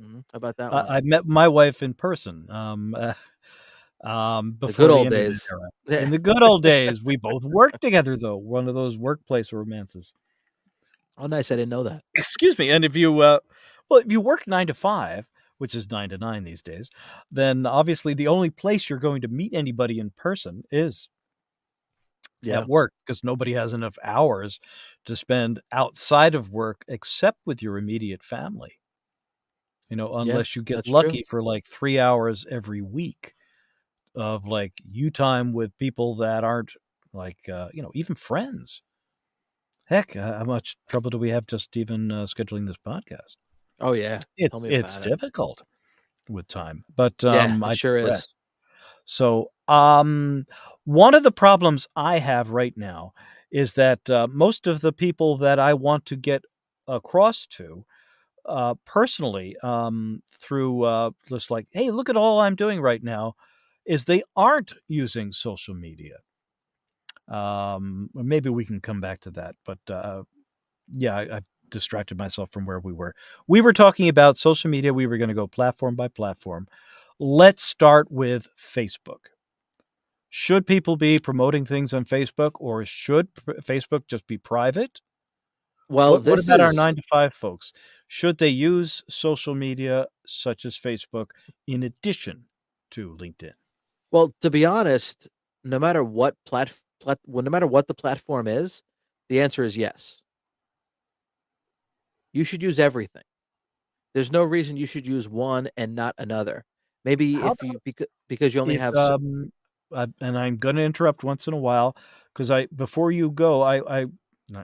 S2: Mhm. How about that one?
S1: I met my wife in person,
S2: The good
S1: before the
S2: old
S1: internet
S2: days.
S1: era.
S2: Yeah.
S1: In the good old days, we both worked together, though, one of those workplace romances.
S2: Oh, nice. I didn't know that.
S1: Excuse me, and if you work 9 to 5, which is 9 to 9 these days, then obviously the only place you're going to meet anybody in person is
S2: Yeah.
S1: at work because nobody has enough hours to spend outside of work except with your immediate family,
S2: Yeah,
S1: unless you get
S2: that's true.
S1: lucky for like 3 hours every week of like you time with people that aren't like, even friends. Heck, how much trouble do we have just even scheduling this podcast?
S2: Oh, yeah. Tell me
S1: It's
S2: about it.
S1: difficult with time, but
S2: Yeah, it
S1: I
S2: sure is.
S1: digress. So, one of the problems I have right now is that most of the people that I want to get across to personally, through just like, hey, look at all I'm doing right now, is they aren't using social media. Maybe we can come back to that, but yeah, I distracted myself from where we were. We were talking about social media. We were going to go platform by platform. Let's start with Facebook. Should people be promoting things on Facebook, or should Facebook just be private?
S2: Well,
S1: What
S2: this
S1: about our
S2: is
S1: 9 to 5 folks? Should they use social media such as Facebook in addition to LinkedIn?
S2: well, to be honest, no matter what the platform is, the answer is yes. You should use everything. There's no reason you should use one and not another. Maybe
S1: How
S2: if you because you only
S1: if,
S2: have
S1: and I'm gonna interrupt once in a while because I before you go, I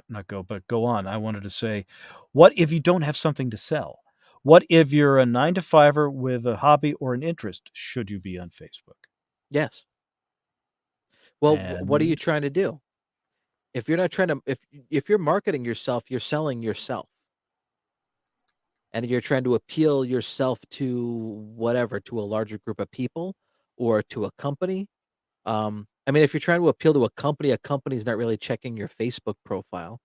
S1: not go, but go on. I wanted to say, what if you don't have something to sell? What if you're a 9 to 5er with a hobby or an interest? Should you be on Facebook?
S2: yes. Well, what are you
S1: And
S2: trying to do? If you're not trying to if you're marketing yourself, you're selling yourself. And you're trying to appeal yourself to whatever, to a larger group of people or to a company. I mean, if you're trying to appeal to a company's not really checking your Facebook profile,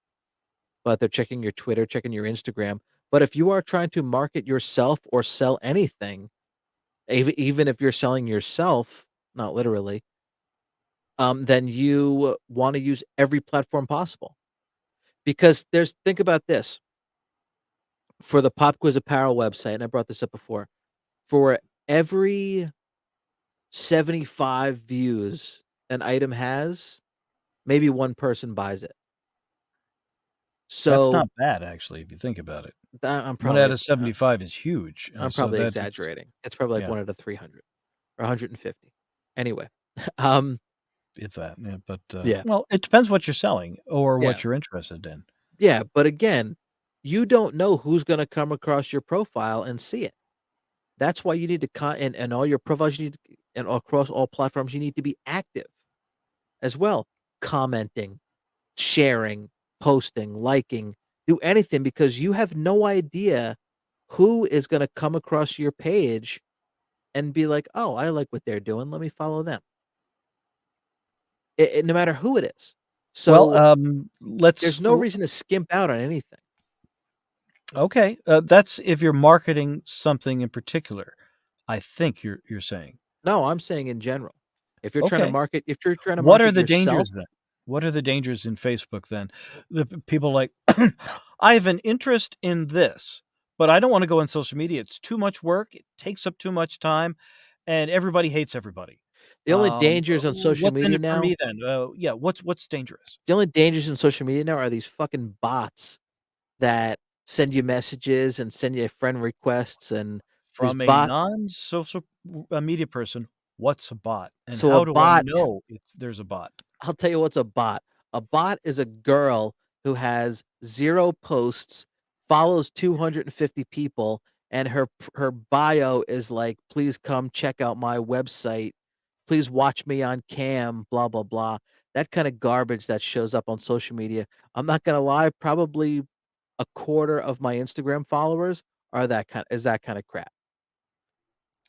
S2: but they're checking your Twitter, checking your Instagram. But if you are trying to market yourself or sell anything, even if you're selling yourself, not literally, then you want to use every platform possible. Because think about this for the Pop Quiz Apparel website, and I brought this up before. For every 75 views an item has, maybe one person buys it.
S1: that's
S2: So
S1: not bad actually if you think about it.
S2: that
S1: 1 out of 75 is huge,
S2: I'm
S1: so
S2: probably
S1: that is
S2: exaggerating. It's probably like
S1: yeah,
S2: 1 out of 300 or 150. Anyway, um,
S1: if that, yeah, but,
S2: yeah,
S1: well, it depends what you're selling or
S2: yeah,
S1: what you're interested in.
S2: yeah, but again, you don't know who's gonna come across your profile and see it. That's why you need to and all your profiles you need to and across all platforms, you need to be active as well, commenting, sharing, posting, liking, do anything because you have no idea who is gonna come across your page and be like, "Oh, I like what they're doing, let me follow them." No matter who it is.
S1: Well,
S2: So,
S1: let's
S2: there's no reason to skimp out on anything.
S1: okay, that's if you're marketing something in particular, I think you're saying.
S2: No, I'm saying in general.
S1: Okay.
S2: If you're trying to
S1: What are
S2: market
S1: the
S2: yourself,
S1: dangers then? What are the dangers in Facebook then? The people like, "I have an interest in this, but I don't wanna go on social media. It's too much work, it takes up too much time, and everybody hates everybody."
S2: the only dangers on social
S1: What's in
S2: media
S1: it for
S2: now
S1: me then? Yeah, what's dangerous?
S2: the only dangers in social media now are these fucking bots that send you messages and send you friend requests and these
S1: From a
S2: bot
S1: non-social media person, what's a bot, and
S2: so a
S1: how do I
S2: bot
S1: know there's a bot?
S2: I'll tell you what's a bot. A bot is a girl who has 0 posts, follows 250 people, and her bio is like, "Please come check out my website. Please watch me on cam, blah, blah, blah." That kinda garbage that shows up on social media. I'm not gonna lie, probably a quarter of my Instagram followers are that kinda crap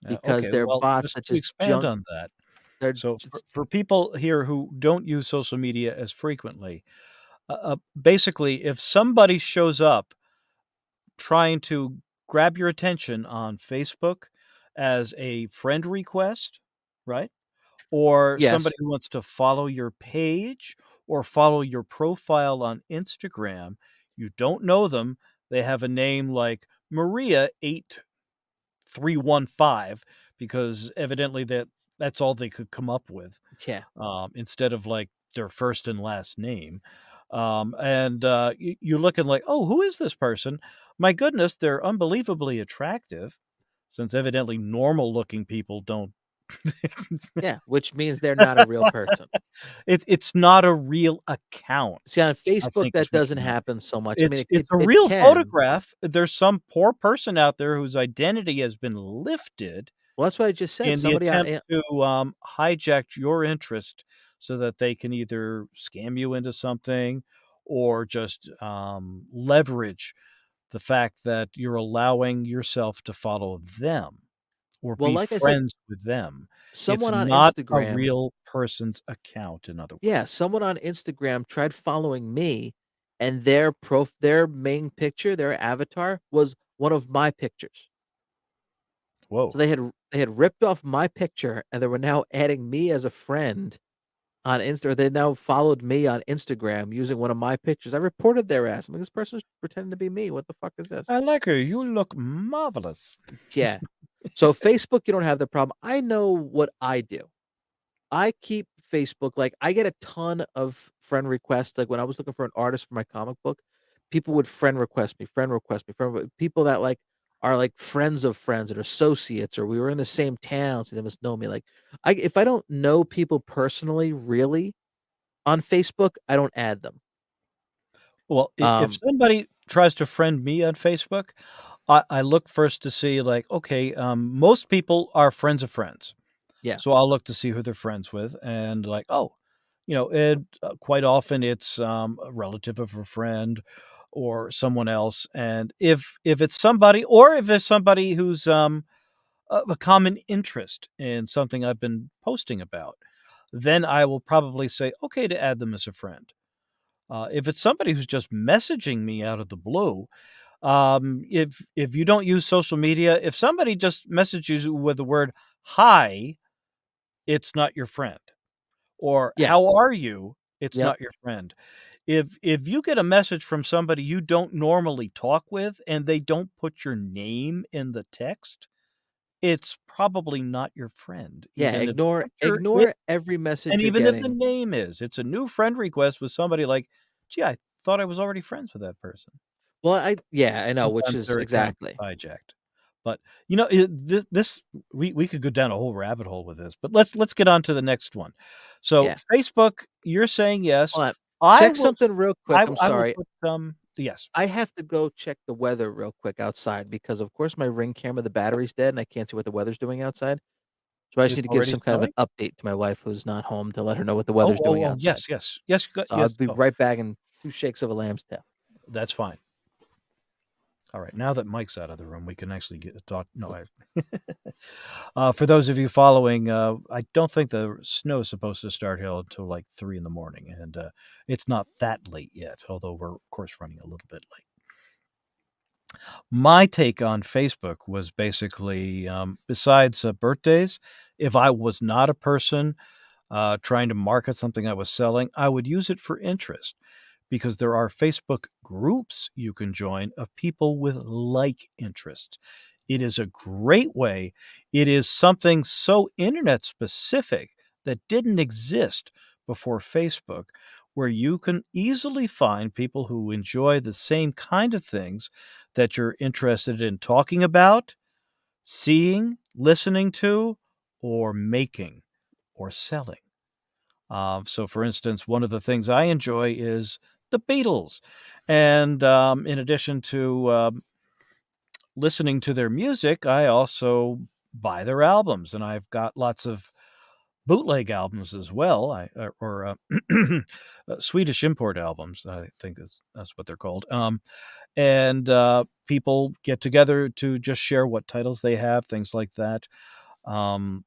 S2: because
S1: Okay,
S2: they're
S1: well,
S2: bots
S1: just
S2: that
S1: to
S2: just
S1: expand
S2: junk
S1: on that,
S2: they're
S1: so
S2: just
S1: for people here who don't use social media as frequently, basically, if somebody shows up trying to grab your attention on Facebook as a friend request, right? Or
S2: yes.
S1: somebody who wants to follow your page or follow your profile on Instagram, you don't know them, they have a name like Maria8315 because evidently that's all they could come up with,
S2: Yeah.
S1: instead of, like, their first and last name. And you're looking like, oh, who is this person? My goodness, they're unbelievably attractive, since evidently normal looking people don't.
S2: Yeah, which means they're not a real person.
S1: It's not a real account,
S2: See, on
S1: I
S2: Facebook,
S1: think is
S2: that
S1: what
S2: doesn't
S1: you mean.
S2: happen so much. I mean,
S1: It's
S2: it
S1: it's
S2: it
S1: a
S2: it
S1: real
S2: can.
S1: photograph. There's some poor person out there whose identity has been lifted
S2: Well, that's what I just said.
S1: in the
S2: Somebody on
S1: attempt
S2: a
S1: to, hijack your interest so that they can either scam you into something or just, leverage the fact that you're allowing yourself to follow them or
S2: well,
S1: be
S2: like I said,
S1: friends with them. It's
S2: someone on
S1: not a
S2: Instagram
S1: real person's account, in other
S2: yeah,
S1: words.
S2: someone on Instagram tried following me, and their main picture, their avatar was one of my pictures. So
S1: Whoa.
S2: they had ripped off my picture, and they were now adding me as a friend on Insta or they now followed me on Instagram using one of my pictures. I reported their ass. I'm like, "This person's pretending to be me. What the fuck is this?"
S1: I like her. You look marvelous.
S2: Yeah. So Facebook, you don't have the problem. I know what I do. I keep Facebook like, I get a ton of friend requests, like, when I was looking for an artist for my comic book, people would friend request me, people that, like, are, like, friends of friends or associates or we were in the same town, so they must know me, like, I if I don't know people personally, really, on Facebook, I don't add them.
S1: Well, if
S2: Um,
S1: somebody tries to friend me on Facebook, I look first to see, like, okay, most people are friends of friends.
S2: yeah,
S1: So I'll look to see who they're friends with and like, oh, and quite often it's a relative of a friend or someone else. And if it's somebody, or if it's somebody who's a common interest in something I've been posting about, then I will probably say, okay, to add them as a friend. If it's somebody who's just messaging me out of the blue, if you don't use social media, if somebody just messages you with the word hi, it's not your friend. Or
S2: yeah,
S1: how are you? It's
S2: yep,
S1: not your friend. If you get a message from somebody you don't normally talk with and they don't put your name in the text, it's probably not your friend,
S2: yeah,
S1: even if the picture is,
S2: ignore every message
S1: and
S2: you're
S1: even if the
S2: getting.
S1: name is. It's a new friend request with somebody like, "Gee, I thought I was already friends with that person."
S2: Well, I know, which
S1: Sometimes
S2: is
S1: their account gets
S2: exactly.
S1: hijacked. But, this we could go down a whole rabbit hole with this, but let's get on to the next one. So,
S2: Yeah.
S1: Facebook, you're saying yes.
S2: Hold on.
S1: I
S2: Check
S1: will
S2: something real quick, I'm
S1: I will
S2: sorry.
S1: put, yes,
S2: I have to go check the weather real quick outside because, of course, my Ring camera, the battery's dead, and I can't see what the weather's doing outside. So I just
S1: it's
S2: need to give
S1: already
S2: some kind of an
S1: snowing?
S2: update to my wife who's not home to let her know what the
S1: Oh,
S2: weather's
S1: oh,
S2: doing
S1: oh,
S2: outside.
S1: yes, yes. Yes, go
S2: So I'll
S1: yes,
S2: be
S1: go.
S2: right back in 2 shakes of a lamb's tail.
S1: That's fine. Alright, now that Mike's out of the room, we can actually get to talk. No, I for those of you following, I don't think the snow is supposed to start here until, like, 3 in the morning, and, it's not that late yet, although we're, of course, running a little bit late. My take on Facebook was basically, besides, birthdays, if I was not a person, trying to market something I was selling, I would use it for interest because there are Facebook groups you can join of people with like interests. It is a great way. It is something so internet specific that didn't exist before Facebook, where you can easily find people who enjoy the same kind of things that you're interested in talking about, seeing, listening to, or making or selling. So, for instance, one of the things I enjoy is the Beatles. And in addition to listening to their music, I also buy their albums. And I've got lots of bootleg albums as well, Swedish import albums, I think that's what they're called. And people get together to just share what titles they have, things like that. Um,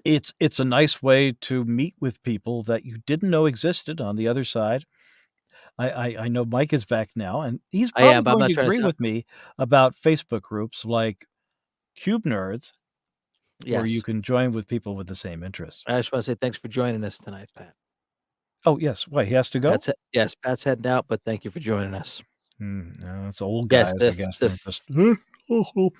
S1: it's a nice way to meet with people that you didn't know existed on the other side. I know Mike is back now, and he's
S2: I am,
S1: probably
S2: but I'm
S1: going
S2: not
S1: to
S2: trying to
S1: agree
S2: sound
S1: with me about Facebook groups like Cube Nerds, where you
S2: yes.
S1: can join with people with the same interests.
S2: I just wanna say thanks for joining us tonight, Pat.
S1: Oh, yes. Why, he has to go?
S2: Pat's heading out, but thank you for joining us.
S1: No, it's old
S2: Yes,
S1: guys,
S2: the
S1: I
S2: f
S1: guess.
S2: the
S1: They're
S2: f
S1: just, oh.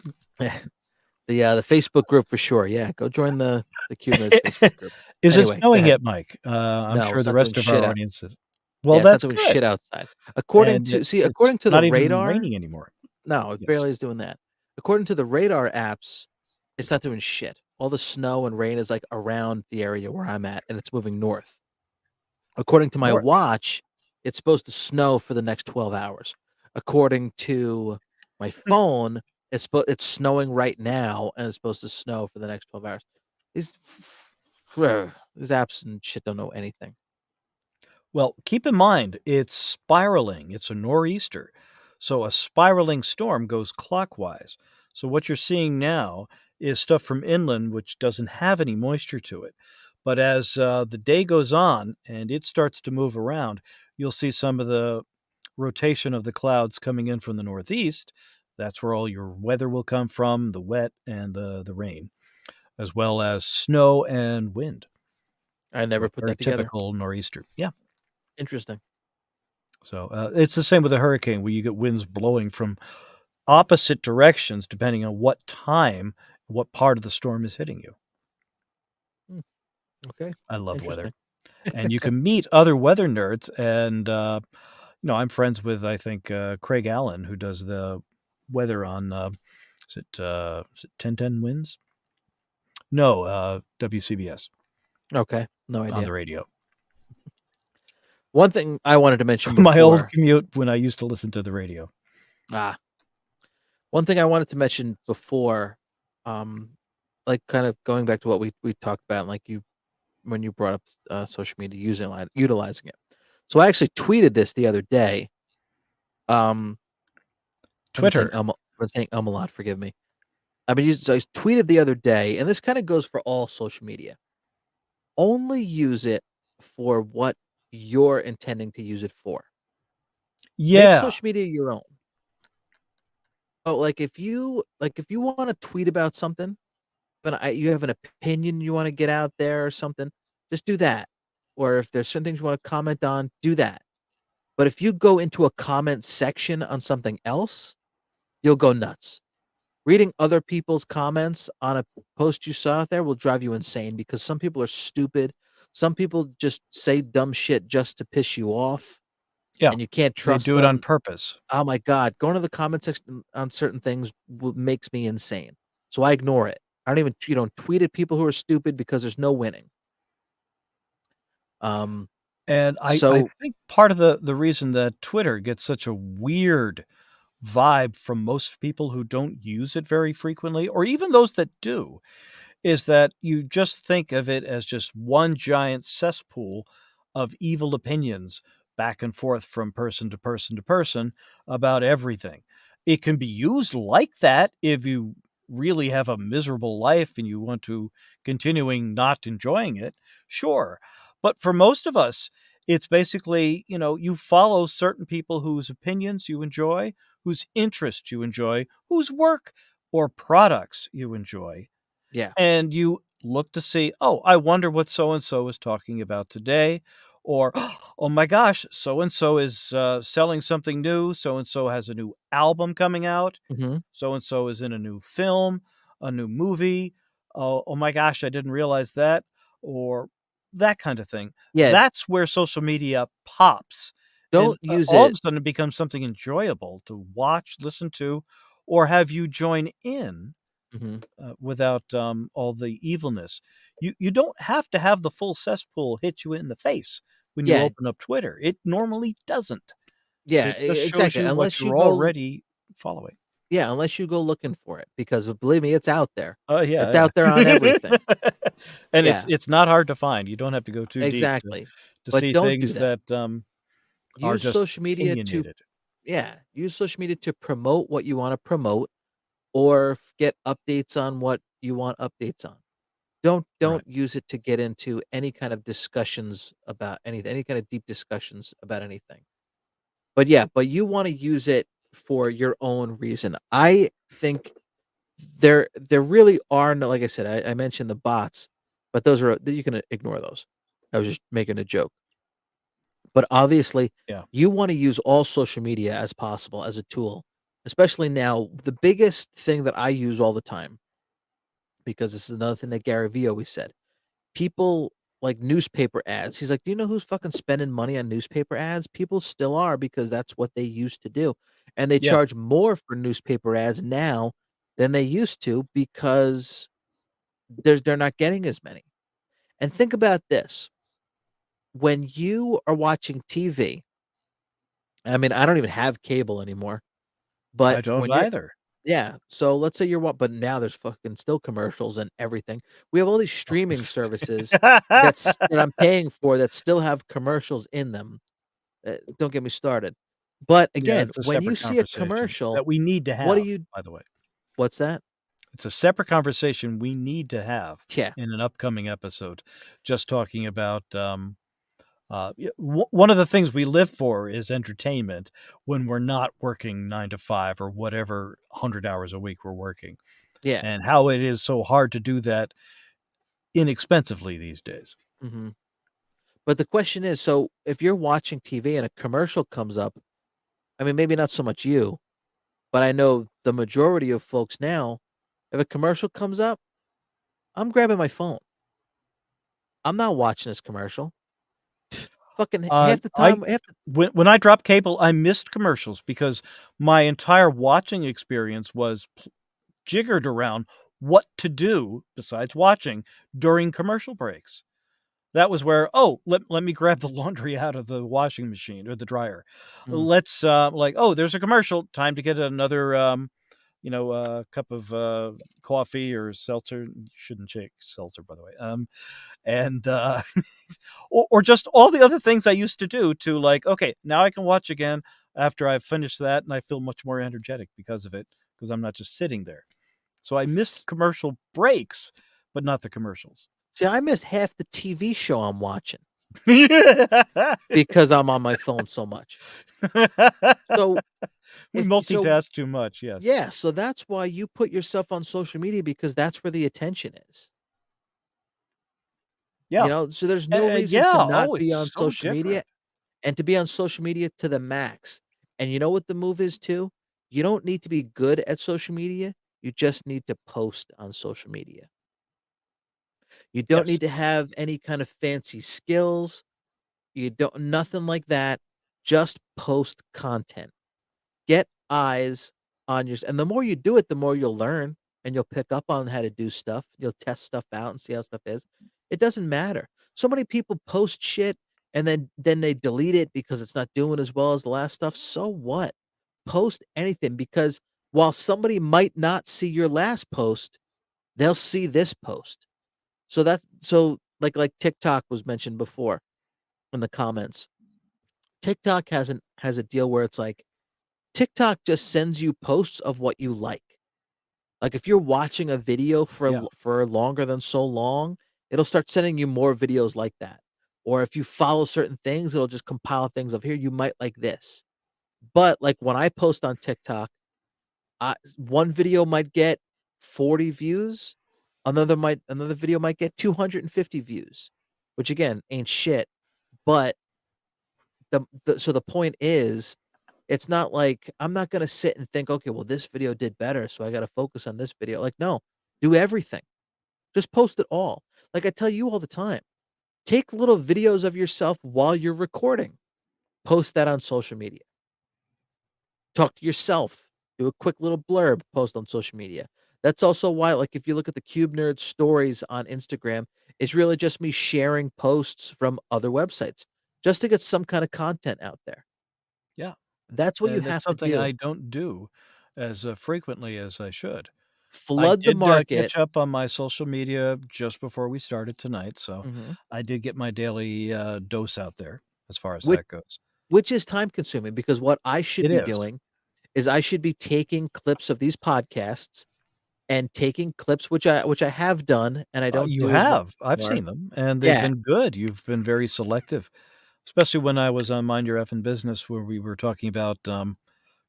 S2: the Facebook group for sure, yeah, go join the Cube Nerds Facebook group.
S1: Is it
S2: Anyway, go
S1: snowing
S2: ahead.
S1: yet, Mike? I'm
S2: No,
S1: sure
S2: it's
S1: the
S2: not doing
S1: rest of
S2: shit
S1: our
S2: out.
S1: audience is.
S2: Yeah,
S1: Well,
S2: it's not
S1: that's
S2: doing
S1: good,
S2: shit outside.
S1: and it's
S2: According to the
S1: not even
S2: radar,
S1: raining anymore.
S2: no, it
S1: Yes.
S2: barely is doing that. According to the radar apps, it's not doing shit. All the snow and rain is, like, around the area where I'm at, and it's moving north. According to my
S1: North.
S2: watch, it's supposed to snow for the next 12 hours. According to my phone, it's snowing right now, and it's supposed to snow for the next 12 hours. These these apps and shit don't know anything.
S1: Well, keep in mind, it's spiraling. It's a nor'easter. So a spiraling storm goes clockwise. So what you're seeing now is stuff from inland which doesn't have any moisture to it. But as the day goes on and it starts to move around, you'll see some of the rotation of the clouds coming in from the northeast. That's where all your weather will come from, the wet and the rain, as well as snow and wind.
S2: I
S1: So
S2: never
S1: a
S2: put
S1: very
S2: that together.
S1: typical nor'easter. Yeah.
S2: Interesting.
S1: So, it's the same with a hurricane where you get winds blowing from opposite directions depending on what time, what part of the storm is hitting you.
S2: Hmm, okay,
S1: I love weather.
S2: interesting.
S1: And you can meet other weather nerds and, I'm friends with, I think, Craig Allen, who does the weather on, is it 1010 Winds? No, WCBS
S2: Okay, no
S1: on
S2: idea.
S1: the radio.
S2: One thing I wanted to mention
S1: My old
S2: before
S1: commute when I used to listen to the radio.
S2: ah, one thing I wanted to mention before, um, like, kind of going back to what we talked about, like, you when you brought up, social media, utilizing it. So, I actually tweeted this the other day, um,
S1: Twitter.
S2: I'm saying a lot, forgive me. I tweeted the other day, and this kinda goes for all social media. Only use it for what you're intending to use it for. Make
S1: Yeah.
S2: social media your own. Oh, if you wanna tweet about something, but you have an opinion you wanna get out there or something, just do that. Or if there's some things you wanna comment on, do that. But if you go into a comment section on something else, you'll go nuts. Reading other people's comments on a post you saw out there will drive you insane because some people are stupid. Some people just say dumb shit just to piss you off,
S1: Yeah.
S2: and you can't
S1: They
S2: trust
S1: do it on
S2: them.
S1: purpose.
S2: Oh my god, going to the comment section on certain things makes me insane. So I ignore it. I don't even tweet at people who are stupid because there's no winning. Um,
S1: And I
S2: so
S1: think part of the reason that Twitter gets such a weird vibe from most people who don't use it very frequently, or even those that do, is that you just think of it as just one giant cesspool of evil opinions back and forth from person to person to person about everything. It can be used like that if you really have a miserable life and you want to continuing not enjoying it, sure. But for most of us, it's basically, you follow certain people whose opinions you enjoy, whose interests you enjoy, whose work or products you enjoy,
S2: yeah,
S1: and you look to see, "Oh, I wonder what so and so is talking about today," or, "Oh my gosh, so and so is, selling something new, so and so has a new album coming out,
S2: hmm
S1: so and so is in a new film, a new movie. Oh my gosh, I didn't realize that," or that kind of thing.
S2: yeah.
S1: That's where social media pops, and,
S2: Don't use
S1: all of
S2: it.
S1: a sudden it becomes something enjoyable to watch, listen to, or have you join in
S2: Mhm.
S1: without, all the evilness. You don't have to have the full cesspool hit you in the face when you
S2: Yeah,
S1: open up Twitter. It normally doesn't.
S2: yeah,
S1: It just shows
S2: exactly.
S1: you what you're already following.
S2: Unless you go looking for it, because believe me, it's out there.
S1: Oh,
S2: It's
S1: yeah,
S2: out there on
S1: yeah.
S2: everything.
S1: And it's
S2: Yeah,
S1: it's not hard to find. You don't have to go too deep
S2: exactly.
S1: to
S2: But
S1: see
S2: don't do
S1: things
S2: that.
S1: that, are
S2: Use
S1: just
S2: social media to
S1: opinionated.
S2: use social media to promote what you wanna promote or get updates on what you want updates on. Don't
S1: Right.
S2: use it to get into any kind of discussions about anything, any kind of deep discussions about anything. But you wanna use it for your own reason. I think there really are no, like I said, I mentioned the bots, but those are you can ignore those. I was just making a joke. But obviously,
S1: Yeah.
S2: you wanna use all social media as possible as a tool, especially now. The biggest thing that I use all the time, because this is another thing that Gary Vee always said, people like newspaper ads. He's like, "Do you know who's fucking spending money on newspaper ads? People still are because that's what they used to do, and they
S1: Yeah,
S2: charge more for newspaper ads now than they used to because they're not getting as many." And think about this, when you are watching TV, I mean, I don't even have cable anymore, but
S1: I don't
S2: when you're
S1: either.
S2: yeah, so let's say you're what but now there's fucking still commercials and everything. We have all these streaming services that I'm paying for that still have commercials in them. Don't get me started. But
S1: Yeah,
S2: again,
S1: it's a
S2: when you
S1: separate
S2: see a
S1: conversation
S2: commercial,
S1: that we need to
S2: what do
S1: have,
S2: you
S1: by the way.
S2: what's that?
S1: It's a separate conversation we need to have
S2: Yeah.
S1: in an upcoming episode, just talking about, one of the things we live for is entertainment when we're not working 9 to 5 or whatever 100 hours a week we're working,
S2: Yeah.
S1: and how it is so hard to do that inexpensively these days.
S2: Mhm. But the question is, so if you're watching TV and a commercial comes up, I mean, maybe not so much you, but I know the majority of folks now, if a commercial comes up, I'm grabbing my phone. I'm not watching this commercial. Fucking half the
S1: I
S2: time,
S1: when I dropped cable, I missed commercials because my entire watching experience was jiggered around what to do besides watching during commercial breaks. That was where, "Oh, let me grab the laundry out of the washing machine or the dryer.
S2: mm,
S1: Let's, like, oh, there's a commercial, time to get another, cup of, coffee or seltzer." You shouldn't shake seltzer, by the way, and, or just all the other things I used to do to, like, "Okay, now I can watch again after I've finished that, and I feel much more energetic because of it, because 'cause I'm not just sitting there." So I missed
S2: s
S1: commercial breaks, but not the commercials.
S2: see, I missed half the TV show I'm watching
S1: Yeah.
S2: because I'm on my phone so much. So,
S1: We
S2: if so
S1: multitask too much, yes.
S2: yeah, so that's why you put yourself on social media because that's where the attention is.
S1: Yeah.
S2: So there's no reason to
S1: Yeah,
S2: not
S1: oh,
S2: be
S1: it's
S2: on
S1: so
S2: social media
S1: different.
S2: and to be on social media to the max. And you know what the move is too? You don't need to be good at social media. You just need to post on social media. You don't
S1: Yes.
S2: need to have any kind of fancy skills. You don't nothing like that. Just post content. Get eyes on your and the more you do it, the more you'll learn and you'll pick up on how to do stuff. You'll test stuff out and see how stuff is. It doesn't matter. So many people post shit and then they delete it because it's not doing as well as the last stuff. So what? Post anything because while somebody might not see your last post, they'll see this post. So like TikTok was mentioned before in the comments. TikTok has a deal where it's like TikTok just sends you posts of what you like. Like, if you're watching a video
S1: Yeah.
S2: for longer than so long, it'll start sending you more videos like that. Or if you follow certain things, it'll just compile things of, "Here, you might like this." But, like, when I post on TikTok, one video might get 40 views, another video might get 250 views, which again, ain't shit, but the point is it's not like I'm not gonna sit and think, "Okay, well, this video did better, so I gotta focus on this video." Like, no, do everything. Just post it all. Like I tell you all the time, take little videos of yourself while you're recording. Post that on social media. Talk to yourself. Do a quick little blurb, post on social media. That's also why, like, if you look at the Cube Nerd stories on Instagram, it's really just me sharing posts from other websites just to get some kind of content out there.
S1: Yeah.
S2: That's what you
S1: And it's
S2: have to
S1: something
S2: do.
S1: I don't do as, frequently as I should. I
S2: Flood the
S1: did,
S2: market.
S1: catch up on my social media just before we started tonight, so
S2: Mhm.
S1: I did get my daily, dose out there as far as
S2: Which
S1: that goes.
S2: which is time consuming because what I should
S1: It
S2: be
S1: is.
S2: doing is I should be taking clips of these podcasts and taking clips which I have done and I don't
S1: You
S2: do as much
S1: have. I've
S2: anymore.
S1: seen them, and they've
S2: Yeah,
S1: been good. You've been very selective, especially when I was on Mind Your Effing Business where we were talking about,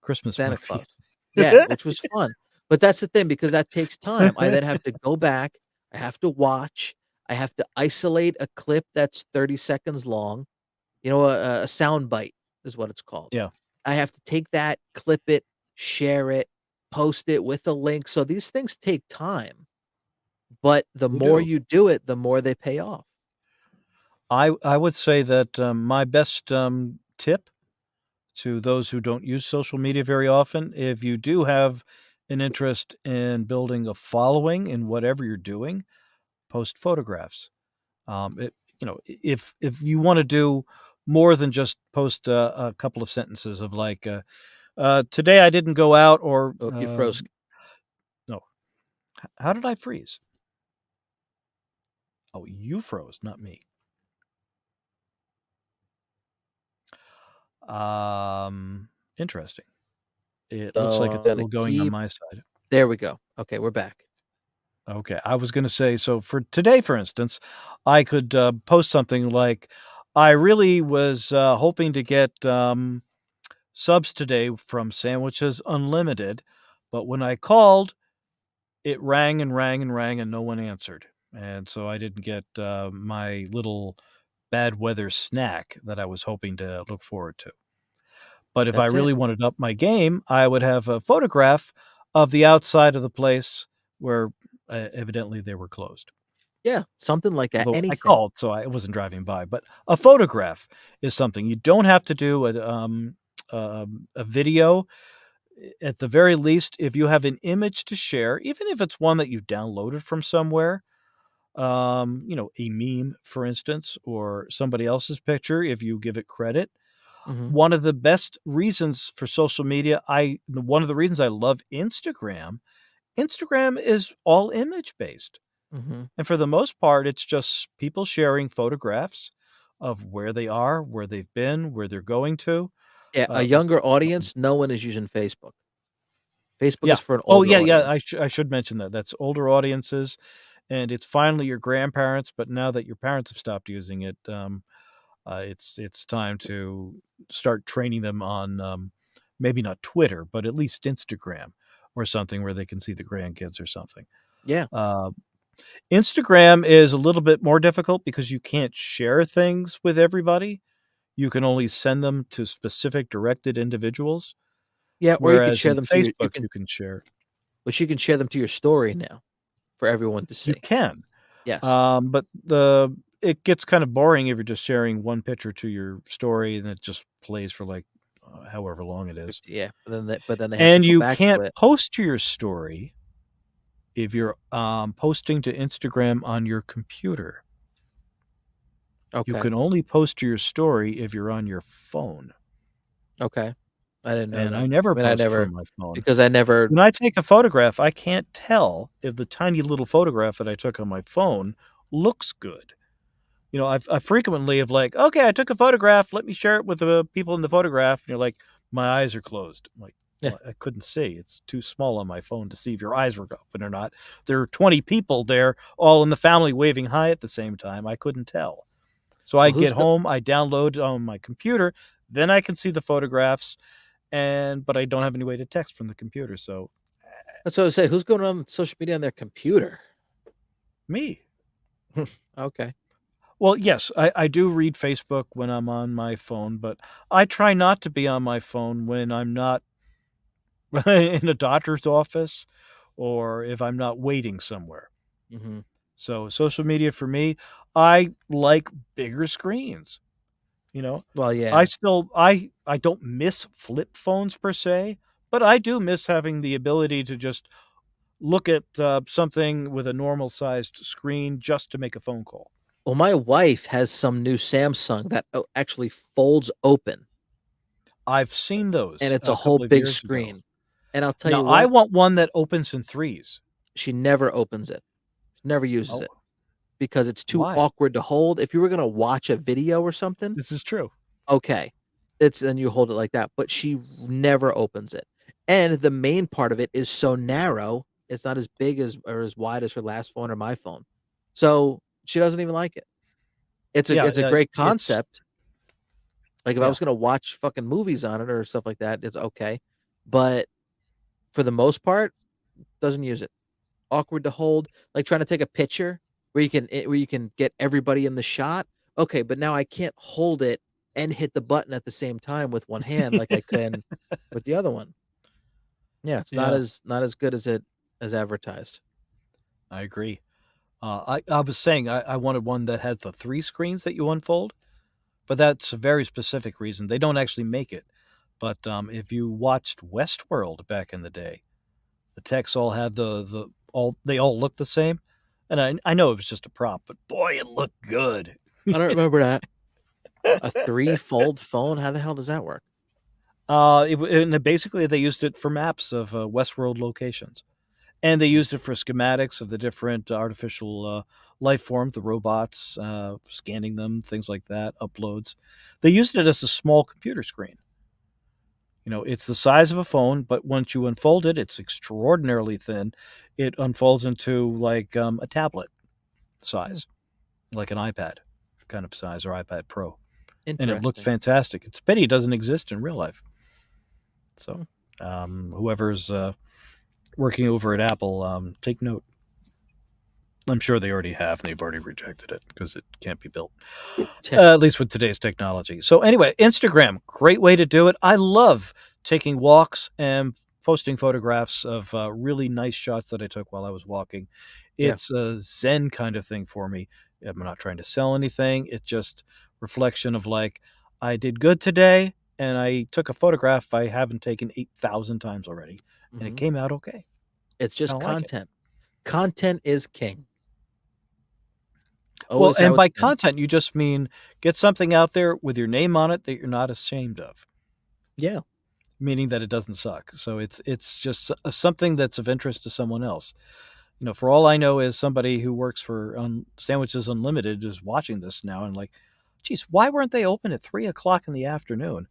S1: Christmas
S2: Santa
S1: movies.
S2: Claus. Yeah, which was fun. But that's the thing because that takes time. I then have to go back, I have to watch, I have to isolate a clip that's 30 seconds long, a sound bite is what it's called.
S1: Yeah,
S2: I have to take that, clip it, share it, post it with a link. So these things take time, but the
S1: they
S2: more
S1: do.
S2: you do it, the more they pay off.
S1: I would say that, my best, tip to those who don't use social media very often, if you do have an interest in building a following in whatever you're doing, post photographs. It if you wanna do more than just post a couple of sentences of like, "Today I didn't go out," or,
S2: Oh, you froze.
S1: no. How did I freeze? Oh, you froze, not me. Um, Interesting. It looks
S2: So
S1: like
S2: I'm
S1: it's
S2: gonna
S1: still going on
S2: keep
S1: my side.
S2: there we go. Okay, we're back.
S1: Okay, I was gonna say, so for today, for instance, I could, post something like, "I really was, hoping to get, subs today from Sandwiches Unlimited, but when I called, it rang and rang and rang and no one answered, and so I didn't get, my little bad weather snack that I was hoping to look forward to." But if I
S2: That's it.
S1: really wanted to up my game, I would have a photograph of the outside of the place where, evidently they were closed.
S2: Yeah, something like that.
S1: Although I
S2: Anything.
S1: called, so I wasn't driving by, but a photograph is something. You don't have to do a video. At the very least, if you have an image to share, even if it's one that you've downloaded from somewhere, a meme, for instance, or somebody else's picture, if you give it credit.
S2: Mhm,
S1: One of the best reasons for social media, one of the reasons I love Instagram, Instagram is all image based.
S2: mhm.
S1: And for the most part, it's just people sharing photographs of where they are, where they've been, where they're going to.
S2: Yeah, a
S1: Uh,
S2: younger audience, no one is using Facebook. Facebook
S1: yeah.
S2: is for an
S1: Oh,
S2: older
S1: yeah, yeah.
S2: audience.
S1: I should mention that. That's older audiences, and it's finally your grandparents. But now that your parents have stopped using it, it's time to start training them on, maybe not Twitter, but at least Instagram or something where they can see the grandkids or something.
S2: Yeah.
S1: Uh, Instagram is a little bit more difficult because you can't share things with everybody. You can only send them to specific directed individuals,
S2: Yeah, or you could
S1: whereas
S2: share
S1: in
S2: them to your
S1: Facebook, you can share.
S2: you can share them to your story now for everyone to
S1: You
S2: see.
S1: can,
S2: Yes.
S1: but it gets kind of boring if you're just sharing one picture to your story and it just plays for, like, however long it is.
S2: 50, yeah, but then they have to
S1: And
S2: go
S1: you
S2: back to
S1: can't
S2: it.
S1: post to your story if you're, posting to Instagram on your computer. You
S2: Okay,
S1: can only post to your story if you're on your phone,
S2: okay. I didn't know
S1: and I
S2: that.
S1: never
S2: I mean, I
S1: post
S2: never
S1: from my phone.
S2: because I never
S1: When I take a photograph, I can't tell if the tiny little photograph that I took on my phone looks good. I frequently have like, "Okay, I took a photograph, let me share it with the people in the photograph," and you're like, "My eyes are closed." I'm like,
S2: yeah.
S1: "Well, I couldn't see. It's too small on my phone to see if your eyes were open or not. There are 20 people there, all in the family waving hi at the same time. I couldn't tell." So I
S2: Well,
S1: get home, I download on my computer, then I can see the photographs, but I don't have any way to text from the computer, so
S2: that's what I was saying. Who's going on social media on their computer?
S1: me.
S2: Okay.
S1: Well, yes, I do read Facebook when I'm on my phone, but I try not to be on my phone when I'm not in a doctor's office or if I'm not waiting somewhere.
S2: Mhm.
S1: So, social media for me, I like bigger screens, you know?
S2: Well,
S1: I
S2: yeah.
S1: still I don't miss flip phones per se, but I do miss having the ability to just look at, something with a normal sized screen just to make a phone call.
S2: Well, my wife has some new Samsung that actually folds open,
S1: I've seen
S2: and
S1: those
S2: it's a
S1: a
S2: whole
S1: couple of
S2: big
S1: years ago.
S2: screen. And I'll tell
S1: Now
S2: you
S1: I
S2: what,
S1: want one that opens in threes.
S2: she never opens it. She never uses
S1: Oh,
S2: it because it's too
S1: why?
S2: awkward to hold. If you were gonna watch a video or something,
S1: This is true.
S2: okay. It's then you hold it like that, but she never opens it. And the main part of it is so narrow, it's not as big as or as wide as her last phone or my phone. So, she doesn't even like it.
S1: Yeah,
S2: It's a great
S1: it's
S2: concept. Like, if I
S1: yeah.
S2: was gonna watch fucking movies on it or stuff like that, it's okay. But for the most part, doesn't use it. Awkward to hold, like trying to take a picture where you can get everybody in the shot. Okay, but now I can't hold it and hit the button at the same time with one hand like I can with the other one. Yeah, it's
S1: Yeah,
S2: not as good as it as advertised.
S1: I agree. I was saying I wanted one that had the 3 screens that you unfold, but that's a very specific reason. They don't actually make it. But, if you watched Westworld back in the day, the techs all had the all they all looked the same, and I know it was just a prop, but boy, it looked good.
S2: I don't remember that. A three-fold phone? How the hell does that work?
S1: Basically, they used it for maps of, Westworld locations, and they
S2: Hmm.
S1: used it for schematics of the different artificial, life forms, the robots, scanning them, things like that, uploads. They used it as a small computer screen. It's the size of a phone, but once you unfold it, it's extraordinarily thin. It unfolds into like a tablet
S2: Hmm.
S1: size, like an iPad kind of size or iPad Pro, and it looked
S2: Interesting.
S1: fantastic. It's a pity it doesn't exist in real life. So,
S2: Hmm.
S1: whoever's working over at Apple, take note. I'm sure they already have, and they've already rejected it because it can't be built. At least with today's technology. So anyway, Instagram, great way to do it. I love taking walks and posting photographs of really nice shots that I took while I was walking.
S2: Yeah.
S1: It's a zen kind of thing for me. I'm not trying to sell anything. It's just reflection of like I did good today and I took a photograph I haven't taken 8,000 times already and it
S2: Hmm.
S1: came out okay.
S2: It's
S1: I
S2: just
S1: don't like it.
S2: content. Content is king.
S1: Well,
S2: Always
S1: and
S2: how
S1: by
S2: it's been.
S1: content you just mean get something out there with your name on it that you're not ashamed of.
S2: Yeah.
S1: Meaning that it doesn't suck. So it's just something that's of interest to someone else. For all I know, is somebody who works for Sandwiches Unlimited is watching this now and like, geez, why weren't they open at 3 o'clock in the afternoon?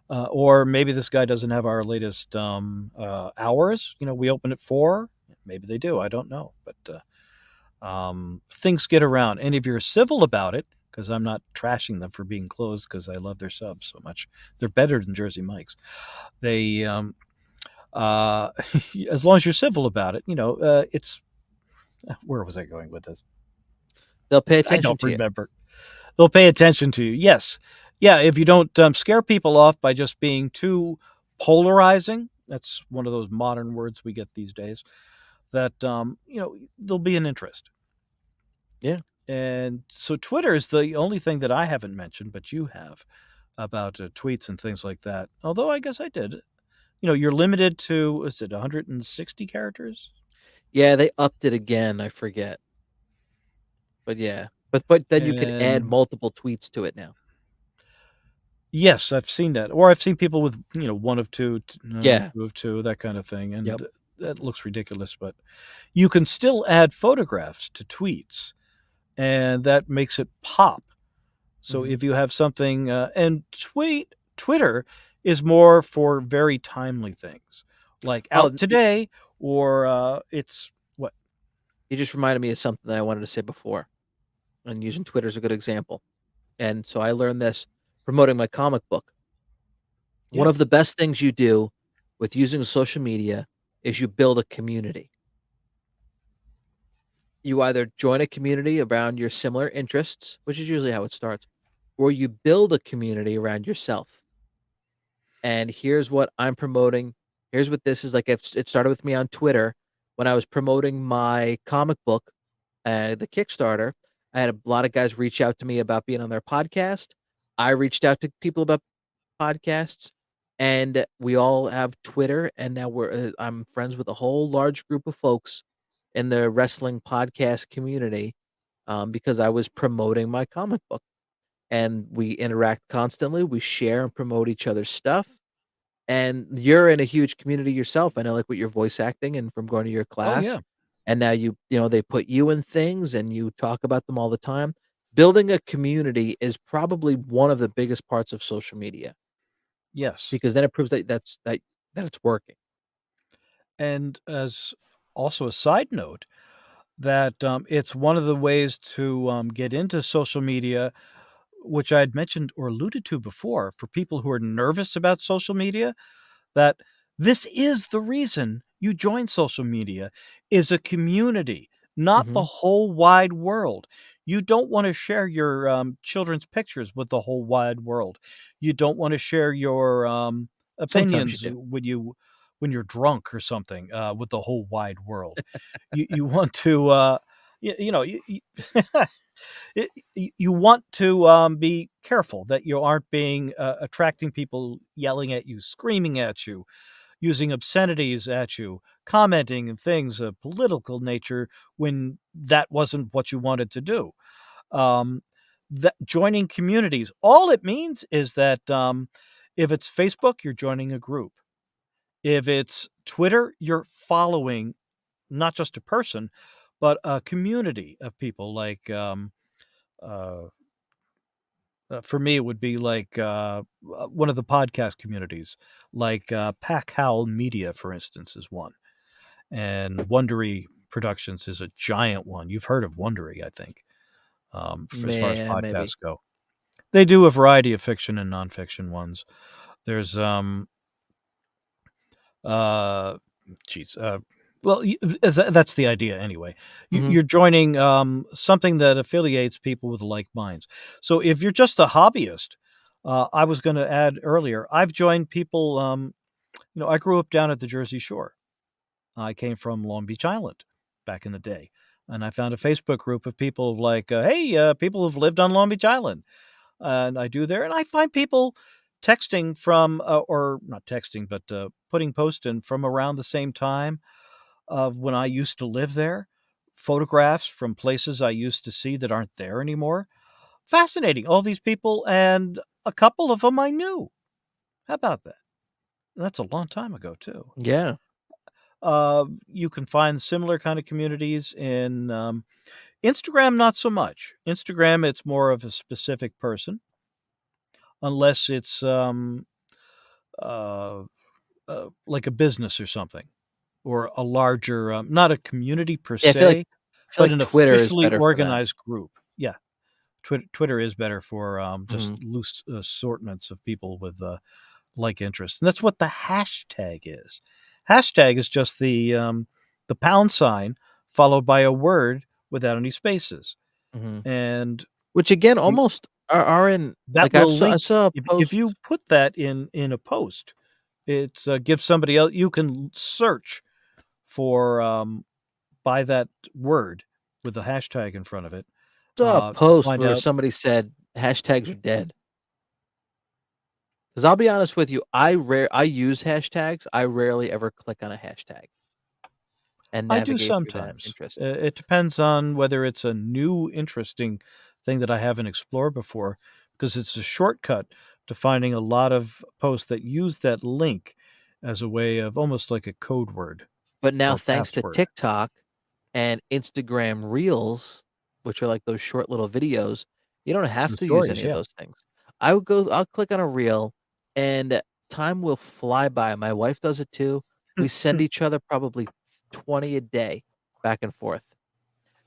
S1: Or maybe this guy doesn't have our latest hours. We open at 4. Maybe they do. I don't know, but things get around, and if you're civil about it, because I'm not trashing them for being closed, because I love their subs so much, they're better than Jersey Mike's. They uh as long as you're civil about it, it's where was I going with this?
S2: They'll pay
S1: I
S2: attention
S1: don't
S2: to you.
S1: remember. They'll pay attention to you. Yes. Yeah, if you don't scare people off by just being too polarizing, that's one of those modern words we get these days, that there'll be an interest.
S2: Yeah.
S1: And so Twitter is the only thing that I haven't mentioned, but you have, about tweets and things like that. Although I guess I did. You're limited to, is it 160 characters?
S2: Yeah, they upped it again, I forget. But yeah. But then you could add
S1: And
S2: multiple tweets to it now.
S1: yes, I've seen that. Or I've seen people with, one of two,
S2: Yeah.
S1: two of two, that kind of thing.
S2: Yep.
S1: And that looks ridiculous, but you can still add photographs to tweets, and that makes it pop. So
S2: Mhm.
S1: if you have something, and Twitter is more for very timely things, like
S2: Oh,
S1: out today, or it's what?
S2: you just reminded me of something that I wanted to say before, and using Twitter is a good example. And so I learned this promoting my comic book. One
S1: Yeah,
S2: of the best things you do with using social media is you build a community. You either join a community around your similar interests, which is usually how it starts, or you build a community around yourself. And here's what I'm promoting. Here's what this is like. It started with me on Twitter when I was promoting my comic book, the Kickstarter. I had a lot of guys reach out to me about being on their podcast. I reached out to people about podcasts, and we all have Twitter. And now I'm friends with a whole large group of folks in the wrestling podcast community because I was promoting my comic book. And we interact constantly. We share and promote each other's stuff, and you're in a huge community yourself. I know, like, with your voice acting and from going to your
S1: oh
S2: class,
S1: yeah,
S2: and now they put you in things and you talk about them all the time. Building a community is probably one of the biggest parts of social media
S1: yes,
S2: because then it proves that it's working.
S1: and as also a side note, that it's one of the ways to get into social media, which I had mentioned or alluded to before, for people who are nervous about social media, that this is the reason you join social media, is a community, not the
S2: Mhm.
S1: whole wide world. You don't want to share your children's pictures with the whole wide world. You don't want to share your
S2: Sometimes you
S1: opinions
S2: do.
S1: when you're drunk or something with the whole wide world. You want to. you know, you want to be careful that you aren't being attracting people yelling at you, screaming at you, using obscenities at you, commenting and things of political nature when that wasn't what you wanted to do. Um, that joining communities, all it means is that if it's Facebook, you're joining a group. If it's Twitter, you're following not just a person, but a community of people. Like uh, for me, it would be like one of the podcast communities, like Pack Howl Media, for instance, is one, and Wondery Productions is a giant one. You've heard of Wondery, I think, as far as
S2: Yeah, maybe.
S1: podcasts go. They do a variety of fiction and nonfiction ones. There's uh geez, well, that's the idea anyway.
S2: Mhm.
S1: You're joining something that affiliates people with like minds. So if you're just a hobbyist, I was going to add earlier, I've joined people. I grew up down at the Jersey Shore. I came from Long Beach Island back in the day, and I found a Facebook group of people of like, hey, people who've lived on Long Beach Island, and I do there, and I find people texting from, or not texting, but putting posts in from around the same time of when I used to live there, photographs from places I used to see that aren't there anymore. Fascinating. All these people, and a couple of them I knew. How about that? That's a long time ago, too.
S2: Yeah.
S1: You can find similar kind of communities in Instagram, not so much. Instagram, it's more of a specific person, unless it's uh, like a business or something, or a larger, not a community per
S2: Yeah,
S1: se,
S2: I feel
S1: but
S2: like
S1: an
S2: Twitter is
S1: officially
S2: better for that.
S1: organized group. Yeah, Twitter is better for just
S2: Mhm.
S1: loose assortments of people with like interests, and that's what the hashtag is. Hashtag is just the pound sign followed by a word without any spaces,
S2: Mhm.
S1: and
S2: Which again
S1: you,
S2: almost are in
S1: that
S2: like I've
S1: will
S2: saw I
S1: link.
S2: saw a
S1: If you
S2: post.
S1: put that in a post, it gives somebody else. You can search for by that word with the hashtag in front of it
S2: Saw a
S1: to
S2: post
S1: find
S2: where
S1: out.
S2: somebody said hashtags are dead. Because 'Cause I'll be honest with you, I use hashtags, I rarely ever click on a hashthashtag and
S1: I do
S2: navigate through that
S1: sometimes.
S2: interest.
S1: It depends on whether it's a new interesting thing that I haven't explored before, because it's a shortcut to finding a lot of posts that use that link as a way of almost like a code word
S2: But now
S1: or
S2: thanks to
S1: password.
S2: TikTok and Instagram Reels, which are like those short little videos, you don't have
S1: The
S2: to use
S1: stories,
S2: any of
S1: yeah.
S2: those things. I'll click on a reel and time will fly by. My wife does it too. We send each other probably 20 a day back and forth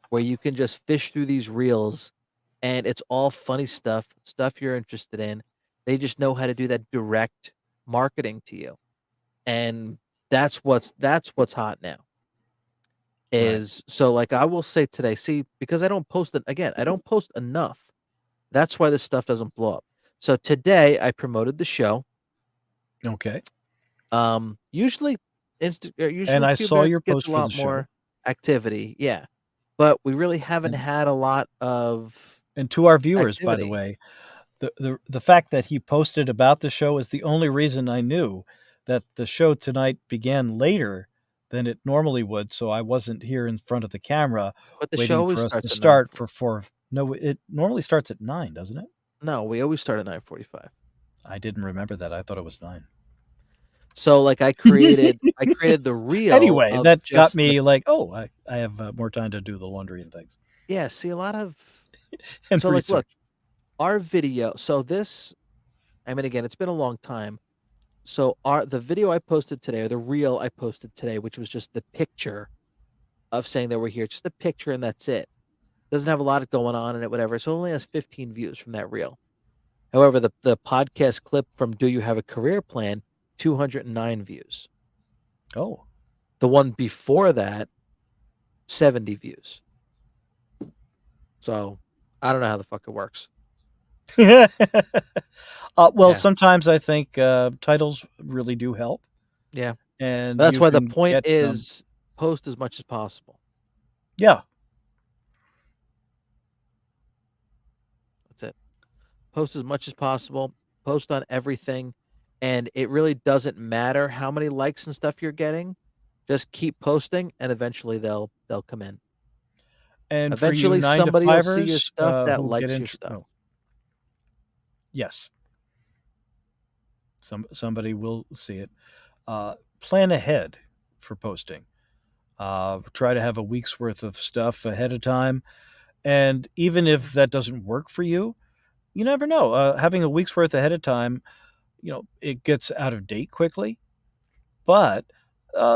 S2: where you can just fish through these reels and it's all funny stuff you're interested in. They just know how to do that direct marketing to you. And that's what's hot now.
S1: Right.
S2: Is so, like, I will say today, see, because I don't post it again, I don't post enough. That's why this stuff doesn't blow up. So today I promoted the show.
S1: Okay.
S2: Usually
S1: And
S2: usually
S1: I saw
S2: Qubits
S1: your
S2: gets
S1: post
S2: a
S1: for the
S2: lot
S1: show.
S2: more activity, yeah, but we really haven't
S1: And
S2: had a lot of
S1: to our viewers, by the
S2: activity.
S1: way, the fact that he posted about the show is the only reason I knew that the show tonight began later than it normally would, so I wasn't here in front of the camera
S2: But the show
S1: waiting
S2: always
S1: for us to
S2: starts at
S1: start
S2: 9:40.
S1: for 4. No, it normally starts at 9, doesn't it?
S2: No, we always start at 9:45.
S1: I didn't remember that, I thought it was 9.
S2: So, like, I created the reel
S1: Anyway,
S2: of
S1: that got
S2: just the
S1: me like, "Oh, I have, more time to do the laundry and things,
S2: yeah, see, a lot of
S1: and
S2: so, like, look,
S1: research."
S2: our video so this I mean, again, it's been a long time. So our the video I posted today, or the reel I posted today, which was just the picture of saying that we're here, just a picture and that's it. Doesn't have a lot going on in it, whatever. So it only has 15 views from that reel. However, the podcast clip from Do You Have a Career Plan, 209 views.
S1: Oh.
S2: The one before that, 70 views. So I don't know how the fuck it works.
S1: Well,
S2: Yeah.
S1: sometimes I think, titles really do help,
S2: Yeah.
S1: and
S2: That's
S1: you
S2: why the
S1: can
S2: point
S1: get,
S2: is post as much as possible.
S1: yeah.
S2: post as much as possible, post on everything, and it really doesn't matter how many likes and stuff you're getting. Just keep posting, and eventually they'll come in.
S1: And for you
S2: Eventually,
S1: 9 to
S2: somebody will see your
S1: 5ers,
S2: stuff that
S1: who get
S2: likes your
S1: int
S2: stuff.
S1: oh, yes, somebody will see it. Plan ahead for posting. Try to have a week's worth of stuff ahead of time, and even if that doesn't work for you, you never know. Having a week's worth ahead of time, it gets out of date quickly, but,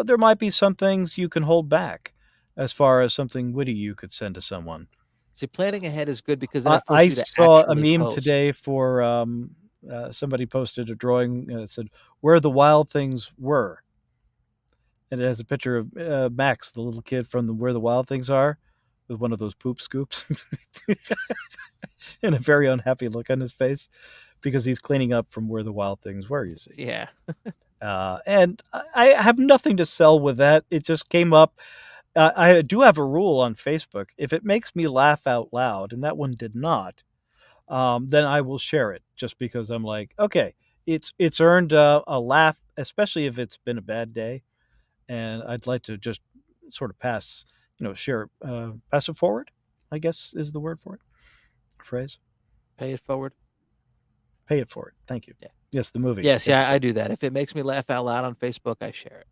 S1: there might be some things you can hold back as far as something witty you could send to someone.
S2: See, planning ahead is good because then
S1: I
S2: it
S1: I
S2: forces you to
S1: saw a
S2: actually
S1: meme
S2: post.
S1: today for, somebody posted a drawing, that said, "Where the wild things were," and it has a picture of, Max, the little kid from the Where the Wild Things Are, with one of those poop scoops, and a very unhappy look on his face because he's cleaning up from where the wild things were, you see.
S2: Yeah.
S1: And I have nothing to sell with that. It just came up. I do have a rule on Facebook. If it makes me laugh out loud, and that one did not, then I will share it just because I'm like, okay, it's earned a laugh, especially if it's been a bad day, and I'd like to just sort of share, pass it forward, I guess is the word for it, phrase.
S2: Pay it forward.
S1: Pay it forward. Thank you.
S2: Yeah.
S1: Yes, the movie.
S2: Yes,
S1: Pay it
S2: yeah, I
S1: forward.
S2: do that. If it makes me laugh out loud on Facebook, I share it.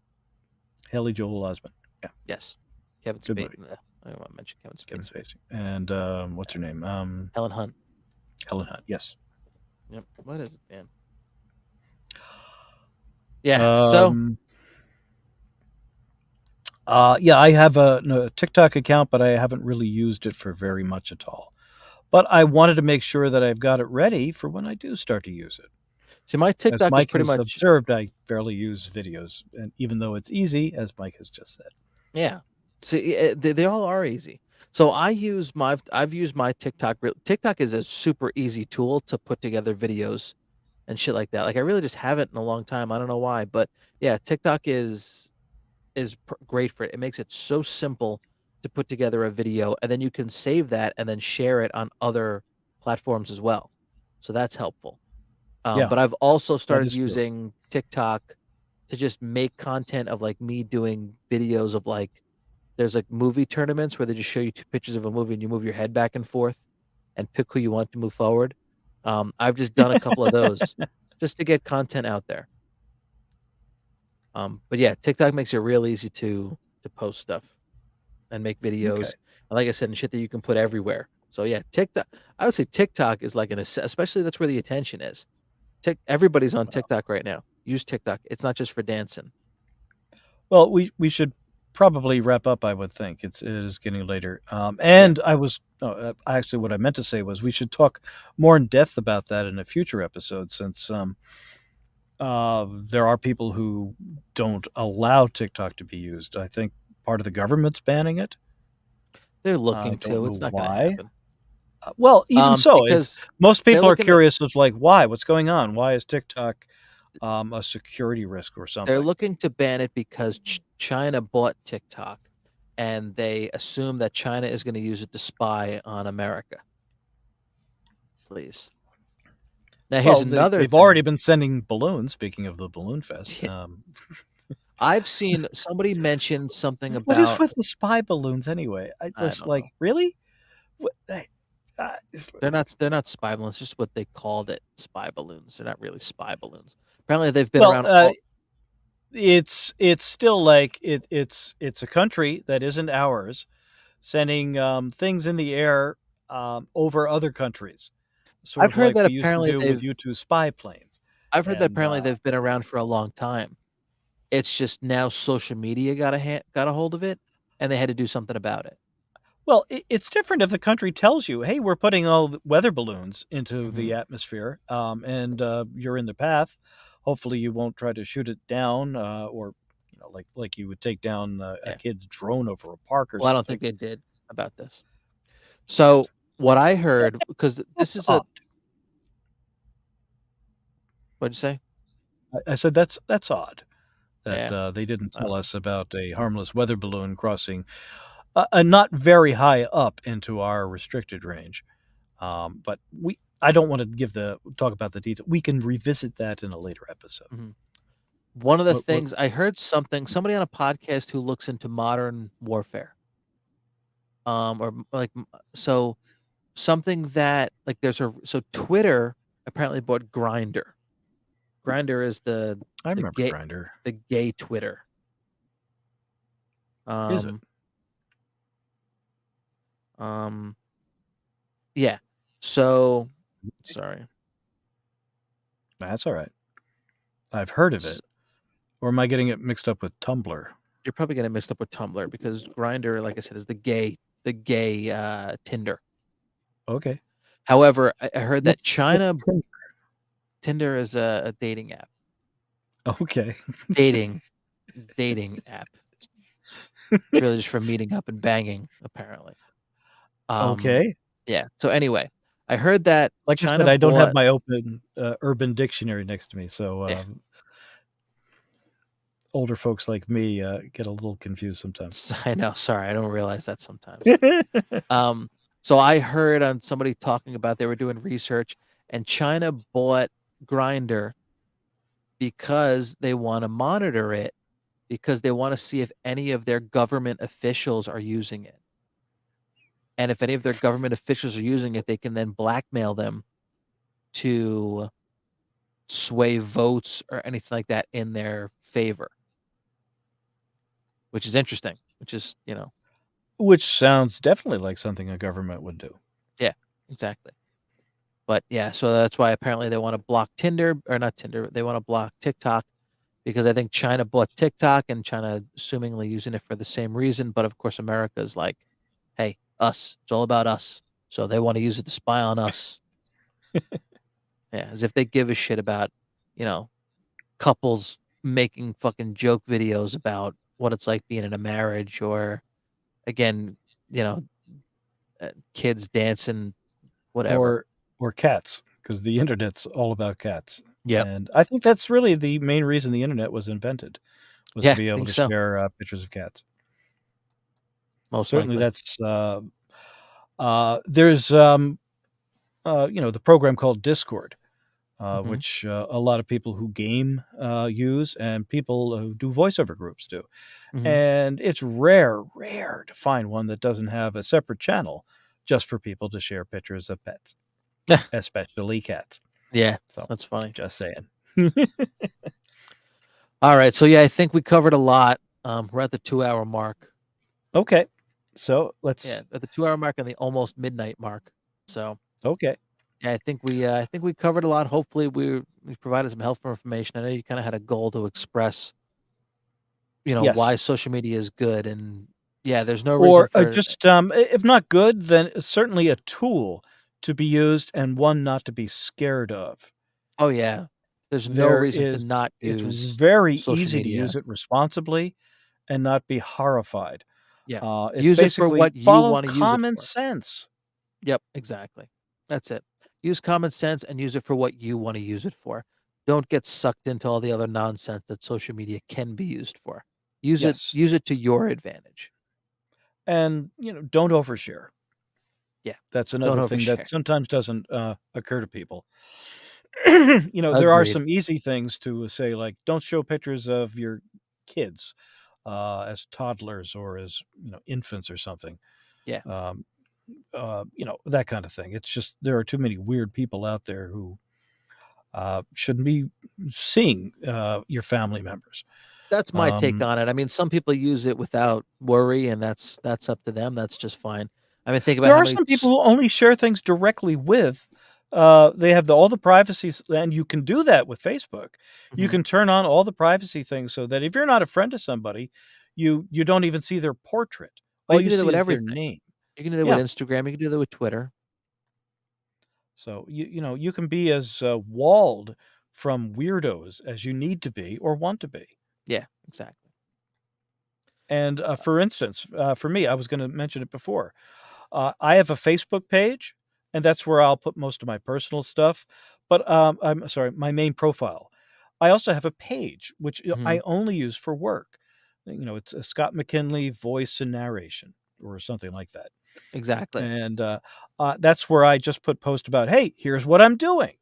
S1: Haley Joel Osment. Yeah,
S2: Yes. Kevin
S1: good
S2: Spacey.
S1: movie.
S2: I don't want to mention Kevin
S1: Kevin
S2: Spacey.
S1: Spacey. And what's her name?
S2: Helen Hunt.
S1: Helen Hunt. Yes.
S2: Yep. What is it, man? Yeah. So
S1: Um, yeah, I have a TikTok account, but I haven't really used it for very much at all. But I wanted to make sure that I've got it ready for when I do start to use it.
S2: see, my
S1: As
S2: TikTok is
S1: Mike
S2: pretty
S1: has
S2: much
S1: observed, I barely use videos, and even though it's easy, as Mike has just said.
S2: yeah. See, they all are easy. So I've used my TikTok. TikTok is a super easy tool to put together videos and shit like that. Like I really just haven't in a long time. I don't know why, but yeah, TikTok is great for it. It makes it so simple to put together a video, and then you can save that and then share it on other platforms as well. So that's helpful.
S1: Yeah,
S2: But I've also
S1: that
S2: started
S1: is true.
S2: using TikTok to just make content of like me doing videos of like there's like movie tournaments where they just show you two pictures of a movie and you move your head back and forth and pick who you want to move forward. I've just done a couple of those just to get content out there. But yeah, TikTok makes it real easy to post stuff and make
S1: Okay.
S2: videos. And like I said, and shit that you can put everywhere. So yeah, TikTok. I would say TikTok is like especially that's where the attention is. Everybody's on TikTok right now. Use TikTok. It's not just for dancing.
S1: Well, we should probably wrap up, I would think. It is getting later.
S2: Yeah.
S1: And I was actually what I meant to say was we should talk more in depth about that in a future episode, since there are people who don't allow TikTok to be used. I think part of the government's banning it.
S2: They're
S1: I
S2: looking
S1: don't
S2: to.
S1: know
S2: It's not going to
S1: why.
S2: happen.
S1: Well, even so, it's
S2: Because
S1: most
S2: they're
S1: people are
S2: looking to
S1: curious of like why, what's going on? Why is TikTok a security risk or
S2: they're
S1: something?
S2: looking to ban it because China bought TikTok, and they assume that China is going to use it to spy on America. Please. Now here's
S1: Well,
S2: another
S1: they've already
S2: thing.
S1: been sending balloons. Speaking of the balloon fest,
S2: I've seen somebody mention something
S1: what is
S2: about
S1: with the spy balloons anyway? I
S2: I
S1: just
S2: don't know.
S1: like really. What,
S2: They're not spy balloons. It's just what they called it, spy balloons. They're not really spy balloons. Apparently, they've been
S1: well,
S2: around for.
S1: it's still like it's a country that isn't ours sending things in the air over other countries, sort
S2: I've
S1: of
S2: heard
S1: like
S2: that
S1: we used to
S2: apparently
S1: do with
S2: they've.
S1: U-2 spy planes.
S2: I've heard that
S1: And
S2: apparently they've been around for a long time. It's just now social media got a hold of it, and they had to do something about it.
S1: well, it's different if the country tells you, "Hey, we're putting all the weather balloons into the
S2: Hmm.
S1: atmosphere, and you're in the path. Hopefully, you won't try to shoot it down, or like you would take down a
S2: Yeah.
S1: kid's drone over a park or
S2: Well, I don't
S1: something."
S2: think they did about this. So what I heard, because this
S1: That's
S2: is a
S1: odd.
S2: what'd you say?
S1: I said that's odd that
S2: Yeah,
S1: they didn't
S2: I
S1: tell
S2: don't know.
S1: us about a harmless weather balloon crossing a not very high up into our restricted range. But I don't want to talk about the detail. We can revisit that in a later episode.
S2: Mhm. One of the
S1: What
S2: things I heard somebody on a podcast who looks into modern warfare, so something that like so Twitter apparently bought Grinder. Grinder is
S1: I
S2: the
S1: remember
S2: gay
S1: Grinder.
S2: the gay Twitter.
S1: Is it?
S2: Um, um, yeah. So sorry.
S1: That's all right. I've heard of
S2: S-
S1: it. Or am I getting it mixed up with Tumblr?
S2: You're probably getting mixed up with Tumblr because Grinder, like I said, is the gay Tinder.
S1: Okay.
S2: However, I heard that
S1: What's
S2: China
S1: Tinder?
S2: Tinder is a dating app.
S1: Okay.
S2: Dating app. It's really just for meeting up and banging, apparently. Um,
S1: Okay.
S2: yeah. So anyway, I heard that
S1: Like I said,
S2: China
S1: I don't have
S2: bought.
S1: my open Urban Dictionary next to me, so
S2: Yeah.
S1: older folks like me get a little confused sometimes.
S2: I know. Sorry, I don't realize that sometimes. Um, so I heard on somebody talking about they were doing research, and China bought Grinder because they want to monitor it, because they want to see if any of their government officials are using it. And if any of their government officials are using it, they can then blackmail them to sway votes or anything like that in their favor, which is interesting, which is,
S1: Which sounds definitely like something a government would do.
S2: yeah, exactly. But yeah, so that's why apparently they want to block Tinder, or not Tinder, they want to block TikTok because I think China bought TikTok and China assumingly using it for the same reason. But of course, America is like, hey, us, it's all about us. So they want to use it to spy on us. Yeah, as if they give a shit about, you know, couples making fucking joke videos about what it's like being in a marriage, or again, you know, kids dancing, whatever.
S1: Or cats, because the internet's all about cats.
S2: Yep.
S1: And I think that's really the main reason the internet was invented, was to
S2: Yeah,
S1: be
S2: I
S1: able
S2: think
S1: to
S2: so.
S1: share pictures of cats.
S2: Most
S1: Certainly
S2: likely.
S1: that's there's the program called Discord,
S2: Hmm.
S1: which a lot of people who game use, and people who do voiceover groups do.
S2: Hmm.
S1: And it's rare to find one that doesn't have a separate channel just for people to share pictures of pets, especially cats.
S2: Yeah,
S1: So,
S2: that's funny.
S1: just saying.
S2: All right, so yeah, I think we covered a lot. We're at the 2 hour mark.
S1: Okay. So,
S2: Yeah,
S1: let's
S2: at the 2 hour mark and the almost midnight mark. So
S1: okay.
S2: yeah, I think we covered a lot. Hopefully, we provided some helpful information. I know you kind of had a goal to express, why
S1: Yes.
S2: social media is good, and yeah, there's no reason
S1: Or,
S2: for.
S1: just, if not good, then certainly a tool to be used and one not to be scared of.
S2: Oh yeah, there's no
S1: There
S2: reason to
S1: is
S2: not
S1: It's
S2: use
S1: very
S2: social
S1: easy to
S2: media.
S1: use it responsibly and not be horrified.
S2: Yeah,
S1: It's
S2: use it for
S1: basically
S2: what you
S1: follow
S2: want to use it
S1: common
S2: for.
S1: sense.
S2: Yep, exactly. That's it. Use common sense and use it for what you want to use it for. Don't get sucked into all the other nonsense that social media can be used for.
S1: Yes.
S2: Use it to your advantage.
S1: And, don't overshare.
S2: Yeah.
S1: That's
S2: Don't
S1: another thing that
S2: overshare.
S1: sometimes doesn't, occur to people. There are
S2: Agreed.
S1: some easy things to say, like, don't show pictures of your kids, as toddlers or as, infants or something.
S2: Yeah.
S1: Um, that kind of thing. It's just there are too many weird people out there who, shouldn't be seeing, your family members.
S2: That's my take
S1: Um,
S2: on it. I mean, some people use it without worry, and that's up to them. That's just fine. I mean, think about
S1: there
S2: how
S1: are
S2: many.
S1: some people who only share things directly with, they have all the privacies, and you can do that with Facebook. You
S2: Mhm.
S1: can turn on all the privacy things so that if you're not a friend of somebody, you don't even see their portrait.
S2: Well,
S1: All
S2: you
S1: you
S2: can do that
S1: see
S2: with
S1: is their
S2: everything.
S1: name.
S2: You can do that with
S1: Yeah.
S2: Instagram. You can do that with Twitter.
S1: So you can be as walled from weirdos as you need to be or want to be.
S2: Yeah, exactly.
S1: And for instance, for me, I was going to mention it before. I have a Facebook page, and that's where I'll put most of my personal stuff. But I'm sorry, my main profile. I also have a page which
S2: Hmm.
S1: I only use for work. It's Scott McKinley voice and narration. or something like that.
S2: Exactly.
S1: And that's where I just put post about, hey, here's what I'm doing.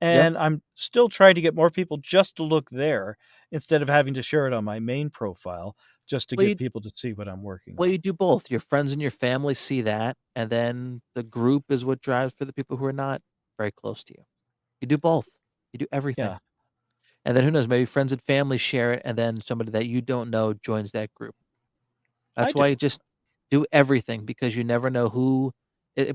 S2: Yep.
S1: And I'm still trying to get more people just to look there instead of having to share it on my main profile just to
S2: Well,
S1: get
S2: you
S1: people to see what I'm working
S2: well,
S1: on.
S2: you do both. Your friends and your family see that, and then the group is what drives for the people who are not very close to you. You do both. You do everything.
S1: Yeah,
S2: And then who knows, maybe friends and family share it, and then somebody that you don't know joins that group.
S1: I
S2: That's
S1: do.
S2: why you just do everything because you never know who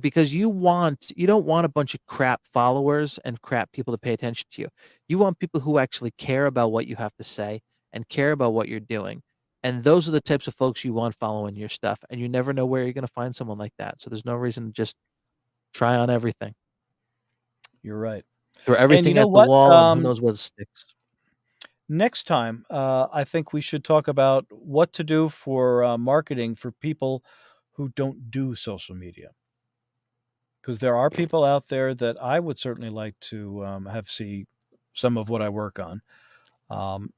S2: because you don't want a bunch of crap followers and crap people to pay attention to you. You want people who actually care about what you have to say and care about what you're doing. And those are the types of folks you want following your stuff. And you never know where you're going to find someone like that. So there's no reason to just try on everything.
S1: You're right.
S2: Throw
S1: And you
S2: everything
S1: know
S2: at the
S1: what?
S2: wall and who knows what sticks.
S1: Next time, I think we should talk about what to do for marketing for people who don't do social media. Because there are people out there that I would certainly like to have see some of what I work on.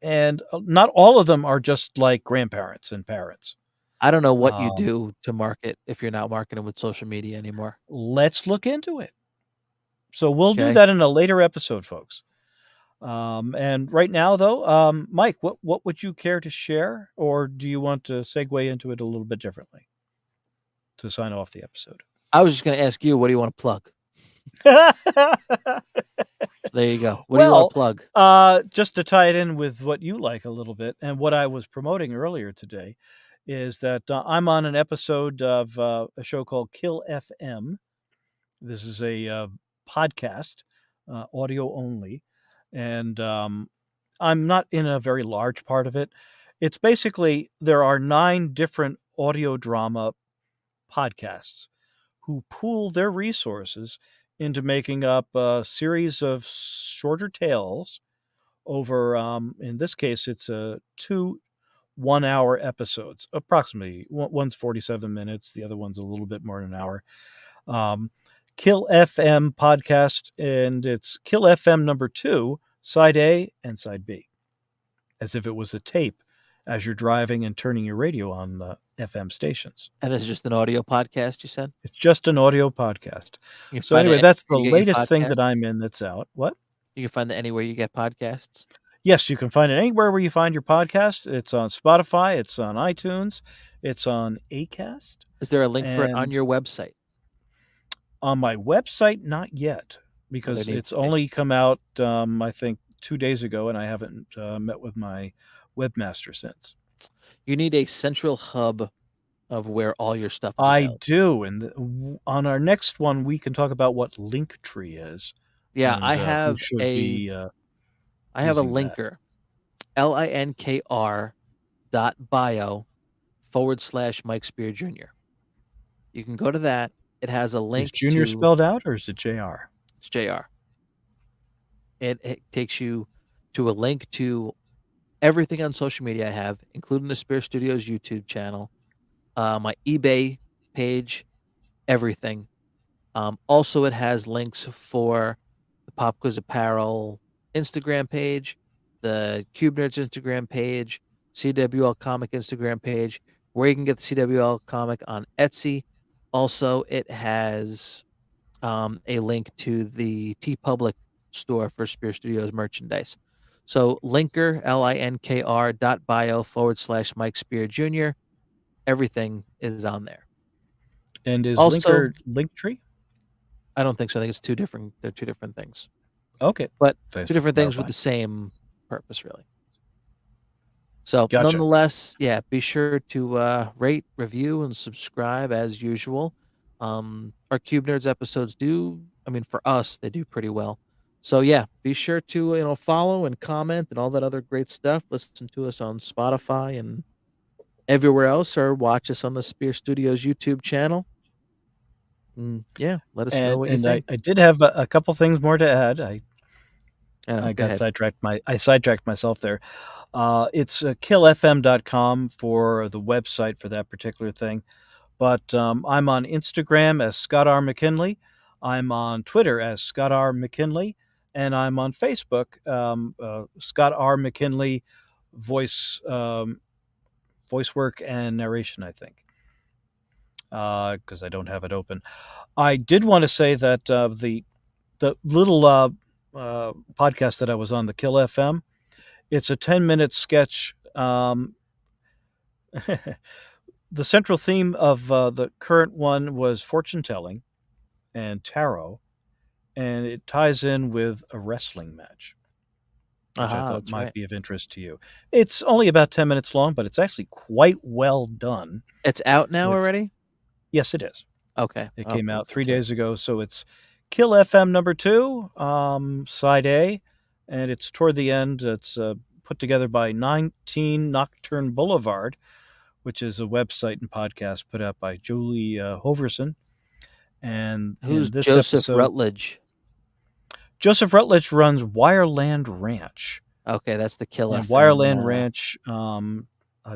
S1: And not all of them are just like grandparents and parents.
S2: I don't know what you
S1: Um,
S2: do to market if you're not marketing with social media anymore.
S1: let's look into it. So we'll do
S2: Okay.
S1: that in a later episode, folks. And right now, though, Mike, what would you care to share, or do you want to segue into it a little bit differently to sign off the episode?
S2: I was just going to ask you, what do you want to plug? So there you go. What do you want
S1: Well,
S2: to plug?
S1: just to tie it in with what you like a little bit, and what I was promoting earlier today, is that I'm on an episode of a show called Kill FM. This is a podcast, audio only, and I'm not in a very large part of it. It's basically there are 9 different audio drama podcasts who pool their resources into making up a series of shorter tales over, in this case, it's 2 one-hour episodes, approximately. One's 47 minutes, the other one's a little bit more than an hour. Um, Kill FM podcast, and it's Kill FM number 2, side A and side B, as if it was a tape as you're driving and turning your radio on the FM stations.
S2: And this is just an audio podcast, you said?
S1: It's just an audio podcast.
S2: You can
S1: So
S2: find it
S1: anyway, that's the
S2: anywhere you get your
S1: latest thing
S2: podcasts?
S1: that I'm in that's out. What?
S2: You can find it anywhere you get podcasts?
S1: Yes, you can find it anywhere where you find your podcast. It's on Spotify, it's on iTunes, it's on Acast,
S2: Is there a link for it on
S1: and
S2: your website?
S1: on my website, not yet,
S2: Oh, there
S1: because
S2: needs
S1: it's
S2: to be.
S1: only come out, I think 2 days ago, and I haven't met with my webmaster since.
S2: You need a central hub of where all your stuff is
S1: I
S2: available.
S1: do, and on our next one, we can talk about what Linktree is
S2: Yeah,
S1: and who should be
S2: I have a
S1: using that.
S2: linker, linkr.bio/Mike Spear Jr. You can go to that. It has a
S1: Is
S2: link
S1: Junior
S2: to
S1: spelled out or is it JR?
S2: it's JR. It takes you to a link to everything on social media I have, including the Spear Studios YouTube channel, my eBay page, everything. Also, it has links for the Pop Quiz Apparel Instagram page, the Cube Nerds Instagram page, CWL Comic Instagram page, where you can get the CWL comic on Etsy. Also, it has a link to the TeePublic store for Spear Studios merchandise. So linker, linkr.bio/Mike Spear Jr. Everything is on there.
S1: And is
S2: Also,
S1: Linker Linktree?
S2: I don't think so. I think it's they're two different things,
S1: Okay.
S2: but
S1: Thanks
S2: two
S1: for
S2: different things with
S1: clarifying.
S2: the same purpose, really. So,
S1: Gotcha.
S2: nonetheless, yeah, be sure to rate, review, and subscribe as usual. Our Cube Nerds episodes I mean, for us, they do pretty well. So, yeah, be sure to follow and comment and all that other great stuff. Listen to us on Spotify and everywhere else, or watch us on the Spear Studios YouTube channel. Yeah, let us know
S1: And
S2: what you
S1: and
S2: think.
S1: I did have a couple things more to add.
S2: I know.
S1: I
S2: Go
S1: got
S2: ahead.
S1: I sidetracked myself there. It's killfm.com for the website for that particular thing. But I'm on Instagram as Scott R. McKinley. I'm on Twitter as Scott R. McKinley. And I'm on Facebook, Scott R. McKinley, voice voice work and narration, I think. because I don't have it open. I did want to say that the little podcast that I was on, the Kill FM, it's a 10-minute sketch. The central theme of the current one was fortune telling and tarot, and it ties in with a wrestling match, which I thought
S2: That's
S1: might
S2: right.
S1: be of interest to you. It's only about 10 minutes long, but it's actually quite well done.
S2: It's out now
S1: It's
S2: already?
S1: Yes, it is.
S2: Okay.
S1: It
S2: I'll
S1: came out
S2: listen
S1: 3
S2: to it.
S1: days ago, so it's Kill FM number 2, side A, and it's toward the end. It's put together by 19 Nocturne Boulevard, which is a website and podcast put out by Julie Hoverson. And
S2: Who's
S1: in this
S2: Joseph
S1: episode,
S2: Rutledge?
S1: Joseph Rutledge runs Wireland Ranch,
S2: Okay, that's the Kill
S1: and
S2: FM.
S1: Wireland Ranch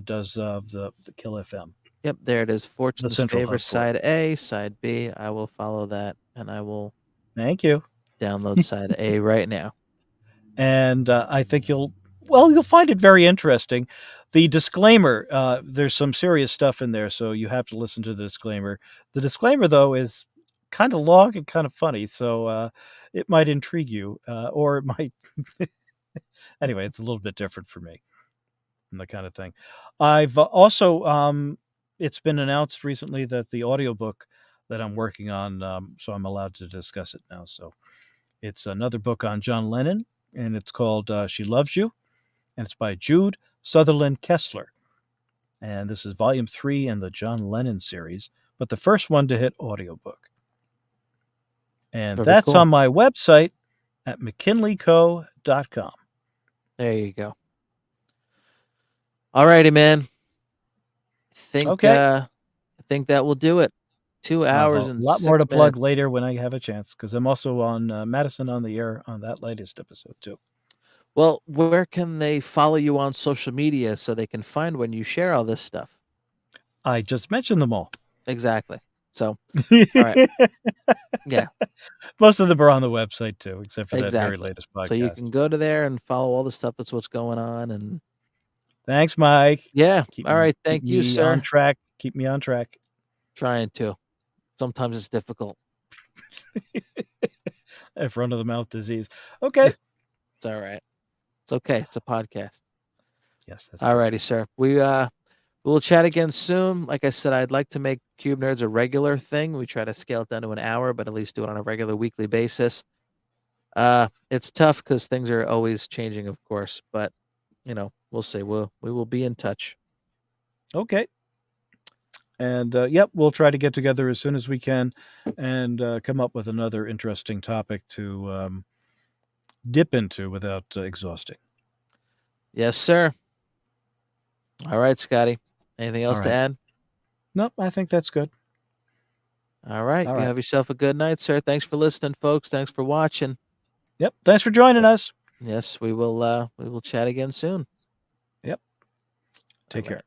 S1: does the Kill FM,
S2: Yep, there it is.
S1: the
S2: Fortune's
S1: central
S2: Favor,
S1: hub for it.
S2: side A, side B. I will follow that, and I will
S1: Thank you.
S2: download side A right now.
S1: And I think you'll find it very interesting. The disclaimer, there's some serious stuff in there, so you have to listen to the disclaimer. The disclaimer, though, is kind of long and kind of funny, so it might intrigue you, or it might. Anyway, it's a little bit different for me, and the kind of thing. I've also, it's been announced recently that the audiobook that I'm working on, so I'm allowed to discuss it now. So it's another book on John Lennon, and it's called She Loves You, and it's by Jude Sutherland Kessler. And this is volume 3 in the John Lennon series, but the first one to hit audiobook. And
S2: Very
S1: that's
S2: cool.
S1: on my website at mckinleyco.com.
S2: There you go. All righty, man.
S1: Okay.
S2: I think that will do it. 2 hours and
S1: a lot more to
S2: 6
S1: plug
S2: minutes.
S1: later when I have a chance, because I'm also on Madison on the Air on that latest episode too.
S2: Well, where can they follow you on social media so they can find when you share all this stuff?
S1: I just mentioned them all.
S2: Exactly. So, all right. Yeah.
S1: Most of them are on the website too, except for that very
S2: Exactly.
S1: latest podcast.
S2: So you can go to there and follow all the stuff that's what's going on. And
S1: Thanks, Mike.
S2: yeah.
S1: All
S2: All right. Thank you, sir.
S1: On track. Keep me on track.
S2: Trying to. Sometimes it's difficult.
S1: I have run of the mouth disease. Okay.
S2: It's all right. It's okay. It's a podcast.
S1: Yes. That's
S2: all righty, sir. We'll chat again soon. Like I said, I'd like to make Cube Nerds a regular thing. We try to scale it down to an hour, but at least do it on a regular weekly basis. It's tough because things are always changing, of course, but we'll see. We will be in touch.
S1: Okay. And yep, we'll try to get together as soon as we can and come up with another interesting topic to dip into without exhausting.
S2: Yes, sir. All right, Scotty. Anything else to add?
S1: Nope, I think that's good.
S2: All right. You have yourself a good night, sir. Thanks for listening, folks. Thanks for watching.
S1: Yep. Thanks for joining us.
S2: Yes, we will chat again soon.
S1: Yep. Take care.